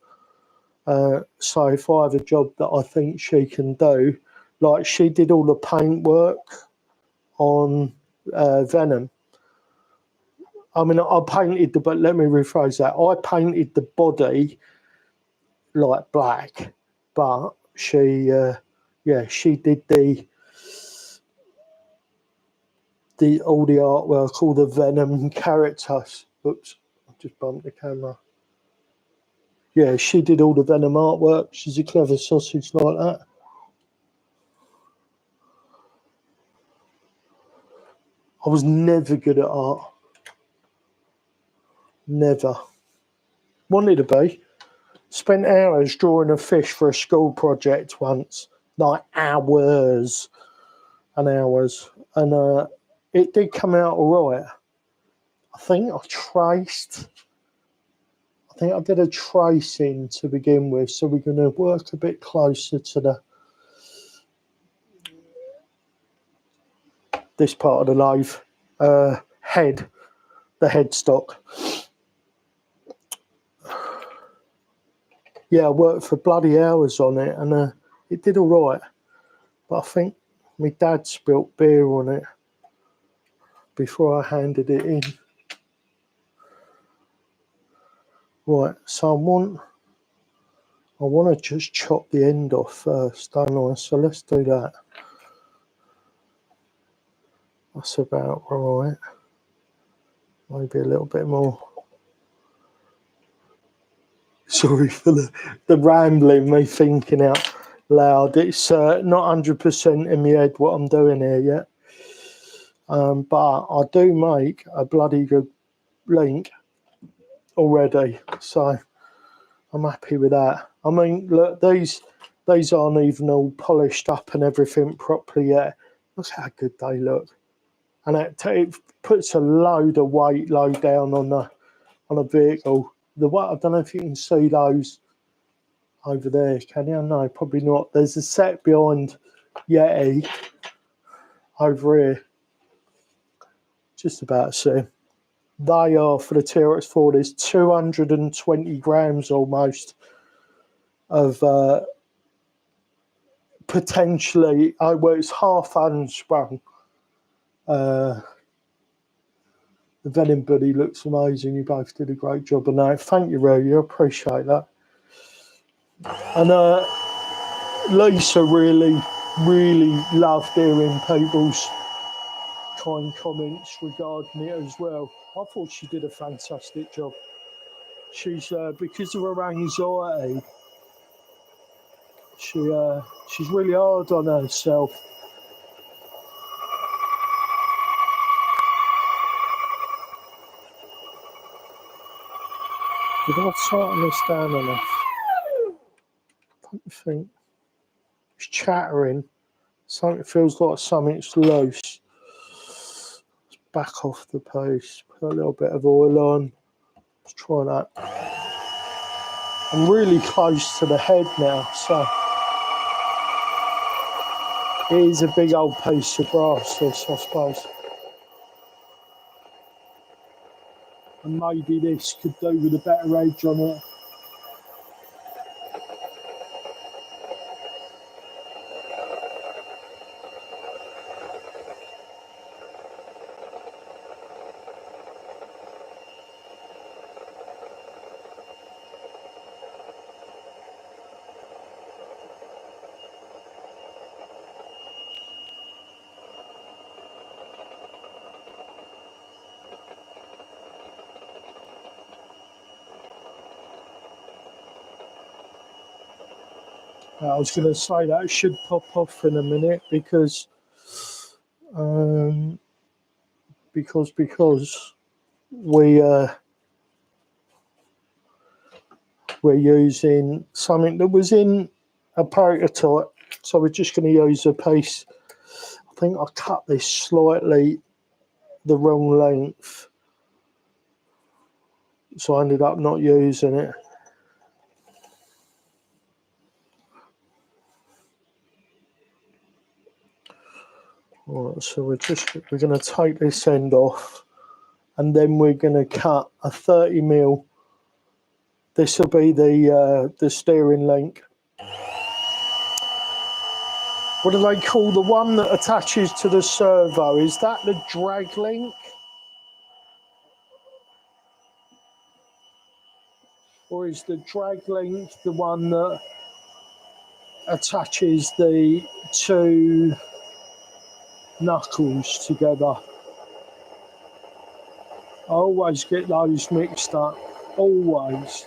So if I have a job that I think she can do, like she did all the paint work on Venom. I mean, I painted but let me rephrase that. I painted the body like black, but she did all the artwork, all the Venom characters. Oops, I just bumped the camera. Yeah, she did all the Venom artwork. She's a clever sausage like that. I was never good at art. Never. Wanted to be. Spent hours drawing a fish for a school project once. Like hours and hours. And it did come out all right. I think I did a tracing to begin with, so we're going to work a bit closer to this part of the lathe head, the headstock. Yeah, I worked for bloody hours on it, and it did all right. But I think my dad spilt beer on it before I handed it in. Right, so I want to just chop the end off first, don't I? So let's do that. That's about right. Maybe a little bit more. Sorry for the rambling, me thinking out loud. It's not 100% in my head what I'm doing here yet. But I do make a bloody good link already, so I'm happy with that. I mean, look, these aren't even all polished up and everything properly yet. Look how good they look, and it puts a load of weight down on a vehicle. I don't know if you can see those over there, can you? No, probably not. There's a set behind Yeti over here. Just about to see. They are for the TRX4. There's 220 grams almost of potentially, well, it's half unsprung. The Venom Buddy looks amazing. You both did a great job on that. Thank you, Ray. I appreciate that. And Lisa really, really loved hearing people's kind comments regarding it as well. I thought she did a fantastic job. she's because of her anxiety, she's really hard on herself. Did I tighten this down enough? I don't think. It's chattering. Something feels like something's loose. Let's back off the pace. Put a little bit of oil on. Let's try that. I'm really close to the head now, so it is a big old piece of brass, this, I suppose. And maybe this could do with a better edge on it. I was going to say that should pop off in a minute because we're using something that was in a prototype, so we're just going to use a piece. I think I cut this slightly the wrong length, so I ended up not using it. All right, so we're going to take this end off, and then we're going to cut a 30mm. This will be the steering link. What do they call the one that attaches to the servo? Is that the drag link? Or is the drag link the one that attaches the two knuckles together? I always get those mixed up. Always.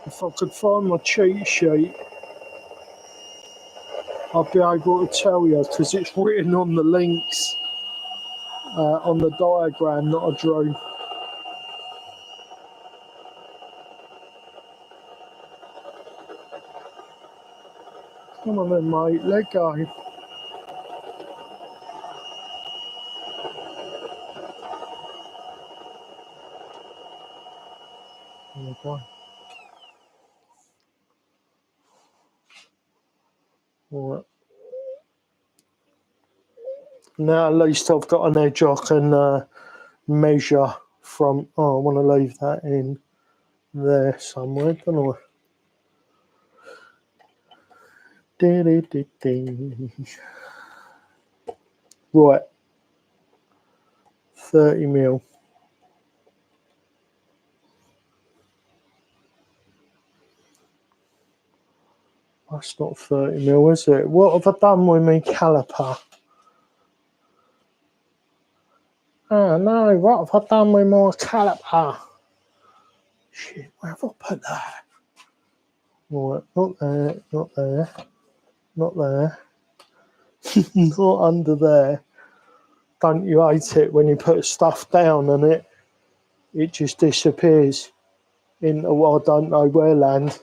If I could find my cheat sheet, I'd be able to tell you, because it's written on the links, on the diagram that I drew. Come on then, mate, let go. There we go. All right. Now at least I've got an edge I can measure from. Oh, I want to leave that in there somewhere, don't I? Right, 30mm. That's not 30mm, is it? What have I done with my caliper? Oh no, what have I done with my caliper? Shit, where have I put that? Right, not there, not there, not there, not under there. Don't you hate it when you put stuff down and it just disappears into I don't know where land?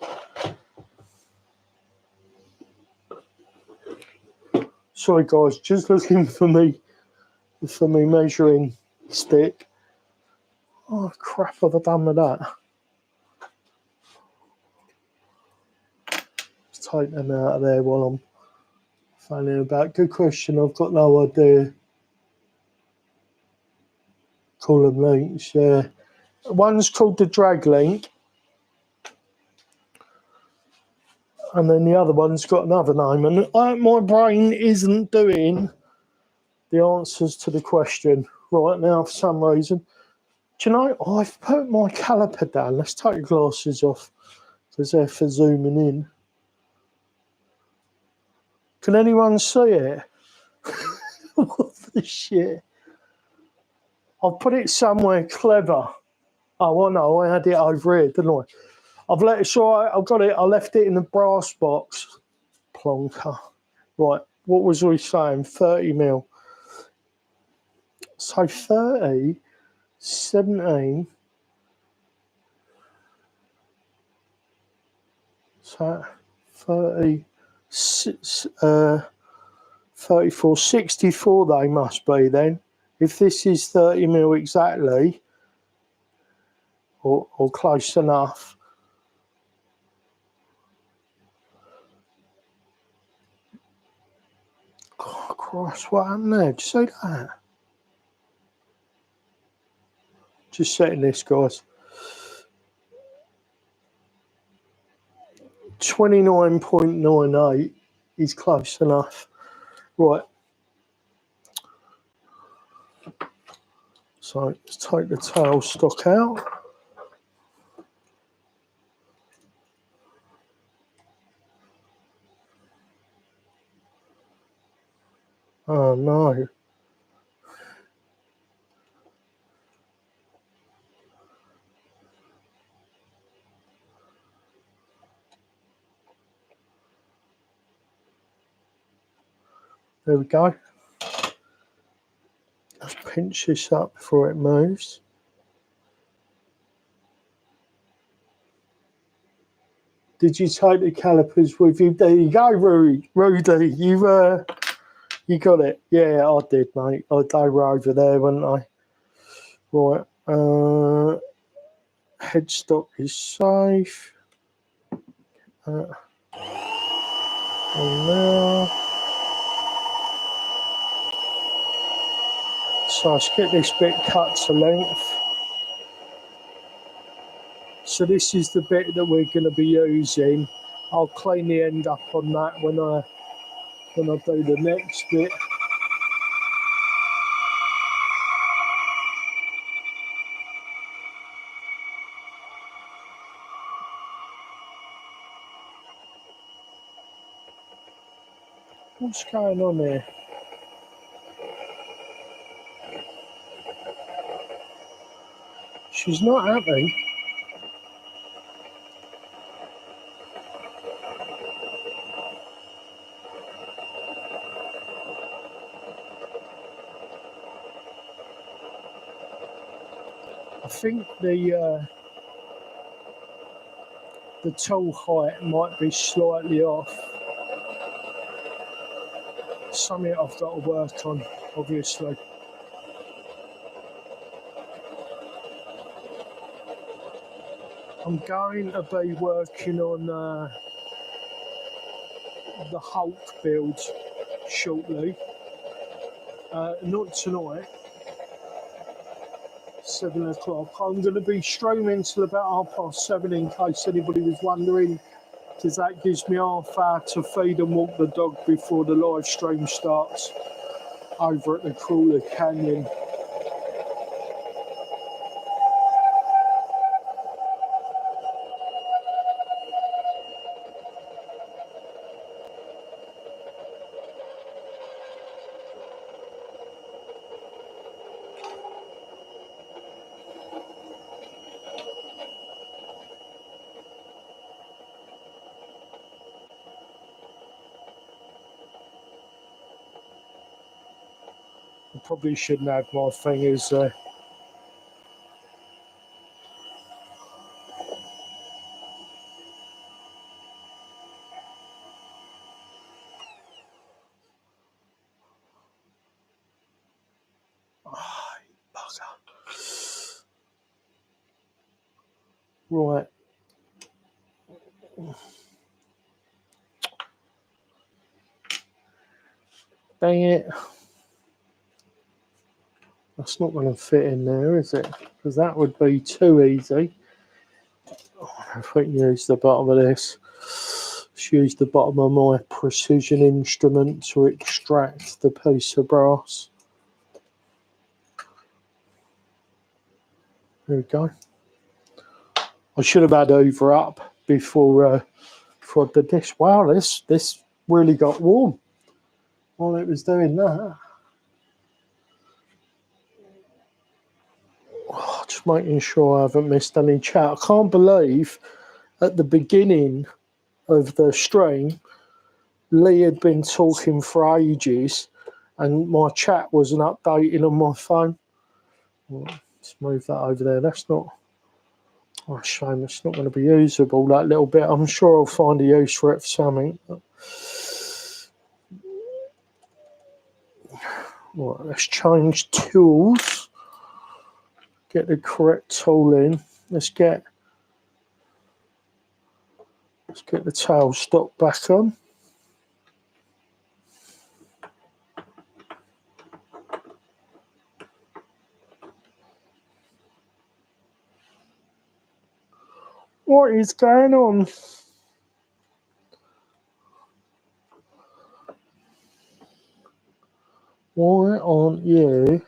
Sorry guys, just looking for me measuring stick. Oh crap, have I done with that? Let's take them out of there while I'm failing about. Good question, I've got no idea. Call them links, yeah. One's called the drag link, and then the other one's got another name, and my brain isn't doing the answers to the question right now for some reason. Do you know, I've put my caliper down. Let's take the glasses off because they're for zooming in. Can anyone see it? What the shit? I've put it somewhere clever. Oh, I know, I had it over here, didn't I? I've let it, so I've got it, I left it in the brass box. Plonker. Right, what was we saying? 30 mil. So 30, 17, so 30, 34, 64 they must be then. If this is 30 mil exactly, or close enough. Oh, Christ, what happened there? Did you see that? Just setting this, guys. 29.98 is close enough. Right. So let's take the tail stock out. Oh no. There we go. Let's pinch this up before it moves. Did you take the calipers with you? There you go, Rudy. You got it. Yeah, I did, mate. They were over there, weren't they? Right. Headstock is safe. And now. So let's get this bit cut to length. So this is the bit that we're going to be using. I'll clean the end up on that when I do the next bit. What's going on here? She's not happy. I think the tool height might be slightly off. Something I've got to work on, obviously. I'm going to be working on the Hulk build shortly. Not tonight. 7 o'clock. I'm going to be streaming till about 7:30 in case anybody was wondering, because that gives me half hour to feed and walk the dog before the live stream starts over at the Crawler Canyon. I probably shouldn't have my fingers there. Oh, bugger. Right. Dang it. That's not going to fit in there, is it? Because that would be too easy. Oh, if we can use the bottom of this. Let's use the bottom of my precision instrument to extract the piece of brass. There we go. I should have had Hoover up before I did this. Wow, this really got warm while it was doing that. Oh, just making sure I haven't missed any chat. I can't believe at the beginning of the stream, Lee had been talking for ages and my chat wasn't updating on my phone. Well, let's move that over there. That's not... Oh, shame, it's not going to be usable, that little bit. I'm sure I'll find a use for it for something. Right, let's change tools. Get the correct tool in. Let's get the tail stop back on. What is going on? Why aren't you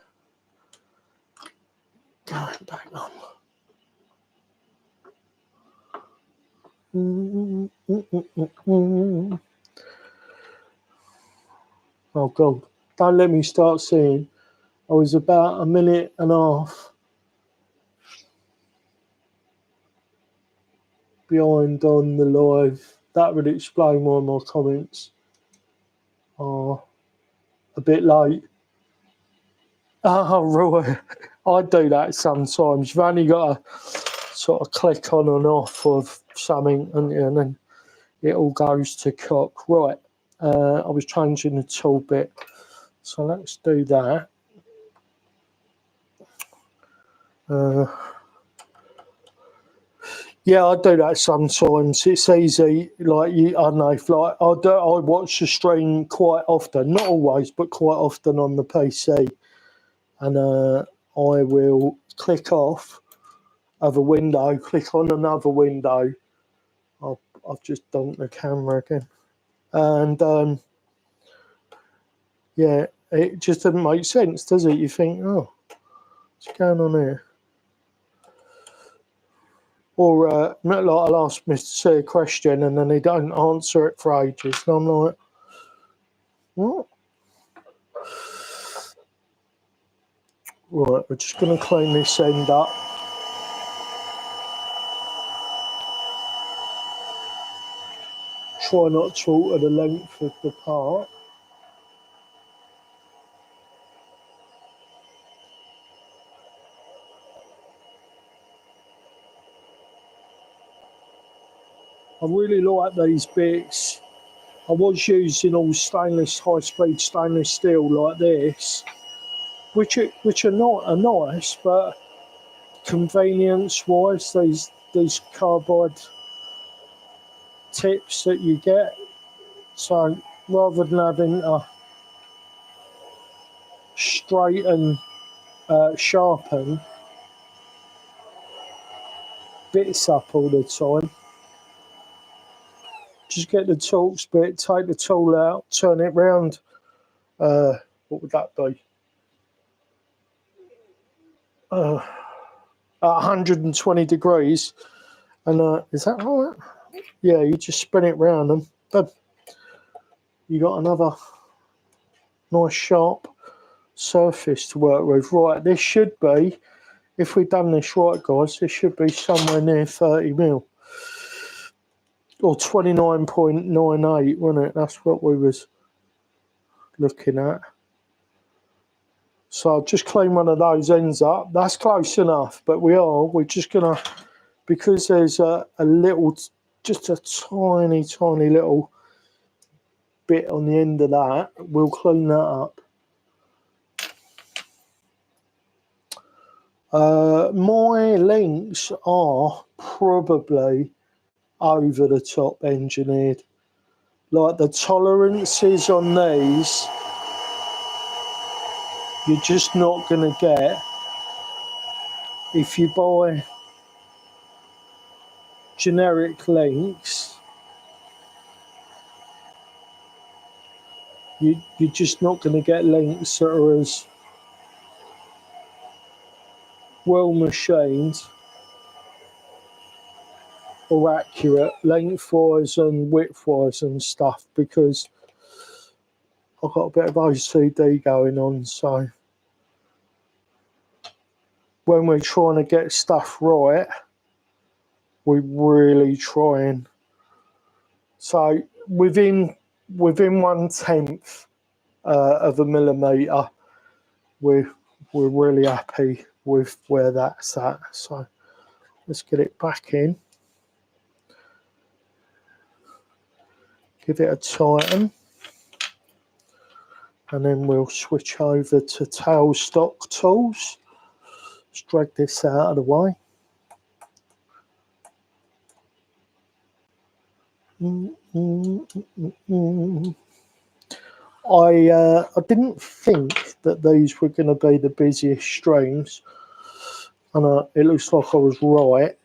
going back on? Oh God, don't let me start seeing. I was about a minute and a half behind on the live. That would explain why my comments are a bit late. Oh, right. I do that sometimes. You've only got to sort of click on and off of something and then it all goes to cock. Right, I was changing the tool bit. So let's do that. Yeah, I do that sometimes. It's easy. Like I don't know, if like I watch the stream quite often, not always, but quite often on the PC, and I will click off of a window, click on another window. I've just dumped the camera again, and yeah, it just doesn't make sense, does it? You think, oh, what's going on here? Or like I'll ask Mr. C a question and then he don't answer it for ages. And I'm like, what? Right, we're just going to clean this end up. Try not to alter the length of the part. I really like these bits. I was using all stainless, high-speed stainless steel like this, which are nice, but convenience-wise, these carbide tips that you get. So rather than having to straighten, sharpen bits up all the time, just get the Torx bit, take the tool out, turn it round. What would that be? 120 degrees, and is that right? Yeah, you just spin it round and boom, you got another nice sharp surface to work with. Right, this should be, if we've done this right, guys, this should be somewhere near 30 mil. Or 29.98, wasn't it? That's what we was looking at. So I'll just clean one of those ends up. That's close enough, but we're just gonna, because there's a little, just a tiny little bit on the end of that, we'll clean that up. My links are probably over the top engineered. Like the tolerances on these, you're just not going to get if you buy generic links. You're just not going to get links that are as well machined or accurate lengthwise and widthwise and stuff, because I've got a bit of OCD going on. So when we're trying to get stuff right, we're really trying. So within 1/10 of a millimetre, we're really happy with where that's at. So let's get it back in, give it a tighten, and then we'll switch over to tailstock tools. Let's drag this out of the way. I didn't think that these were going to be the busiest streams, and it looks like I was right.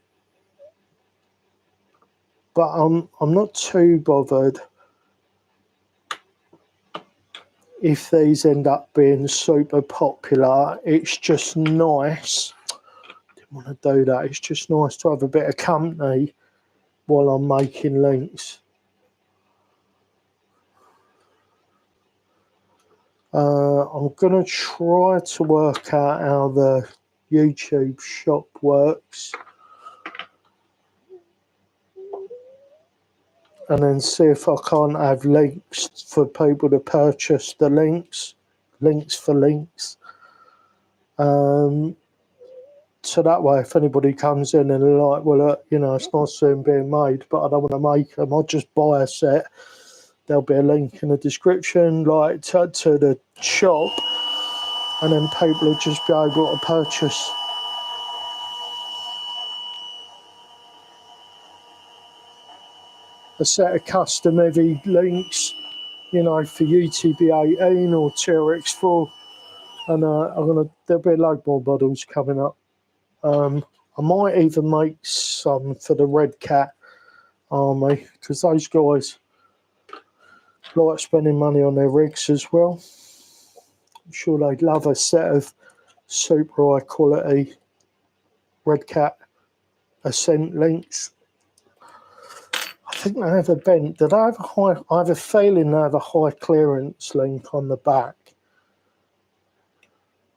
But I'm not too bothered if these end up being super popular. It's just nice. Didn't want to do that. It's just nice to have a bit of company while I'm making links. I'm going to try to work out how the YouTube shop works, and then see if I can't have links for people to purchase the links for links. So that way, if anybody comes in and they're like, well, look, you know, it's nice soon being made, but I don't want to make them, I'll just buy a set. There'll be a link in the description, like to the shop, and then people will just be able to purchase a set of custom heavy links, you know, for UTB18 or TRX4, and there'll be a load more models coming up. I might even make some for the Red Cat army, because those guys like spending money on their rigs as well. I'm sure they'd love a set of super high quality Red Cat Ascent links. I think they have a bent. Did I have a high? I have a feeling they have a high clearance link on the back.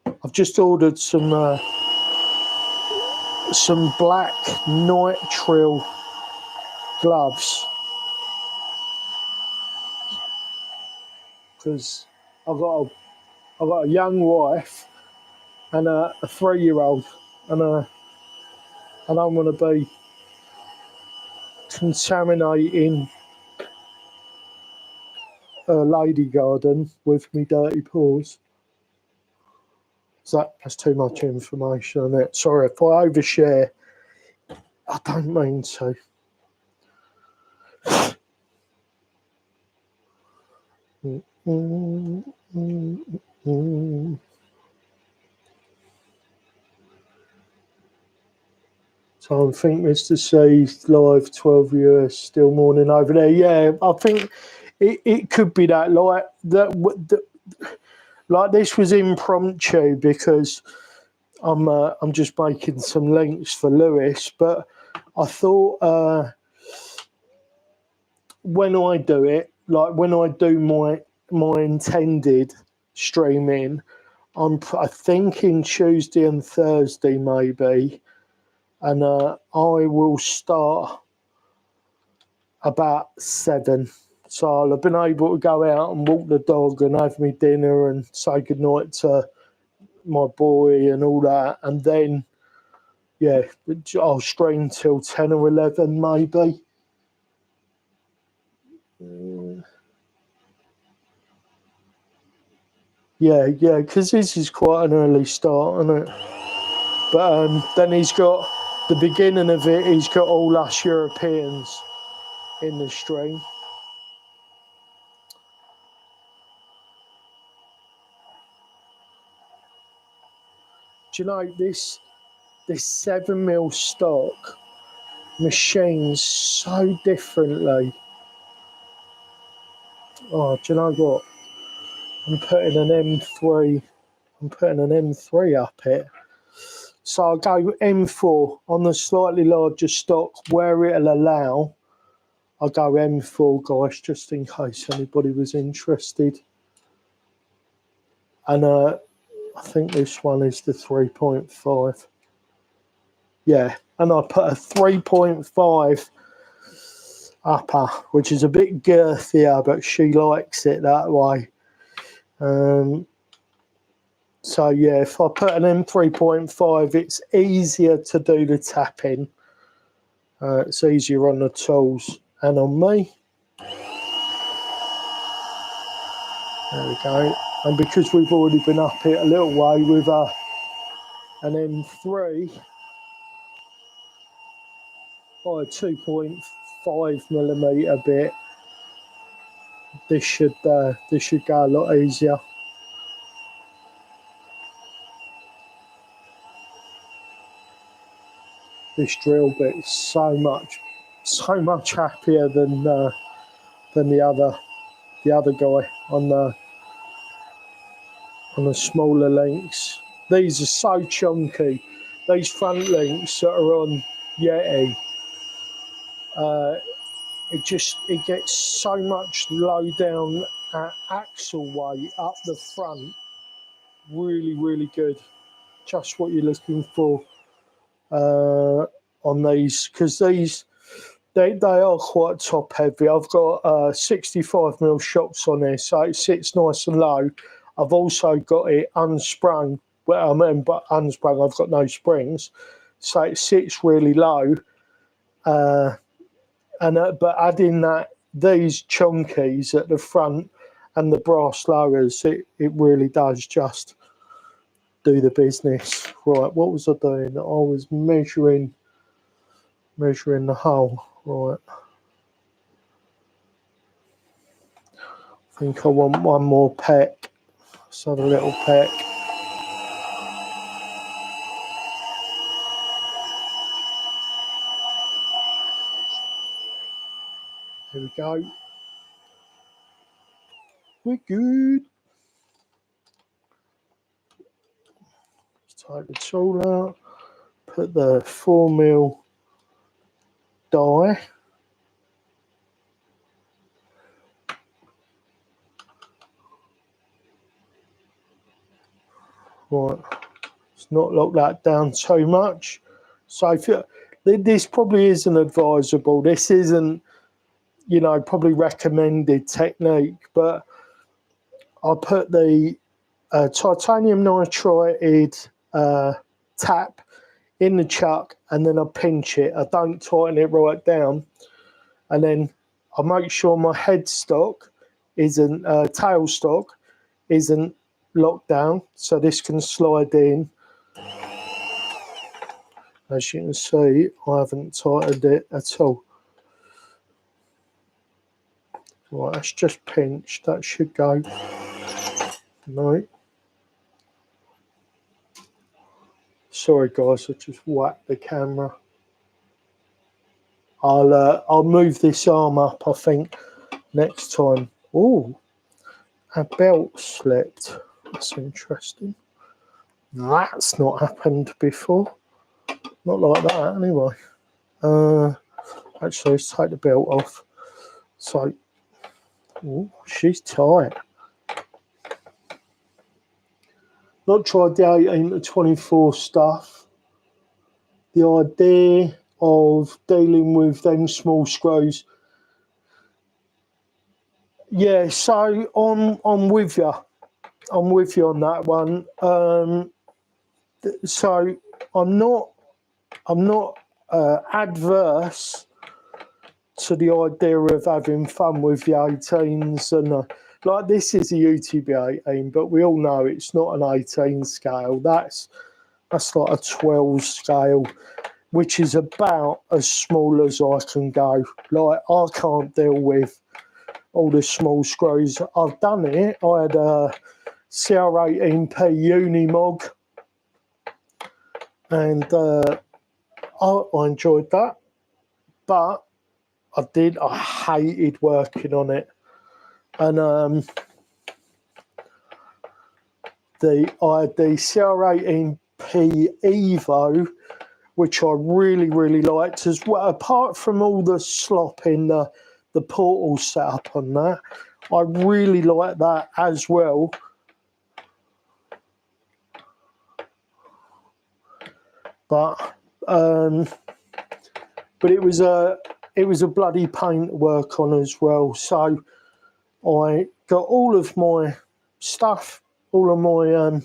I've just ordered some black nitrile gloves, because I've got a young wife and a 3-year-old, and I don't want to be contaminating a lady garden with me dirty paws. So that's too much information on it. Sorry if I overshare. I don't mean to. So I think Mr. C's live 12 US still morning over there. Yeah, I think it could be that. Like this was impromptu, because I'm just making some links for Lewis, but I thought when I do it, like when I do my intended streaming, I'm thinking Tuesday and Thursday maybe, and I will start about 7. So I'll have been able to go out and walk the dog and have me dinner and say goodnight to my boy and all that, and then yeah, I'll stream till 10 or 11 maybe. Yeah, because this is quite an early start, isn't it? But then he's got the beginning of it, he's got all us Europeans in the stream. Do you know this 7mm stock machines so differently? Oh, do you know what? I'm putting an M3 up it, So I'll go M4 on the slightly larger stock where it'll allow. I'll go M4, guys, just in case anybody was interested. And I think this one is the 3.5. Yeah, and I put a 3.5 upper, which is a bit girthier, but she likes it that way. So yeah, if I put an M3.5, it's easier to do the tapping. It's easier on the tools and on me. There we go. And because we've already been up it a little way with an M3 by a 2.5mm bit, this should go a lot easier. This drill bit is so much happier than the other guy on the smaller links. These are so chunky. These front links that are on Yeti, it gets so much low down axle weight up the front. Really, really good. Just what you're looking for on these, because they are quite top heavy. I've got 65mm shocks on there, so it sits nice and low. I've also got it unsprung. Well, I mean, but unsprung, I've got no springs, so it sits really low. But adding these chunkies at the front and the brass lowers, it really does just do the business. Right, what was I doing? I was measuring the hole. Right. I think I want one more peck. Let's have a little peck. Here we go. We're good. Let's take the tool out. Put the 4mm die. Right. Let's not lock that down too much. So this probably isn't advisable. This isn't, probably recommended technique, but I put the titanium nitride tap in the chuck, and then I pinch it. I don't tighten it right down, and then I make sure my tailstock isn't locked down, so this can slide in. As you can see, I haven't tightened it at all. Right, that's just pinched. That should go. Right. Sorry guys, I just whacked the camera. I'll move this arm up, I think, next time. Oh, a belt slipped. That's interesting. That's not happened before. Not like that, anyway. Actually, let's take the belt off. So, ooh, she's tight. Not tried the 18 to 24 stuff. The idea of dealing with them small screws. Yeah, so I'm with you. I'm with you on that one. So I'm not adverse to the idea of having fun with the 18s, and like this is a UTB18, but we all know it's not an 18 scale. That's like a 12 scale, which is about as small as I can go. Like, I can't deal with all the small screws. I've done it. I had a CR18P Unimog, and I enjoyed that, but I hated working on it. And I had the CR18 Evo, which I really, really liked as well. Apart from all the slop in the portal setup on that, I really like that as well. But it was a bloody paint work on as well. So I got all of my stuff, all of my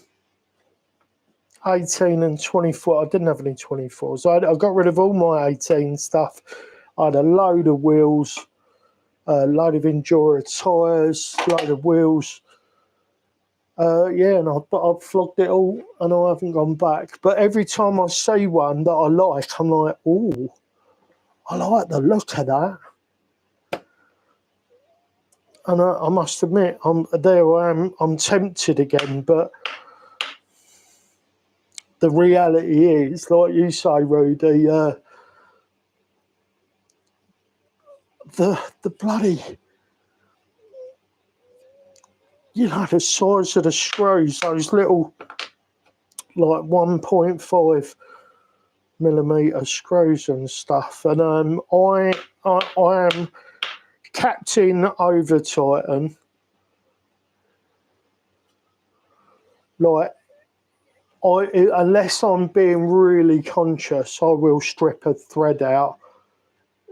18 and 24. I didn't have any 24s. I got rid of all my 18 stuff. I had a load of wheels, a load of Enduro tyres, load of wheels. Yeah, and I've flogged it all, and I haven't gone back. But every time I see one that I like, I'm like, oh, I like the look of that. And I must admit, I'm tempted again, but the reality is, like you say, Rudy, the bloody, you know, the size of the screws, those little, like 1.5 millimeter screws and stuff. And I am Captain over Titan. Like, unless I'm being really conscious, I will strip a thread out,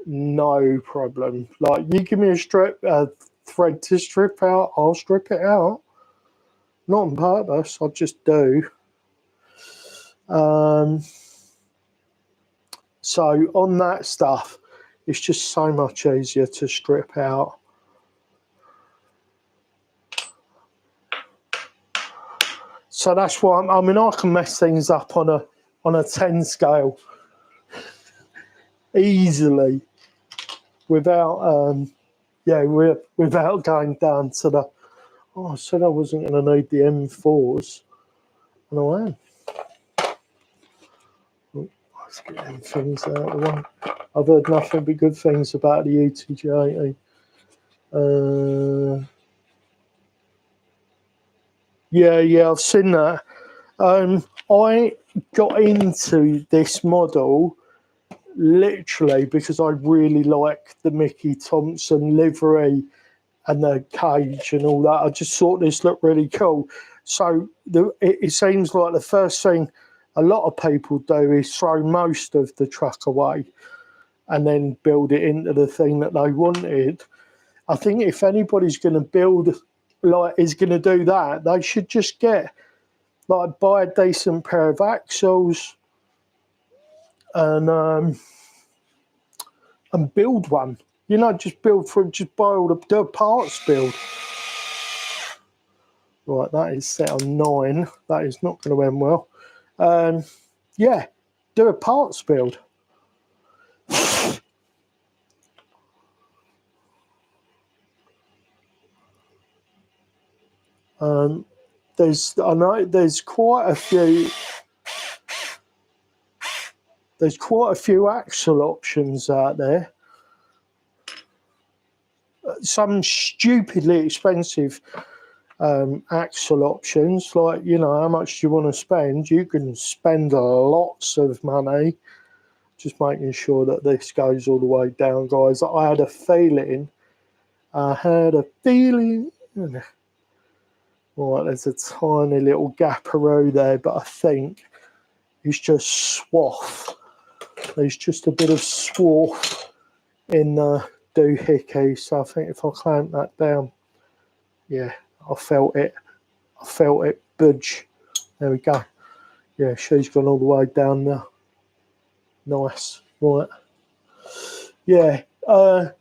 no problem. Like, you give me a thread to strip out, I'll strip it out. Not on purpose, I just do. So on that stuff, it's just so much easier to strip out. So that's why I mean, I can mess things up on a 10 scale easily without without going down to the. Oh, I said I wasn't going to need the M4s, and I am. Let's get them things out of the way. I've heard nothing but good things about the UTB18. Yeah, I've seen that. I got into this model literally because I really like the Mickey Thompson livery and the cage and all that. I just thought this looked really cool. So it seems like the first thing a lot of people do is throw most of the truck away and then build it into the thing that they wanted. I think if anybody's going to build, is going to do that, they should just buy a decent pair of axles and build one. You know, just buy all the parts build. Right, that is set on 9. That is not going to end well. Yeah, do a parts build. There's quite a few. There's quite a few axle options out there. Some stupidly expensive axle options, like, you know, how much do you want to spend? You can spend lots of money. Just making sure that this goes all the way down, guys. I had a feeling. Right, there's a tiny little gaparoo there, but I think it's just swath. There's just a bit of swath in the doohickey, so I think if I clamp that down, yeah, I felt it budge. There we go. Yeah, she's gone all the way down there. Nice, right. Yeah, so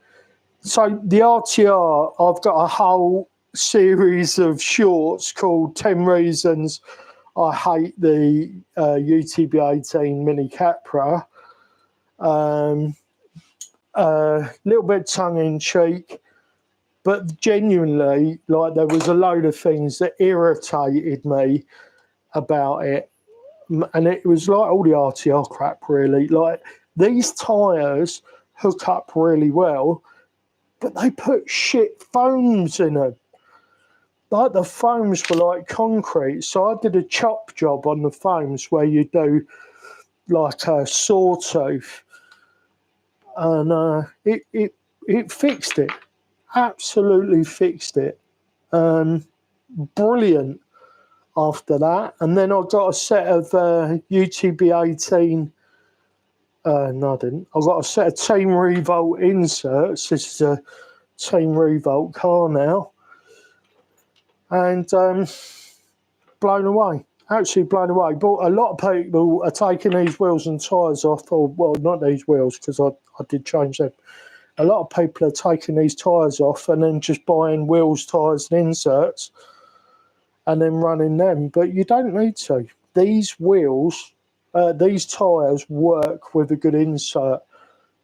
the RTR, I've got a whole series of shorts called 10 Reasons I Hate the UTB18 Mini Capra. Little bit tongue-in-cheek, but genuinely, like, there was a load of things that irritated me about it. And it was like all the RTR crap, really. Like, these tyres hook up really well, but they put shit foams in them. like the foams were like concrete. So I did a chop job on the foams where you do like a sawtooth, and it fixed it. Absolutely fixed it. Brilliant after that. And then I got a set of UTB18. No, I didn't. I got a set of Team Revolt inserts. This is a Team Revolt car now. And blown away. Absolutely blown away. But a lot of people are taking these wheels and tyres off. Or, well, not these wheels, because I did change them. A lot of people are taking these tyres off and then just buying wheels, tyres and inserts and then running them. But you don't need to. These wheels, these tyres work with a good insert.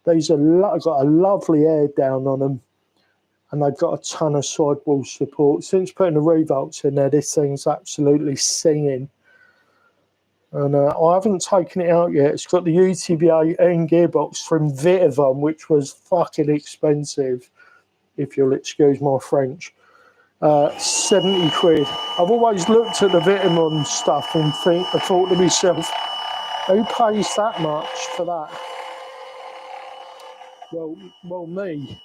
These are got a lovely air down on them, and they've got a ton of sidewall support. Since putting the Revolts in there, this thing's absolutely singing. And I haven't taken it out yet. It's got the UTB18 gearbox from Vitavon, which was fucking expensive, if you'll excuse my French. 70 quid. I've always looked at the Vitavon stuff and I thought to myself, who pays that much for that? Well, me,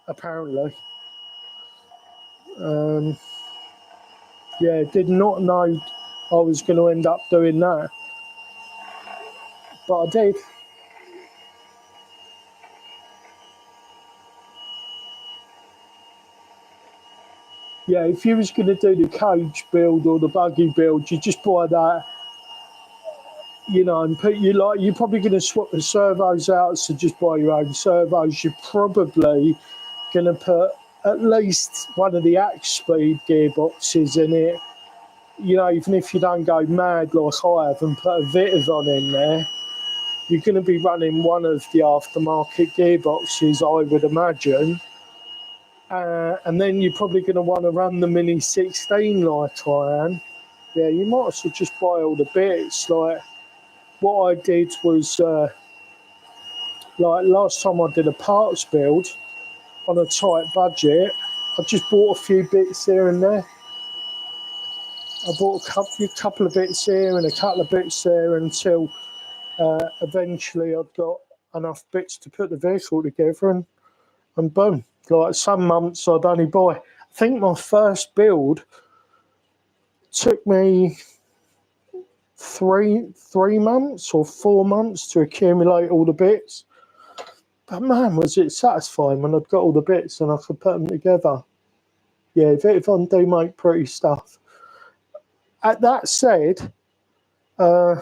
apparently. Yeah, did not know I was going to end up doing that, but I did. Yeah, if you was going to do the cage build or the buggy build, you just buy that, you know, and you're probably going to swap the servos out, so just buy your own servos. You're probably going to put at least one of the axe speed gearboxes in it. You know, even if you don't go mad like I have and put a Vitavon in there, you're going to be running one of the aftermarket gearboxes, I would imagine. And then you're probably going to want to run the Mini 16 like I am. Yeah, you might as well just buy all the bits. Like, what I did was, like last time I did a parts build on a tight budget, I just bought a few bits here and there. I bought a couple of bits here and a couple of bits there until eventually I'd got enough bits to put the vehicle together, and boom. Like some months I'd only buy. I think my first build took me three months or 4 months to accumulate all the bits. But man, was it satisfying when I'd got all the bits and I could put them together. Yeah, Vitavon do make pretty stuff. That said, I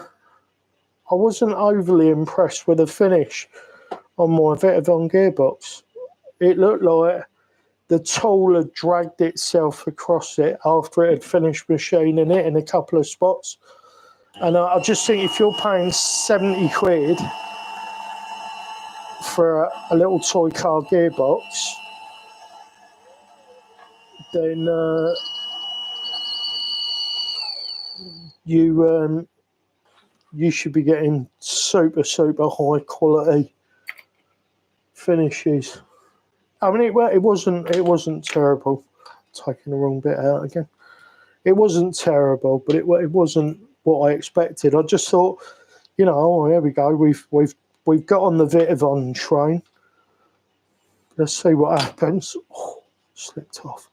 wasn't overly impressed with the finish on my Vitavon gearbox. It looked like the tool had dragged itself across it after it had finished machining it in a couple of spots. And I just think if you're paying 70 quid for a little toy car gearbox, then you should be getting super high quality finishes. I mean, it wasn't terrible. Taking the wrong bit out again. It wasn't terrible, but it wasn't what I expected. I just thought, you know, oh, here we go. We've got on the Vitavon train. Let's see what happens. Oh, slipped off.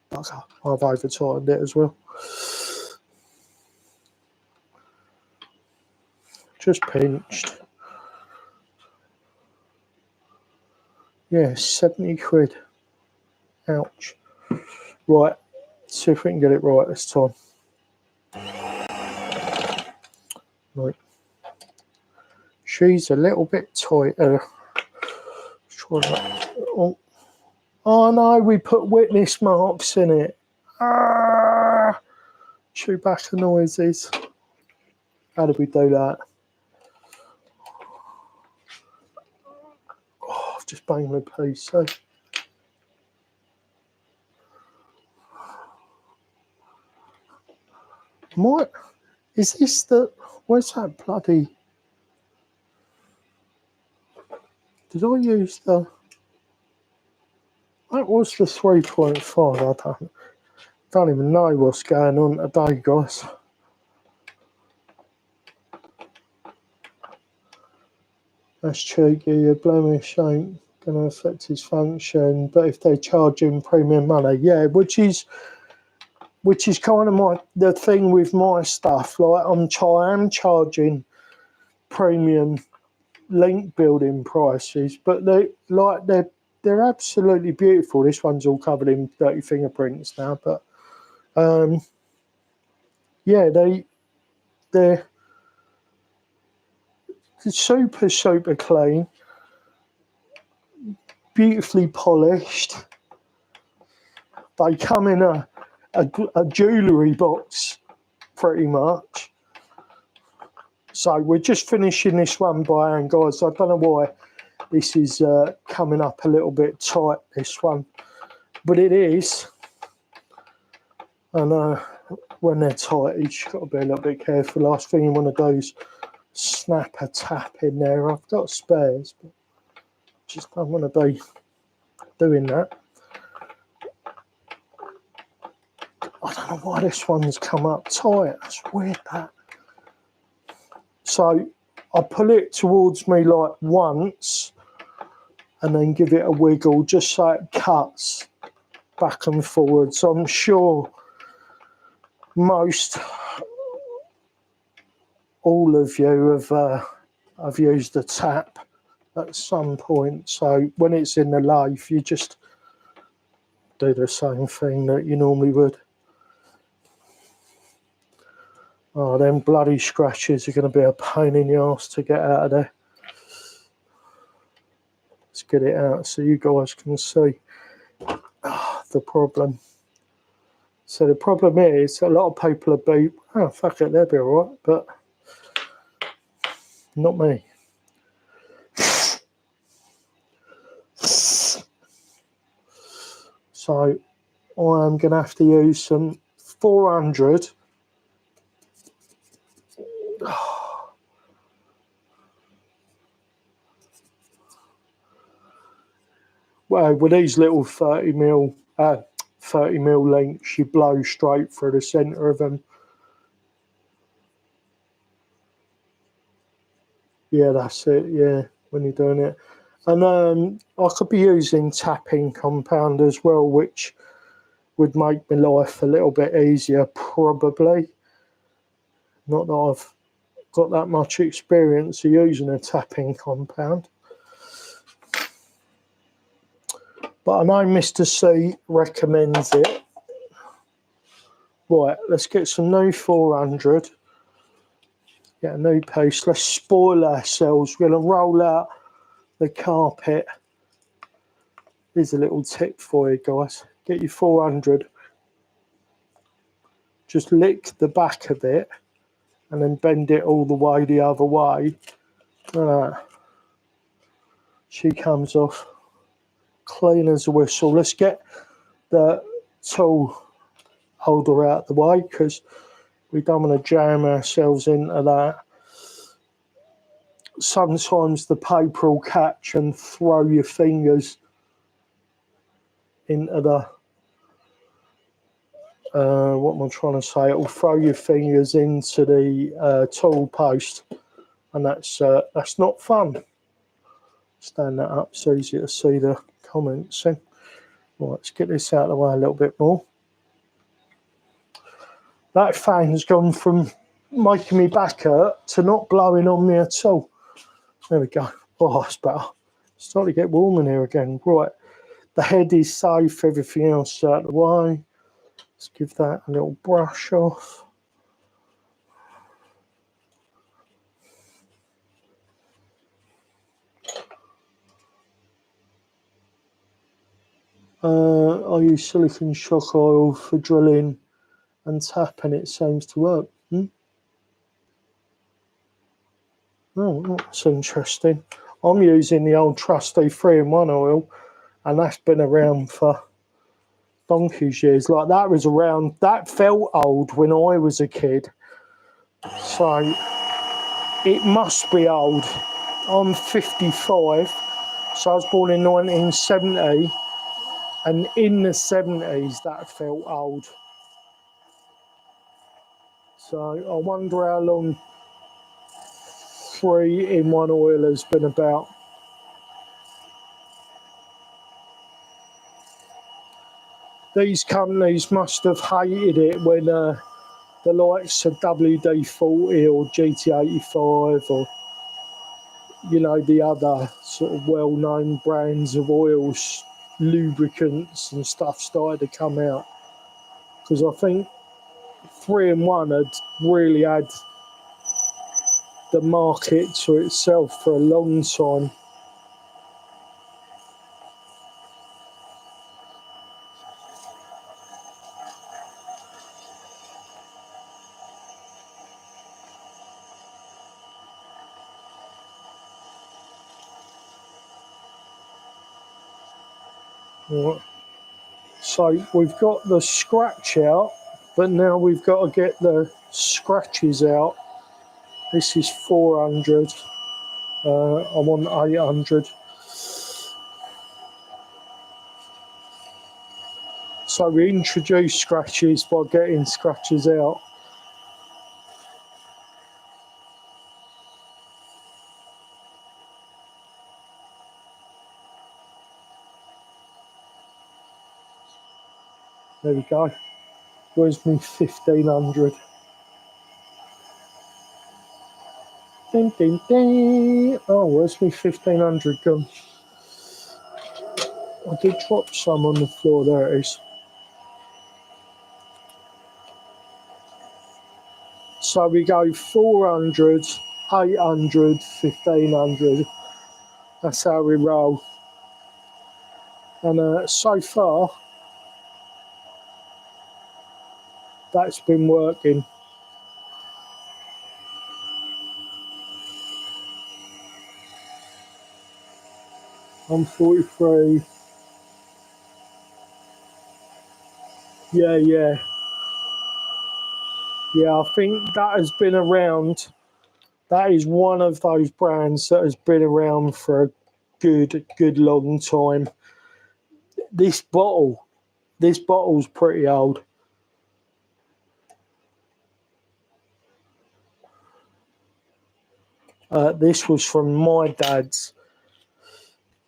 Bugger. I've over-tightened it as well. Just pinched. Yeah, 70 quid. Ouch. Right, see if we can get it right this time. Right. She's a little bit tighter. Oh no, we put witness marks in it. Chewbacca noises. How did we do that? Oh, I've just banged my PC. What? Is this the... Where's that bloody... Did I use the... That was the 3.5, I don't... Don't even know what's going on today, guys. That's cheeky. A blemish ain't going to affect his function, but if they charge him premium money, yeah, which is kind of the thing with my stuff. Like I am charging premium link building prices, but they're absolutely beautiful. This one's all covered in dirty fingerprints now, but yeah, they're super clean, beautifully polished. They come in a jewellery box, pretty much. So we're just finishing this one by hand, guys. I don't know why this is coming up a little bit tight, this one, but it is. And when they're tight, you just got to be a little bit careful. Last thing you want to do is snap a tap in there. I've got spares, but just don't want to be doing that. I don't know why this one's come up tight. That's weird, that. So I pull it towards me like once and then give it a wiggle just so it cuts back and forward. So I'm sure all of you have used a tap at some point. So when it's in the lathe, you just do the same thing that you normally would. Oh, them bloody scratches are going to be a pain in the arse to get out of there. Let's get it out so you guys can see the problem. So the problem is a lot of people will be, oh, fuck it, they'll be all right, but not me. So I'm going to have to use some 400. Well, with these little 30 mil links, you blow straight through the centre of them. Yeah, that's it, yeah, when you're doing it. And I could be using tapping compound as well, which would make my life a little bit easier, probably. Not that I've got that much experience of using a tapping compound. But I know Mr. C recommends it. Right, let's get some new 400. Get a new piece. Let's spoil ourselves. We're going to roll out the carpet. Here's a little tip for you guys. Get your 400. Just lick the back of it and then bend it all the way the other way. She comes off clean as a whistle. Let's get the tool holder out the way because we don't want to jam ourselves into that. Sometimes the paper will catch and throw your fingers into the what am I trying to say? It'll throw your fingers into the tool post, and that's not fun. Stand that up so easy to see the comments. Right, let's get this out of the way a little bit more. That fan's gone from making me back hurt to not blowing on me at all. There we go. Oh, that's better. It's starting to get warm in here again. Right, the head is safe, everything else out of the way. Let's give that a little brush off. I use silicone shock oil for drilling and tapping. It seems to work. Oh, that's interesting. I'm using the old trusty 3-in-1 oil, and that's been around for donkey's years. Like that was around, that felt old when I was a kid. So it must be old. I'm 55, so I was born in 1970, and in the 70s that felt old. So I wonder how long 3-in-1 oil has been about. These companies must have hated it when the likes of WD-40 or GT85 or, you know, the other sort of well-known brands of oils, lubricants and stuff started to come out. Because I think 3-in-1 had really had the market to itself for a long time. Right. So we've got the scratch out, but now we've got to get the scratches out. This is 400. I want 800. So we introduce scratches by getting scratches out. There we go. Where's my 1500? Ding, ding, ding. Oh, where's my 1500 gone? I did drop some on the floor. There it is. So we go 400, 800, 1500. That's how we roll. And so far, that's been working. I'm 43. Yeah. Yeah, I think that has been around. That is one of those brands that has been around for a good long time. This bottle's pretty old. This was from my dad's,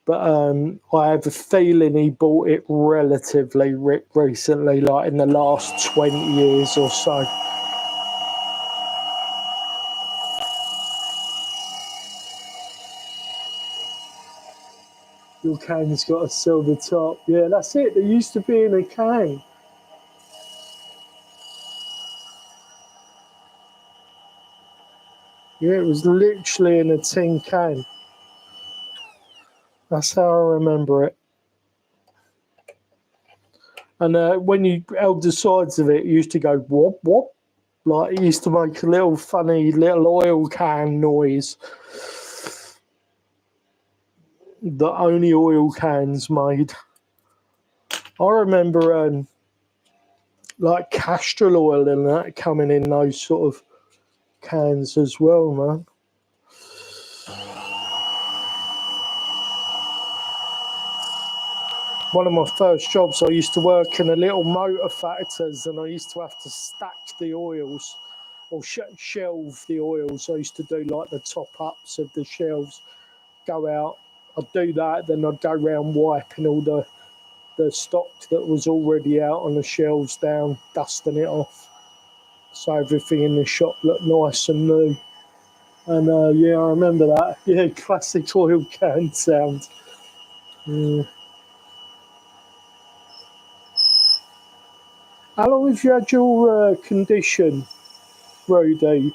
but I have a feeling he bought it relatively recently, like in the last 20 years or so. Your can's got a silver top. Yeah, that's it. They used to be in a can. Yeah, it was literally in a tin can. That's how I remember it. And when you held the sides of it, it used to go whoop whoop. Like it used to make a little funny little oil can noise that only oil cans made. I remember like castor oil and that coming in those sort of cans as well, man. One of my first jobs, I used to work in a little motor factors, and I used to have to stack the oils or shelve the oils. I used to do like the top ups of the shelves. Go out, I'd do that, then I'd go around wiping all the stock that was already out on the shelves down, dusting it off, so everything in the shop looked nice and new. And yeah, I remember that. Yeah, classic oil can sound. Yeah. How long have you had your condition, Rudy?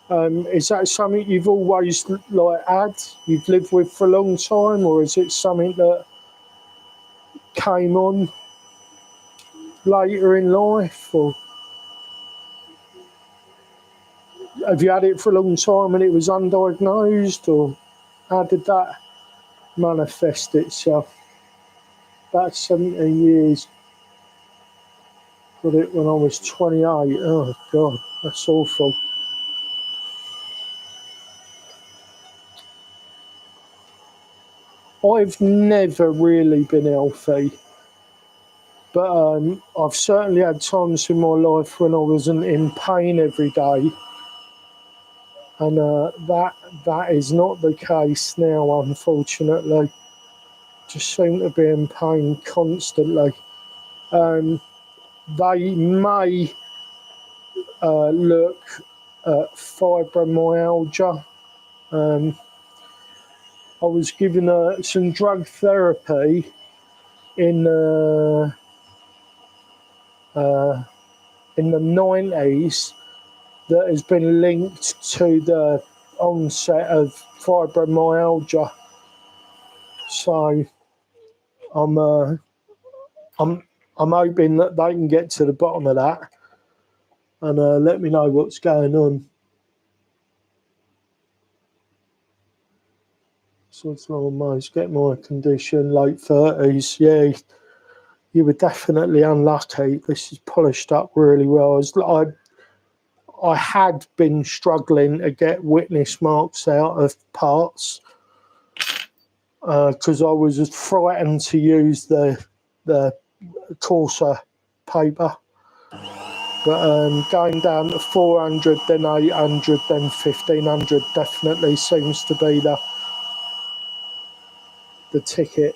Is that something you've always like had, you've lived with for a long time, or is it something that came on later in life, or have you had it for a long time and it was undiagnosed, or how did that manifest itself? About 17 years. Got it when I was 28. Oh God, that's awful. I've never really been healthy. But I've certainly had times in my life when I wasn't in pain every day, and that is not the case now, unfortunately. Just seem to be in pain constantly. They may look at fibromyalgia. I was given some drug therapy in the 90s that has been linked to the onset of fibromyalgia. So I'm hoping that they can get to the bottom of that and let me know what's going on. So it's almost get my condition, late 30s. Yeah, you were definitely unlucky. This is polished up really well. I had been struggling to get witness marks out of parts because I was frightened to use the coarser paper. But going down to 400, then 800, then 1500 definitely seems to be the ticket.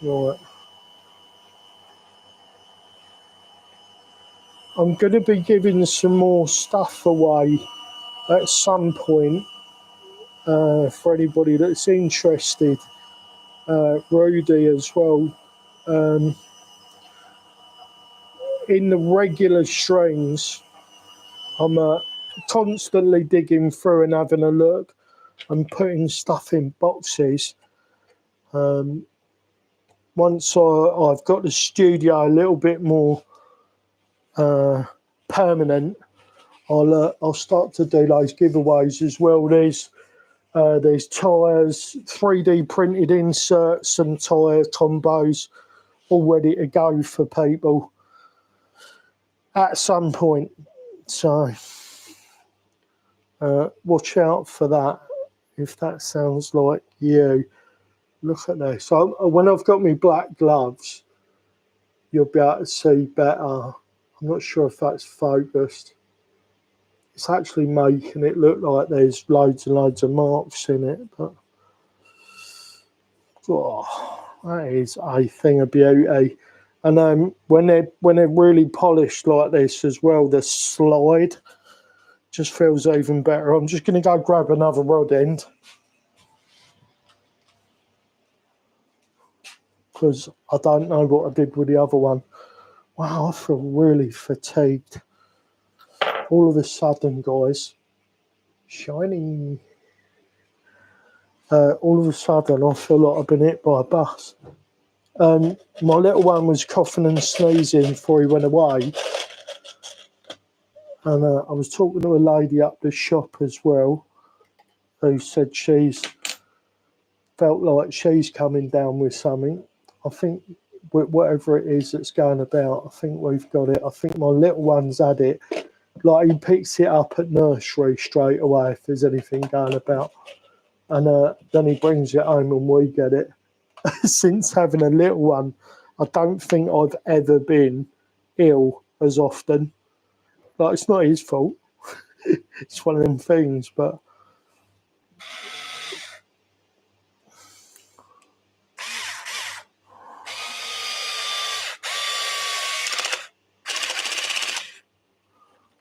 Right. I'm going to be giving some more stuff away at some point for anybody that's interested. Rudy as well. In the regular streams, I'm constantly digging through and having a look and putting stuff in boxes. Once I've got the studio a little bit more permanent, I'll start to do those giveaways as well. There's tyres, 3D printed inserts, some tyre combos, all ready to go for people at some point. So watch out for that if that sounds like you. Look at this. So when I've got my black gloves, you'll be able to see better. I'm not sure if that's focused. It's actually making it look like there's loads and loads of marks in it, but that is a thing of beauty. And when they're really polished like this as well, the slide just feels even better. I'm just going to go grab another rod end because I don't know what I did with the other one. Wow, I feel really fatigued. All of a sudden, guys, shiny. All of a sudden, I feel like I've been hit by a bus. My little one was coughing and sneezing before he went away. And I was talking to a lady up the shop as well, who said she's felt like she's coming down with something. I think whatever it is that's going about, I think we've got it. I think my little one's had it. Like he picks it up at nursery straight away if there's anything going about. And then he brings it home and we get it. Since having a little one, I don't think I've ever been ill as often. Like, it's not his fault. It's one of them things, but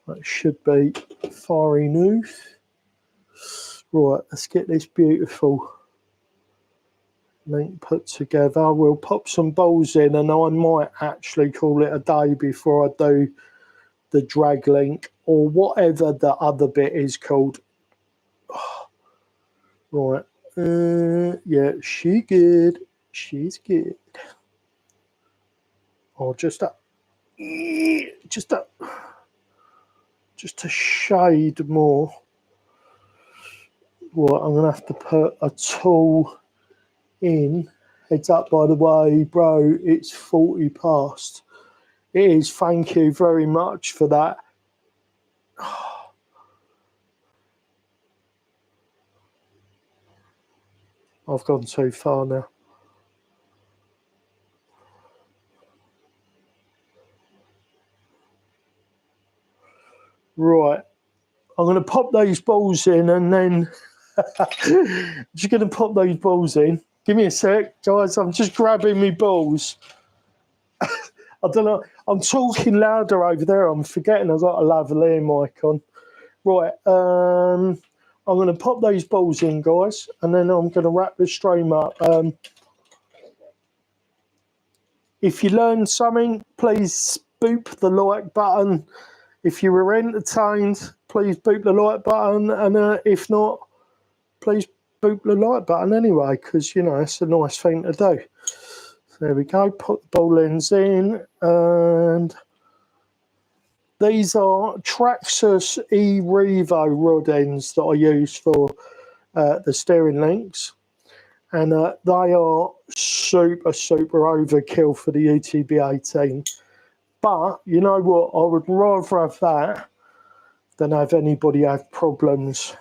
that should be far enough. Right, let's get this beautiful link put together. We'll pop some balls in and I might actually call it a day before I do the drag link or whatever the other bit is called. Right, yeah, she's good. Or just a shade more. Well, I'm gonna have to put a tool in Heads up, by the way, bro, it's 40 past. It is, thank you very much for that. I've gone too far now. Right, I'm going to pop those balls in and then just going to pop those balls in. Give me a sec, guys. I'm just grabbing my balls. I don't know. I'm talking louder over there. I'm forgetting I've got a lavalier mic on. Right, I'm going to pop those balls in, guys, and then I'm going to wrap the stream up. If you learned something, please boop the like button. If you were entertained, please boop the like button. And if not, please boop the like button anyway, because, you know, it's a nice thing to do. So there we go. Put the ball ends in. And these are Traxxas E-Revo rod ends that I use for the steering links. And they are super, super overkill for the UTB18. But you know what? I would rather have that than have anybody have problems.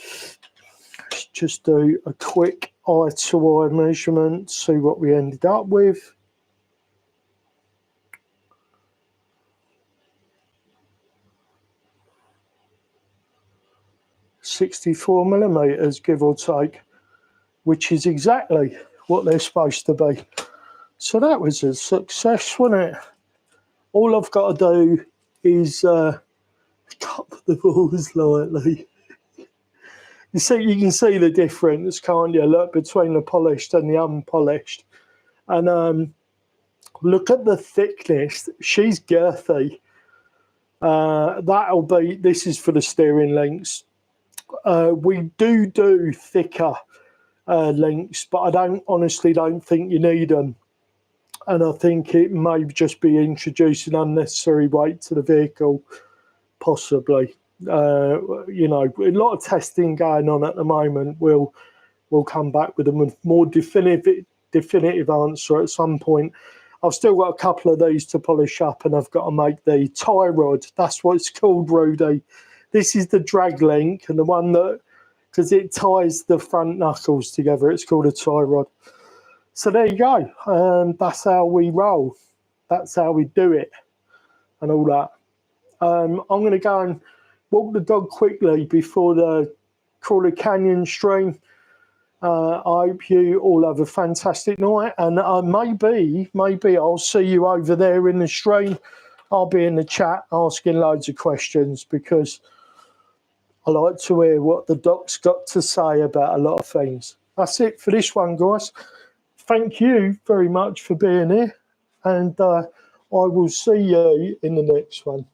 Let's just do a quick eye-to-eye measurement, see what we ended up with. $64mm, give or take, which is exactly what they're supposed to be. So that was a success, wasn't it? All I've got to do is cut the balls lightly. You can see the difference, can't you? Look, between the polished and the unpolished. And look at the thickness. She's girthy. This is for the steering links. We do thicker links, but I honestly don't think you need them. And I think it may just be introducing unnecessary weight to the vehicle, possibly. You know, a lot of testing going on at the moment. We'll come back with a more definitive answer at some point. I've still got a couple of these to polish up, and I've got to make the tie rod. That's what it's called, Rudy. This is the drag link, and the one that, because it ties the front knuckles together, it's called a tie rod. So there you go. That's how we roll. That's how we do it and all that. I'm going to go and walk the dog quickly before the Crawley Canyon stream. I hope you all have a fantastic night. And maybe I'll see you over there in the stream. I'll be in the chat asking loads of questions because I like to hear what the doc's got to say about a lot of things. That's it for this one, guys. Thank you very much for being here, and I will see you in the next one.